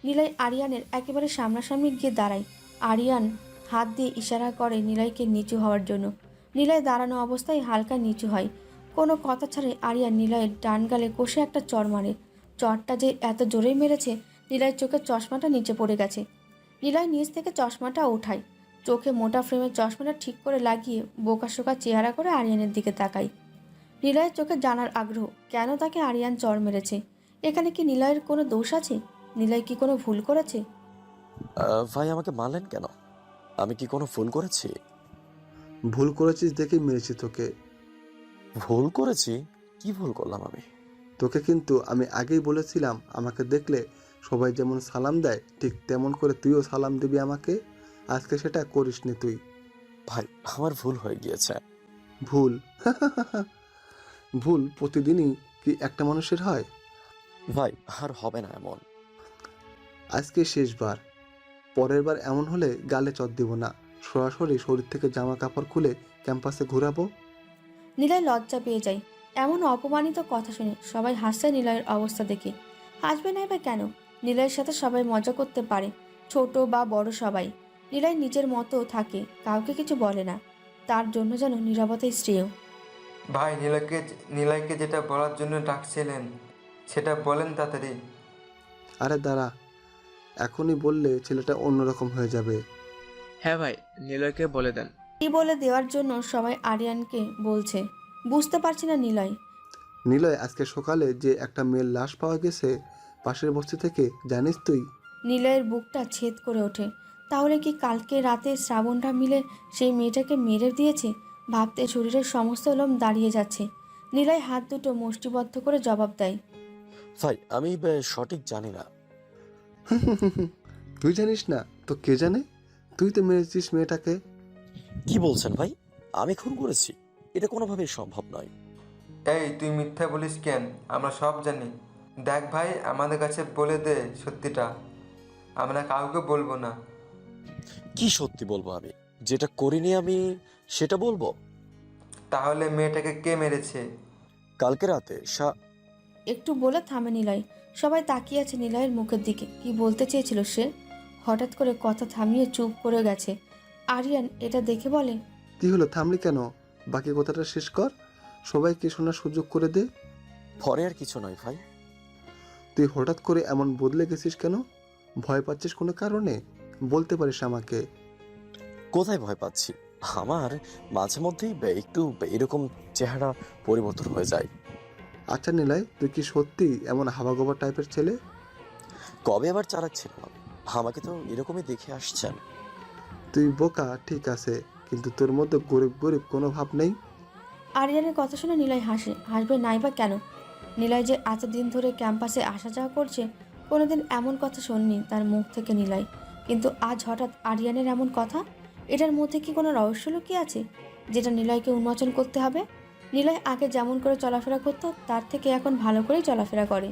নিলয় আরিয়ানের একেবারে সামনাসামনি গিয়ে দাঁড়ায়। আরিয়ান হাত দিয়ে ইশারা করে নিলয়কে নিচু হওয়ার জন্য। নিলয় দাঁড়ানো অবস্থায় হালকা নিচু হয়। কোনো কথা ছাড়াই আরিয়ান নিলয়ের ডান গালে কষে একটা চড় মারে। চড়টা যে এত জোরেই মেরেছে নিলয়ের চোখের চশমাটা নিচে পড়ে গেছে। নিলয় নিচ থেকে চশমাটা ওঠায়। চোখে মোটা ফ্রেমের চশমাটা ঠিক করে লাগিয়ে বোকাশোকা চেহারা করে আরিয়ানের দিকে তাকায়। নিলয়ের চোখে জানার আগ্রহ, কেন তাকে আরিয়ান চড় মেরেছে। এখানে কি নিলয়ের কোনো দোষ আছে? নিলয় কি কোনো ভুল করেছে? ভাই আমাকে মারলেন কেন? আমি কি কোনো ভুল করেছি? ভুল করেছিস দেখেই মেরেছি তোকে। ভুল করেছি? কি ভুল করলাম আমি? তোকে কিন্তু আমি আগেই বলেছিলাম আমাকে দেখলে সবাই যেমন সালাম দেয় ঠিক তেমন করে তুইও সালাম দিবি আমাকে। আজকে সেটা করিসনি তুই। ভাই আমার ভুল হয়ে গিয়েছে। ভুল? ভুল প্রতিদিনই কি একটা মানুষের হয়? ভাই আর হবে না এমন। আজকে শেষবার। পরের বার এমন হলে গালে চট দিব না, সরাসরি শরীর থেকে জামা কাপড় খুলে ক্যাম্পাসে ঘোরাবো। নিলয় লজ্জা পেয়ে যায় এমন অপমানিত কথা শুনে। সবাই হাসছে নিলয়ের অবস্থা দেখে। হাসবে না বা কেন? নিলয়ের সাথে সবাই মজা করতে পারে, ছোট বা বড় সবাই। নিলয় নিজের মতো থাকে, কাউকে কিছু বলে না। তার জন্য যেন নীরবতাই শ্রেয়। ভাই নিলয়কে যেটা বলার জন্য ডাকছিলেন সেটা বলেন তাড়াতাড়ি। আরে দাঁড়া, এখনই বললে ছেলেটা অন্যরকম হয়ে যাবে। হ্যাঁ ভাই, নিলয়কে বলে দেন এই বলে দেওয়ার জন্য সবাই আরিয়ানকে বলছে। বুঝতে পারছি না নিলয়। নিলয়, আজকে সকালে যে একটা মেয়ের লাশ পাওয়া গেছে পাশের বস্তি থেকে, জানিস তুই? নিলয়ের বুকটা ছেদ করে ওঠে। তাহলে কি কালকে রাতে শ্রাবণটা মিলে সেই মেয়েটাকে মেরে দিয়েছে? ভাবতে শরীরের সমস্ত লোম দাঁড়িয়ে যাচ্ছে। নিলয় হাত দুটো মুষ্টিবদ্ধ করে জবাব দেয়। ভাই আমি সঠিক জানি না। তুই জানিস না তো কে জানে? তুই তো মেরেছিস মেয়েটাকে। কি বলছেন ভাই? আমি খুন করেছি? এটা কোনোভাবেই সম্ভব নয়। এই তুই মিথ্যা বলিস কেন? আমরা সব জানি। দেখ ভাই, আমাদের কাছে বলে দে সত্যিটা, আমরা কাউকে বলবো না। কি সত্যি বলবো? আমি যেটা করিনি আমি সেটা বলবো? তাহলে মেয়েটাকে কে মেরেছে? কালকে রাতে একটু বলে থামে নিলয়। সবাই তাকিয়ে আছে নিলয়ের মুখের দিকে। কি বলতে চেয়েছিল সে? হঠাৎ করে কথা থামিয়ে চুপ করে গেছে। আরিয়ান এটা দেখে বলে, কি হলো, থামলি কেন? বাকি কথাটা শেষ কর, সবাইকে শোনার সুযোগ করে দে। পরে আর কিছু নয় ভাই। তুই হঠাৎ করে এমন বদলে গেছিস কেন? ভয় পাচ্ছিস কোনো কারণে? বলতে পারিস আমাকে। কোথায় ভয় পাচ্ছি? আমার মাঝে মধ্যেই একটু এরকম চেহারা পরিবর্তন হয়ে যায়। আচ্ছা নিলয়, তুই কি সত্যি এমন হাবাগোবা টাইপের ছেলে? কবে আবার চালাক ছিলাম আমি? আমাকে তো এরকমই দেখে আসছেন। তুই বোকা ঠিক আছে, কিন্তু তোর মধ্যে গরিব গরিব কোনো ভাব নেই। আরিয়ানের কথা শুনে নিলয় হাসে। হাসবে নাই বা কেন? নিলয় যে এতদিন ধরে ক্যাম্পাসে আসা যাওয়া করছে, কোনোদিন এমন কথা শোননি তার মুখ থেকে নিলয়। কিন্তু আজ হঠাৎ আরিয়ানের এমন কথা। এটার মধ্যে কি কোনো রহস্য লুকিয়ে আছে যেটা নিলয়কে উন্মোচন করতে হবে? নিলয় আগে যেমন করে চলাফেরা করতো তার থেকে এখন ভালো করেই চলাফেরা করে।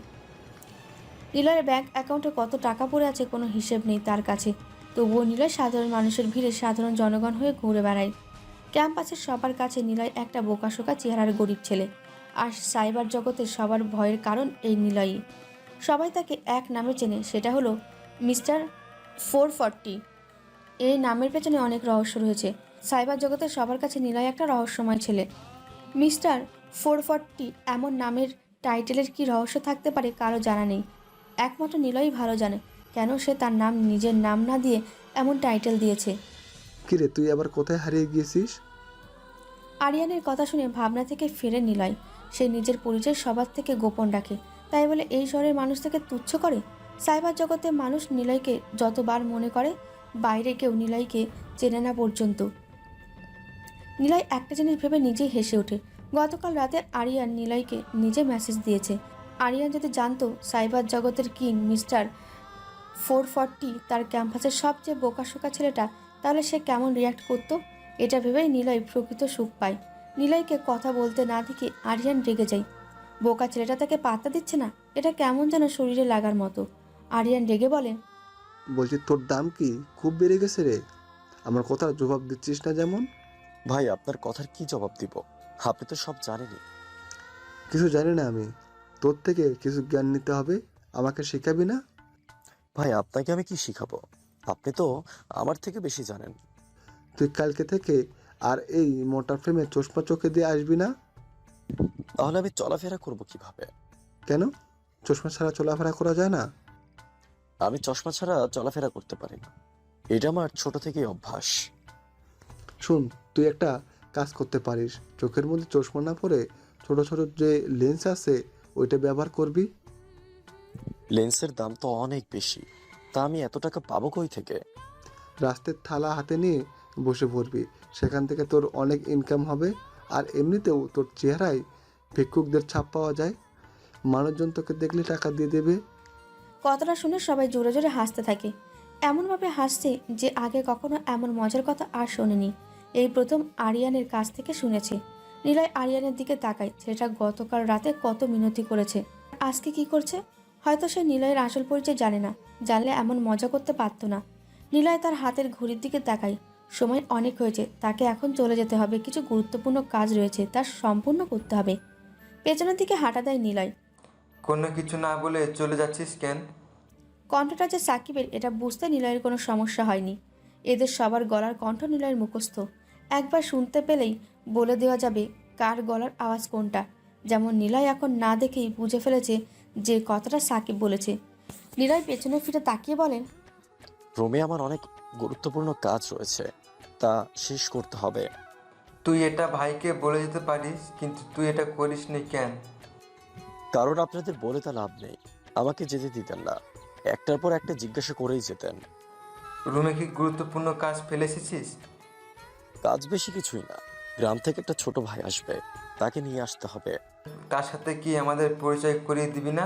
নিলয়ের ব্যাংক অ্যাকাউন্টে কত টাকা পড়ে আছে কোনো হিসেব নেই তার কাছে। তবুও নিলয় সাধারণ মানুষের ভিড়ে সাধারণ জনগণ হয়ে ঘুরে বেড়ায়। ক্যাম্পাসের সবার কাছে নিলয় একটা বোকাশোকা চেহারার গরিব ছেলে। আর সাইবার জগতে সবার ভয়ের কারণ এই নিলয়ই। সবাই তাকে এক নামে চেনে, সেটা হলো মিস্টার 440। এই নামের পেছনে অনেক রহস্য রয়েছে। সাইবার জগতের সবার কাছে নিলয় একটা রহস্যময় ছেলে। মিস্টার 440 এমন নামের টাইটেলের কি রহস্য থাকতে পারে কারো জানা নেই। একমাত্র নিলয়ই ভালো জানে কেন সে তার নাম নিজের নাম না দিয়ে এমন টাইটেল দিয়েছে। কিরে, তুই আবার কোথায় হারিয়ে গিয়েছিস? আরিয়ানের কথা শুনে ভাবনা থেকে ফিরে নিলয়। সে নিজের পরিচয় সবার থেকে গোপন রাখে, তাই বলে এই শহরের মানুষ থেকে তুচ্ছ করে? সাইবার জগতে মানুষ নিলয়কে যতবার মনে করে, বাইরে কেউ নিলয়কে চেনে না পর্যন্ত। নিলয় একটা জিনিস ভেবে নিজেই হেসে ওঠে। গতকাল রাতে আরিয়ান নিলয়কে নিজে মেসেজ দিয়েছে। আরিয়ান যদি জানতো সাইবার জগতের কিং মিস্টার 440 তার ক্যাম্পাসের সবচেয়ে বোকাশোকা ছেলেটা, তাহলে সে কেমন রিয়াক্ট করতো? এটা ভেবেই নিলয় প্রকৃত সুখ পায়। নিলয়কে কথা বলতে না দেখে আরিয়ান রেগে যায়। বোকা ছেলেটা তাকে পাত্তা দিচ্ছে না, এটা কেমন যেন শরীরে লাগার মতো। আরিয়ান রেগে বলে, বলছি তোর দাম কি খুব বেড়ে গেছে রে? আমার কথার জবাব দিচ্ছিস না যেমন। ভাই আপনার কথার কি জবাব দিব? আপনি তো সব জানেনই। কিছু জানি না আমি, তোর থেকে কিছু জ্ঞান নিতে হবে, আমাকে শেখাবি না? ভাই আপনাকে আমি কি শিখাবো? আপনি তো আমার থেকে বেশি জানেন। তুই কালকে থেকে আর এই মোটা ফ্রেমে চশমা চোখে দিয়ে আসবি না। তাহলে আমি চলাফেরা করব কিভাবে? কেন? চশমা ছাড়া চলাফেরা করা যায় না? আমি চশমা ছাড়া চলাফেরা করতে পারি না, এটা আমার ছোট থেকেই অভ্যাস। শুন, তুই একটা কাজ করতে পারিস, চোখের মধ্যে চশমা না পরে ছোট ছোট যে লেন্স আছে ওইটা ব্যবহার করবি। লেন্সের দাম তো অনেক বেশি, তা আমি এত টাকা পাবো কই থেকে? রাস্তার থালা হাতে নিয়ে বসে পড়বি, সেখান থেকে তোর অনেক ইনকাম হবে। আর এমনিতেও তোর চেহারায় ভিক্ষুকদের ছাপ পাওয়া যায়, মানুষজন তোকে দেখলে টাকা দিয়ে দেবে। কথাটা শুনে সবাই জোরে জোরে হাসতে থাকে। এমনভাবে হাসছে যে আগে কখনো এমন মজার কথা আর শোনেনি। এই প্রথম আরিয়ানের কাছ থেকে শুনেছে। নিলয় আরিয়ানের দিকে তাকায়। ছেলেটা গতকাল রাতে কত মিনতি করেছে, আজকে কি করছে? হয়তো সে নিলয়ের আসল পরিচয় জানে না, জানলে এমন মজা করতে পারত না। নিলয় তার হাতের ঘড়ির দিকে তাকায়। সময় অনেক হয়েছে, তাকে এখন চলে যেতে হবে। কিছু গুরুত্বপূর্ণ কাজ রয়েছে, তার সম্পূর্ণ করতে হবে। পেছনের দিকে হাঁটা দেয় নিলয়। কোনো কিছু না বলে চলে যাচ্ছিস কেন? কণ্ঠটা যে সাকিবের এটা বুঝতে নিলয়ের কোনো সমস্যা হয়নি। এদের সবার গলার কণ্ঠ নিলয়ের মুখস্থ। একবার শুনতে পেলেই বলে দেওয়া যাবে কার গলার আওয়াজ কোনটা। যেমন নিলয় এখন না দেখেই বুঝে ফেলেছে যে কথাটা সাকিব বলেছে। নিলয় পেছনে ফিরে তাকিয়ে বলেন, রুমে আমার অনেক গুরুত্বপূর্ণ কাজ রয়েছে, তা শেষ করতে হবে। তুই এটা ভাইকে বলে দিতে পারিস, কিন্তু তুই এটা করিসনি কেন? কারণ আপনাদের বলে তা লাভ নেই। আমাকে যেতে দিতেন না, একটার পর একটা জিজ্ঞাসা করেই যেতেন। রুমে কি গুরুত্বপূর্ণ কাজ ফেলে এসেছিস? কাজ বেশি কিছুই না, গ্রাম থেকে একটা ছোট ভাই আসবে, তাকে নিয়ে আসতে হবে। তার সাথে কি আমাদের পরিচয় করিয়ে দিবি না?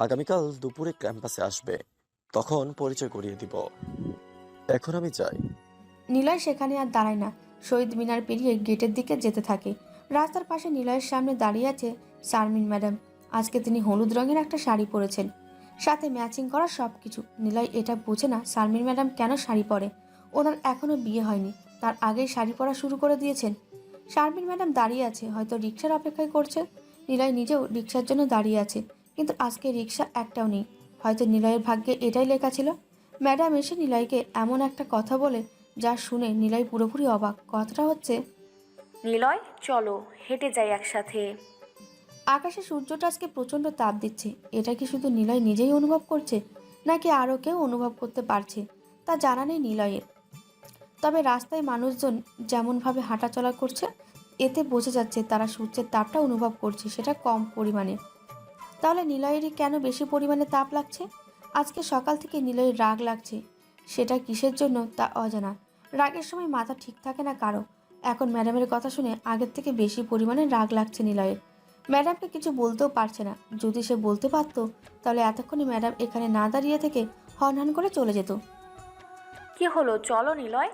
আগামীকাল দুপুরে ক্যাম্পাসে আসবে, তখন পরিচয় করিয়ে দিব। এখন আমি যাই। নিলয় সেখানে আর দাঁড়ায় না, শহীদ মিনার পেরিয়ে গেটের দিকে যেতে থাকে। রাস্তার পাশে নিলয়ের সামনে দাঁড়িয়ে আছে শারমিন ম্যাডাম। আজকে তিনি হলুদ রঙের একটা শাড়ি পরেছেন, সাথে ম্যাচিং করা সব কিছু। নিলয় এটা বোঝে না শারমিন ম্যাডাম কেন শাড়ি পরে। ওনার এখনও বিয়ে হয়নি, তার আগেই শাড়ি পরা শুরু করে দিয়েছেন। শারমিন ম্যাডাম দাঁড়িয়ে আছে, হয়তো রিক্সার অপেক্ষায় করছে। নিলয় নিজেও রিক্সার জন্য দাঁড়িয়ে আছে, কিন্তু আজকে রিক্সা একটাও নেই। হয়তো নিলয়ের ভাগ্যে এটাই লেখা ছিল। ম্যাডাম এসে নিলয়কে এমন একটা কথা বলে যা শুনে নিলয় পুরোপুরি অবাক। কথাটা হচ্ছে, নিলয় চলো হেঁটে যাই একসাথে। আকাশে সূর্যটা আজকে প্রচণ্ড তাপ দিচ্ছে। এটা কি শুধু নিলয় নিজেই অনুভব করছে, নাকি আরও কেউ অনুভব করতে পারছে তা জানা নেই নিলয়ের। তবে রাস্তায় মানুষজন যেমনভাবে হাঁটাচলা করছে, এতে বোঝা যাচ্ছে তারা সূর্যের তাপটা অনুভব করছে, সেটা কম পরিমাণে। তাহলে নিলয়েরই কেন বেশি পরিমাণে তাপ লাগছে? আজকে সকাল থেকে নিলয়ের রাগ লাগছে, সেটা কিসের জন্য তা অজানা। রাগের সময় মাথা ঠিক থাকে না কারো। এখন ম্যাডামের কথা শুনে আগের থেকে বেশি পরিমাণে রাগ লাগছে নিলয়ের। ম্যাডামকে কিছু বলতেও পারছে না। যদি সে বলতে পারতো তাহলে এতক্ষণে ম্যাডাম এখানে না দাঁড়িয়ে থেকে হন করে চলে যেত। কি হলো, চলো নিলয়।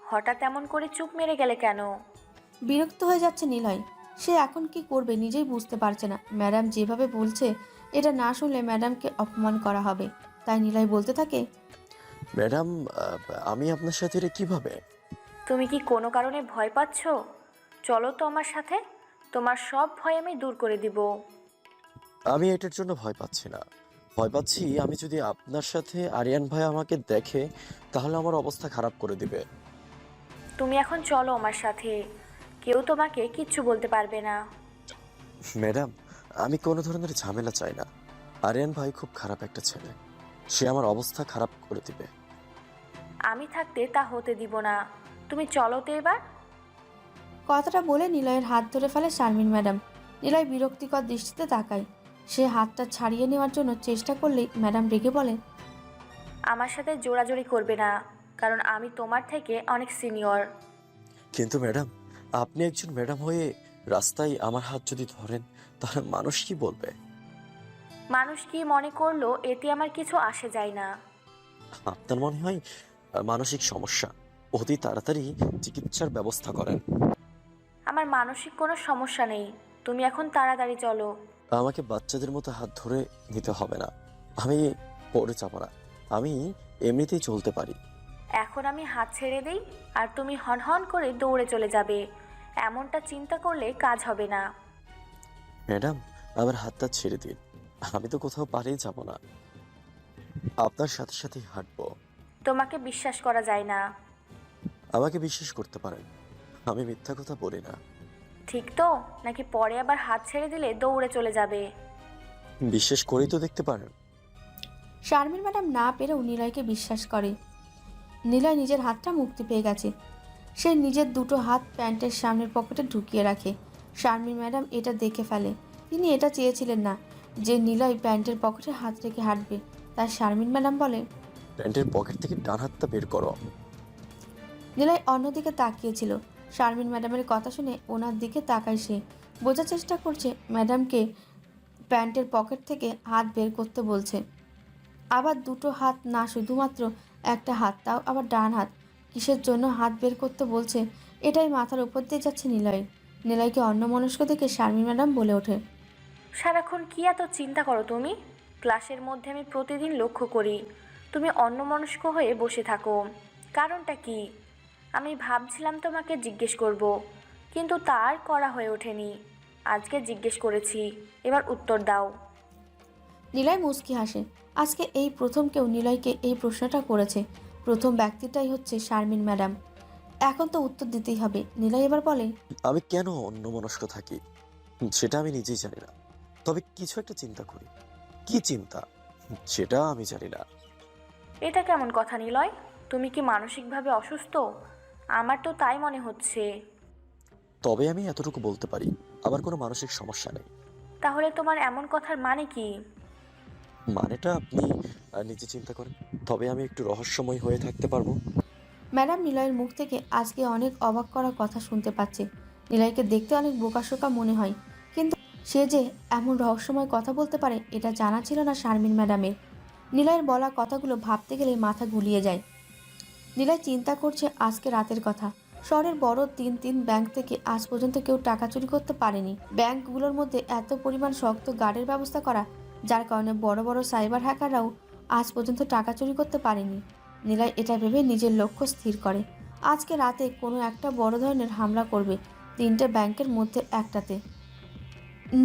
হঠাৎ এমন করে চুপ মেরে গেলে কেন? বিরক্ত হয়ে যাচ্ছে নিলয়। সে এখন কি করবে নিজেই বুঝতে পারছে না। ম্যাডাম যেভাবে বলছে, এটা না শুনলে ম্যাডামকে অপমান করা হবে। তাই নিলয় বলতে থাকে, ম্যাডাম, আমি আপনার সাথে এটা কিভাবে? তুমি কি কোনো কারণে ভয় পাচ্ছ? চলো তো আমার সাথে, তোমার সব ভয় আমি দূর করে দিব। আমি এটার জন্য ভয় পাচ্ছি না। ভয় পাচ্ছি আমি যদি আপনার সাথে আরিয়ান ভাই আমাকে দেখে, তাহলে আমার অবস্থা খারাপ করে দিবে। তুমি এখন চলো আমার সাথে, কেউ তোমাকে কিচ্ছু বলতে পারবে না। ম্যাডাম, আমি কোনো ধরনের ঝামেলা চাই না। আরিয়ান ভাই খুব খারাপ একটা ছেলে, সে আমার অবস্থা খারাপ করে দিবে। আমি থাকতে তা হতে দিব না। তুমি চলো তো এবার। কথাটা বলে নিলয়ের হাত ধরে ফেলে শারমিন ম্যাডাম। নিলয় বিরক্তিকর দৃষ্টিতে তাকায়। সে হাতটা ছাড়িয়ে নেওয়ার জন্য চেষ্টা করলেই ম্যাডাম রেগে বলে, আমার সাথে জোরাজোরি করবে না, কারণ আমি তোমার থেকে অনেক সিনিয়র। কিন্তু ম্যাডাম, আপনি একজন ম্যাডাম হয়ে রাস্তায় আমার হাত যদি ধরেন, তাহলে মানুষ কি বলবে? মানুষ কি মনে করলো এতে আমার কিছু আসে যায় না। আপনার মনে হয় মানসিক সমস্যা, অতি তাড়াতাড়ি চিকিৎসার ব্যবস্থা করেন। আমার মানসিক কোনো সমস্যা নেই, তুমি এখন তাড়াতাড়ি চলো। আমাকে বাচ্চাদের মতো হাত ধরে নিতে হবে না, আমি পড়ে যাব না, আমি এমনিতেই চলতে পারি। এখন আমি হাত ছেড়ে দিই আর তুমি হন করে দৌড়ে চলে যাবে, এমনটা চিন্তা করলে কাজ হবে না। ম্যাডাম, আমার হাতটা ছেড়ে দিন, আমি তো কোথাও পালিয়ে যাব না, আপনার সাথে সাথেই হাঁটবো। তোমাকে বিশ্বাস করা যায় না। আমাকে বিশ্বাস করতে পারেন, আমি মিথ্যা কথা বলি না। ঠিক তো, নাকি পরে আবার হাত ছেড়ে দিলে দৌড়ে চলে যাবে? বিশ্বাস করেই তো দেখতে পারেন। শারমিন ম্যাডাম না পেরেও নিলয়কে বিশ্বাস করে। নিলয় নিজের হাতটা মুক্তি পেয়ে গেছে। সে নিজের দুটো হাত প্যান্টের সামনের পকেটে ঢুকিয়ে রাখে। শারমিন ম্যাডাম এটা দেখে ফেলে। তিনি এটা চেয়েছিলেন না যে নিলয় প্যান্টের পকেটে হাত রেখে হাঁটবে। তাই শারমিন ম্যাডাম বলে, প্যান্টের পকেট থেকে ডান হাতটা বের করো। নিলয় অন্যদিকে তাকিয়েছিল। শারমিন ম্যাডামের কথা শুনে ওনার দিকে তাকায় সে। বোঝার চেষ্টা করছে ম্যাডামকে প্যান্টের পকেট থেকে হাত বের করতে বলছে। আবার দুটো হাত না, শুধুমাত্র একটা হাত, তাও আবার ডান হাত। কিসের জন্য হাত বের করতে বলছে, এটাই মাথার উপর দিয়ে যাচ্ছে নিলয়ের। নিলয়কে অন্যমনস্ক দেখে শারমিন ম্যাডাম বলে ওঠে, সারাক্ষণ কি এত চিন্তা করো তুমি? ক্লাসের মধ্যে আমি প্রতিদিন লক্ষ্য করি তুমি অন্যমনস্ক হয়ে বসে থাকো, কারণটা কি? আমি ভাবছিলাম তোমাকে জিজ্ঞেস করব, কিন্তু তার করা হয়ে ওঠেনি। আজকে জিজ্ঞেস করেছি, এবার উত্তর দাও। নিলয় মুচকি হাসে। আজকে এই প্রথম কেউ নিলয়কে এই প্রশ্নটা করেছে। প্রথম ব্যক্তিটাই হচ্ছে শারমিন ম্যাডাম। এখন তো উত্তর দিতেই হবে। নিলয় এবার বলে, আমি কেন অন্যমনস্ক থাকি সেটা আমি নিজেই জানি না, তবে কিছু একটা চিন্তা করি। কি চিন্তা সেটা আমি জানি না। এটা কেমন কথা নিলয়? তুমি কি মানসিকভাবে অসুস্থ? আমার তো তাই মনে হচ্ছে। তবে আমি এতটুকু বলতে পারি, আমার কোনো মানসিক সমস্যা নেই। তাহলে তোমার এমন কথার মানে কি? মানেটা আপনি নিজে চিন্তা করেন। তবে আমি একটু রহস্যময় হয়ে থাকতে পারবো। ম্যাডাম নিলয়ের মুখ থেকে আজকে অনেক অবাক করা কথা শুনতে পাচ্ছে। নিলয়কে দেখতে অনেক বোকাশোকা মনে হয়, কিন্তু সে যে এমন রহস্যময় কথা বলতে পারে এটা জানা ছিল না শারমিন ম্যাডামের। নিলয়ের বলা কথাগুলো ভাবতে গেলে মাথা গুলিয়ে যায়। নিলয় চিন্তা করছে আজকে রাতের কথা। শহরের বড় তিন ব্যাংক থেকে আজ পর্যন্ত কেউ টাকা চুরি করতে পারেনি। ব্যাংকগুলোর মধ্যে এত পরিমাণ শক্ত গার্ডের ব্যবস্থা করা, যার কারণে বড় বড় সাইবার হ্যাকাররাও আজ পর্যন্ত টাকা চুরি করতে পারেনি। নিলয় এটা ভেবে নিজের লক্ষ্য স্থির করে। আজকে রাতে কোনো একটা বড় ধরনের হামলা করবে 3টে ব্যাংকের মধ্যে একটাতে।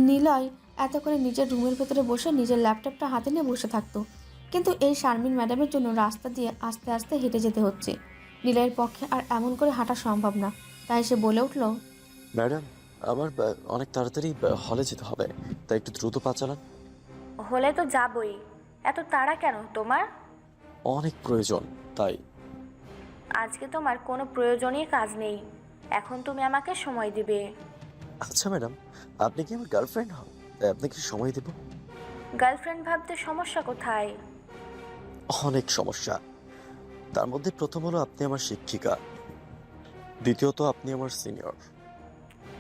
নিলয় এতক্ষণে নিজের রুমের ভেতরে বসে নিজের ল্যাপটপটা হাতে নিয়ে বসে থাকতো, কিন্তু এই শারমিন ম্যাডামের জন্য রাস্তা দিয়ে আস্তে আস্তে হেঁটে যেতে হচ্ছে। নিলয়ের পক্ষে আর এমন করে হাঁটা সম্ভব না, তাই সে বলে উঠল, ম্যাডাম, আমার অনেক তাড়াতাড়ি হলে যেতে হবে, তাই একটু দ্রুত পা চালান। হলে তো যাবই, এত তাড়া কেন তোমার? অনেক প্রয়োজন তাই। আজকে তোমার কোনো প্রয়োজনীয় কাজ নেই, এখন তুমি আমাকে সময় দিবে। আচ্ছা ম্যাডাম, আপনি কি আমার গার্লফ্রেন্ড হন, তাই আপনাকে সময় দেব। গার্লফ্রেন্ড ভাবতে সমস্যা কোথায়? অনেক সমস্যা। তার মধ্যে প্রথম হলো আপনি আমার শিক্ষিকা, দ্বিতীয়ত আপনি আমার সিনিয়র।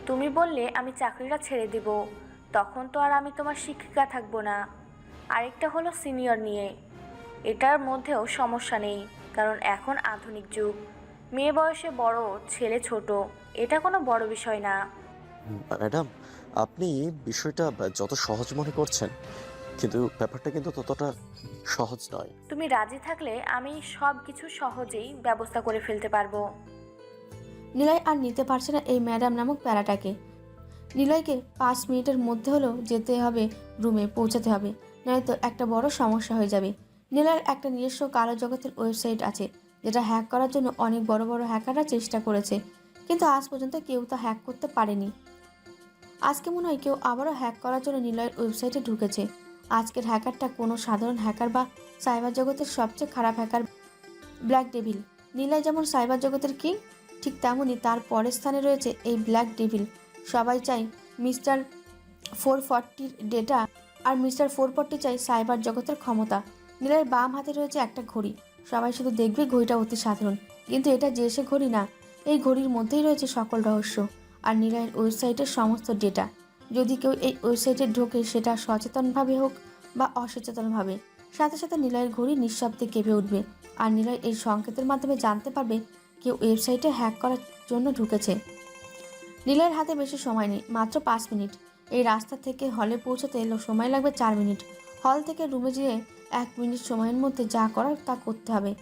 তুমি বললে আমি চাকরিটা ছেড়ে দেব, তখন তো আর আমি তোমার শিক্ষিকা থাকবো না। আরেকটা হলো সিনিয়র নিয়ে, এটার মধ্যেও সমস্যা নেই, কারণ এখন আধুনিক যুগ। মেয়ে বয়সে বড়, ছেলে ছোট, এটা কোনো বড় বিষয় না। ম্যাডাম, আপনি বিষয়টা যত সহজ মনে করছেন, কিন্তু ব্যাপারটা কিন্তু ততটা সহজ নয়। তুমি রাজি থাকলে আমি সব কিছু সহজেই ব্যবস্থা করে ফেলতে পারবো। নিলয় আর নিতে পারছে না এই ম্যাডাম নামক প্যারাটাকে। নিলয়কে 5 মিনিটের মধ্যে হলেও যেতে হবে, রুমে পৌঁছাতে হবে, নয়তো একটা বড় সমস্যা হয়ে যাবে। নিলয়ের একটা নিজস্ব কালো জগতের ওয়েবসাইট আছে, যেটা হ্যাক করার জন্য অনেক বড় বড় হ্যাকাররা চেষ্টা করেছে, কিন্তু আজ পর্যন্ত কেউ তা হ্যাক করতে পারেনি। আজকে মনে হয় কেউ আবারও হ্যাক করার জন্য নিলয়ের ওয়েবসাইটে ঢুকেছে। আজকের হ্যাকারটা কোনো সাধারণ হ্যাকার বা সাইবার জগতের সবচেয়ে খারাপ হ্যাকার, ব্ল্যাক ডেভিল। নিলয় যেমন সাইবার জগতের কিং, ঠিক তেমনই তার পরের স্থানে রয়েছে এই ব্ল্যাক ডেভিল। সবাই চাই মিস্টার 440 ডেটা, আর মিস্টার 440 চাই সাইবার জগতের ক্ষমতা। নিলয়ের বাম হাতে রয়েছে একটা ঘড়ি। সবাই শুধু দেখবে ঘড়িটা অতি সাধারণ, কিন্তু এটা যে সে ঘড়ি না, এই ঘড়ির মধ্যেই রয়েছে সকল রহস্য আর নিলয়ের ওয়েবসাইটের সমস্ত ডেটা। যদি কেউ এই ওয়েবসাইটে ঢোকে, সেটা সচেতনভাবে হোক বা অসচেতনভাবে, সাথে সাথে নিলয়ের ঘড়ি নিঃশব্দে কেঁপে উঠবে, আর নিলয় এই সংকেতের মাধ্যমে জানতে পারবে কেউ ওয়েবসাইটে হ্যাক করার জন্য ঢুকেছে। নিলয়ের হাতে বেশি সময় নেই, মাত্র 5 মিনিট। এই রাস্তা থেকে হলে পৌঁছতে সময় লাগবে 4 মিনিট। হল থেকে রুমে যেয়ে 1 মিনিট সময়ের মধ্যে যা করার তা করতে হবে।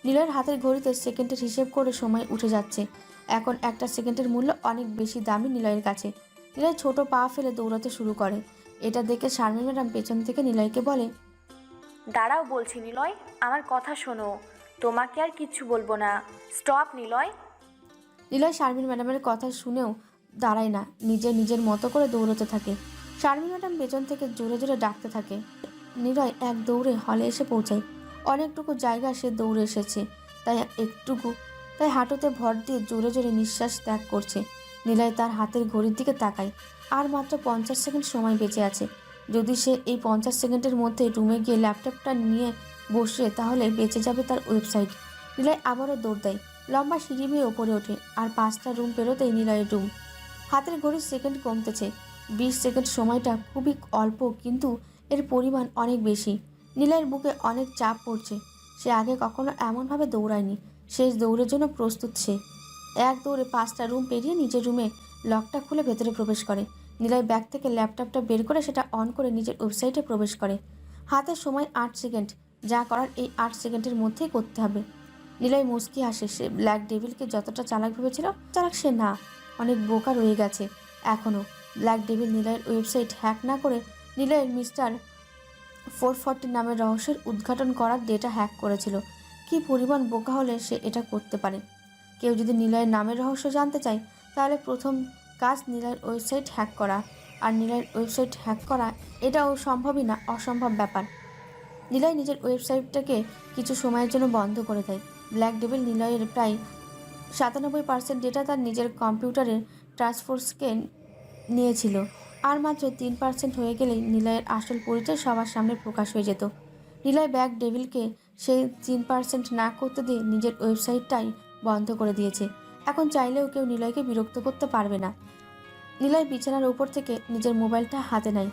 নিলয়ের হাতের ঘড়িতে সেকেন্ডের হিসেব করে সময় উঠে যাচ্ছে। এখন একটা সেকেন্ডের মূল্য অনেক বেশি দামি নিলয়ের কাছে। নিলয় ছোট পা ফেলে দৌড়াতে শুরু করে। এটা দেখে শারমিন ম্যাডাম পেছন থেকে নিলয়কে বলে, দাঁড়াও বলছি নিলয়, আমার কথা শোনো, তোমাকে আর কিচ্ছু বলবো না, স্টপ নিলয়। নিলয় শারমিন ম্যাডামের কথা শুনেও দাঁড়ায় না, নিজের মতো করে দৌড়তে থাকে। শারমিন ম্যাডাম পেছন থেকে জোরে জোরে ডাকতে থাকে। নিলয় এক দৌড়ে হলে এসে পৌঁছায়। অনেকটুকু জায়গা সে দৌড়ে এসেছে, তাই হাঁটুতে ভর দিয়ে জোরে জোরে নিঃশ্বাস ত্যাগ করছে। নিলয় তার হাতের ঘড়ির দিকে তাকায়। আর মাত্র 50 সেকেন্ড সময় বেঁচে আছে। যদি সে এই 50 সেকেন্ডের মধ্যে রুমে গিয়ে ল্যাপটপটা নিয়ে বসে, তাহলে বেঁচে যাবে তার ওয়েবসাইট। নিলয় আবারও দৌড় দেয়, লম্বা সিঁড়ি বেয়ে ওপরে ওঠে, আর 5টা রুম পেরোতেই নিলয়ের রুম। হাতের ঘড়ির সেকেন্ড কমতেছে। 20 সেকেন্ড সময়টা খুবই অল্প, কিন্তু এর পরিমাণ অনেক বেশি। নিলয়ের বুকে অনেক চাপ পড়ছে। সে আগে কখনো এমনভাবে দৌড়ায়নি। শেষ দৌড়ের জন্য প্রস্তুত সে। এক দৌড়ে 5টা রুম পেরিয়ে নিজের রুমে লকটা খুলে ভেতরে প্রবেশ করে। নিলয় ব্যাগ থেকে ল্যাপটপটা বের করে সেটা অন করে নিজের ওয়েবসাইটে প্রবেশ করে। হাতে সময় 8 সেকেন্ড, যা করার এই 8 সেকেন্ডের মধ্যেই করতে হবে। নিলয় মুচকি হাসে। সে ব্ল্যাক ডেভিলকে যতটা চালাক ভেবেছিল, চালাক সে না, অনেক বোকা রয়ে গেছে এখনও। ব্ল্যাক ডেভিল নিলয়ের ওয়েবসাইট হ্যাক না করে নিলয়ের মিস্টার 440 নামের রহস্যের উদ্ঘাটন করার ডেটা হ্যাক করেছিল। কী পরিমাণ বোকা হলে সে এটা করতে পারে। কেউ যদি নিলয়ের নামের রহস্য জানতে চায়, তাহলে প্রথম কাজ নিলয়ের ওয়েবসাইট হ্যাক করা। আর নিলয়ের ওয়েবসাইট হ্যাক করা এটাও সম্ভবই না, অসম্ভব ব্যাপার। নিলয় নিজের ওয়েবসাইটটাকে কিছু সময়ের জন্য বন্ধ করে দেয়। ব্ল্যাক ডেভিল নিলয়ের প্রায় 97% ডেটা তার নিজের কম্পিউটারের ট্রান্সফোর্সকে নিয়েছিল। আর মাত্র 3% হয়ে গেলেই নিলয়ের আসল পরিচয় সবার সামনে প্রকাশ হয়ে যেত। নিলয় ব্যাক ডেভিলকে সেই 3% না করতে দিয়ে নিজের ওয়েবসাইটটাই বন্ধ করে দিয়েছে। এখন চাইলেও কেউ নিলয়কে বিরক্ত করতে পারবে না। নিলয় বিছানার উপর থেকে নিজের মোবাইলটা হাতে নেয়।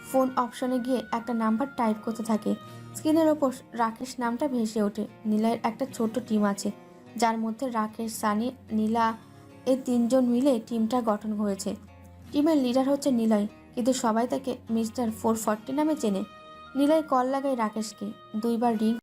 ফোন অপশনে গিয়ে একটা নাম্বার টাইপ করতে থাকে। স্ক্রিনের ওপর রাকেশ নামটা ভেসে ওঠে। নিলয়ের একটা ছোট্ট টিম আছে, যার মধ্যে রাকেশ, সানি, নীলা এই 3 জন মিলে টিমটা গঠন হয়েছে। টিমের লিডার হচ্ছে নিলয়, কিন্তু সবাই তাকে মিস্টার 440 নামে চেনে। নিলয় কল লাগায় রাকেশকে। 2বার রিং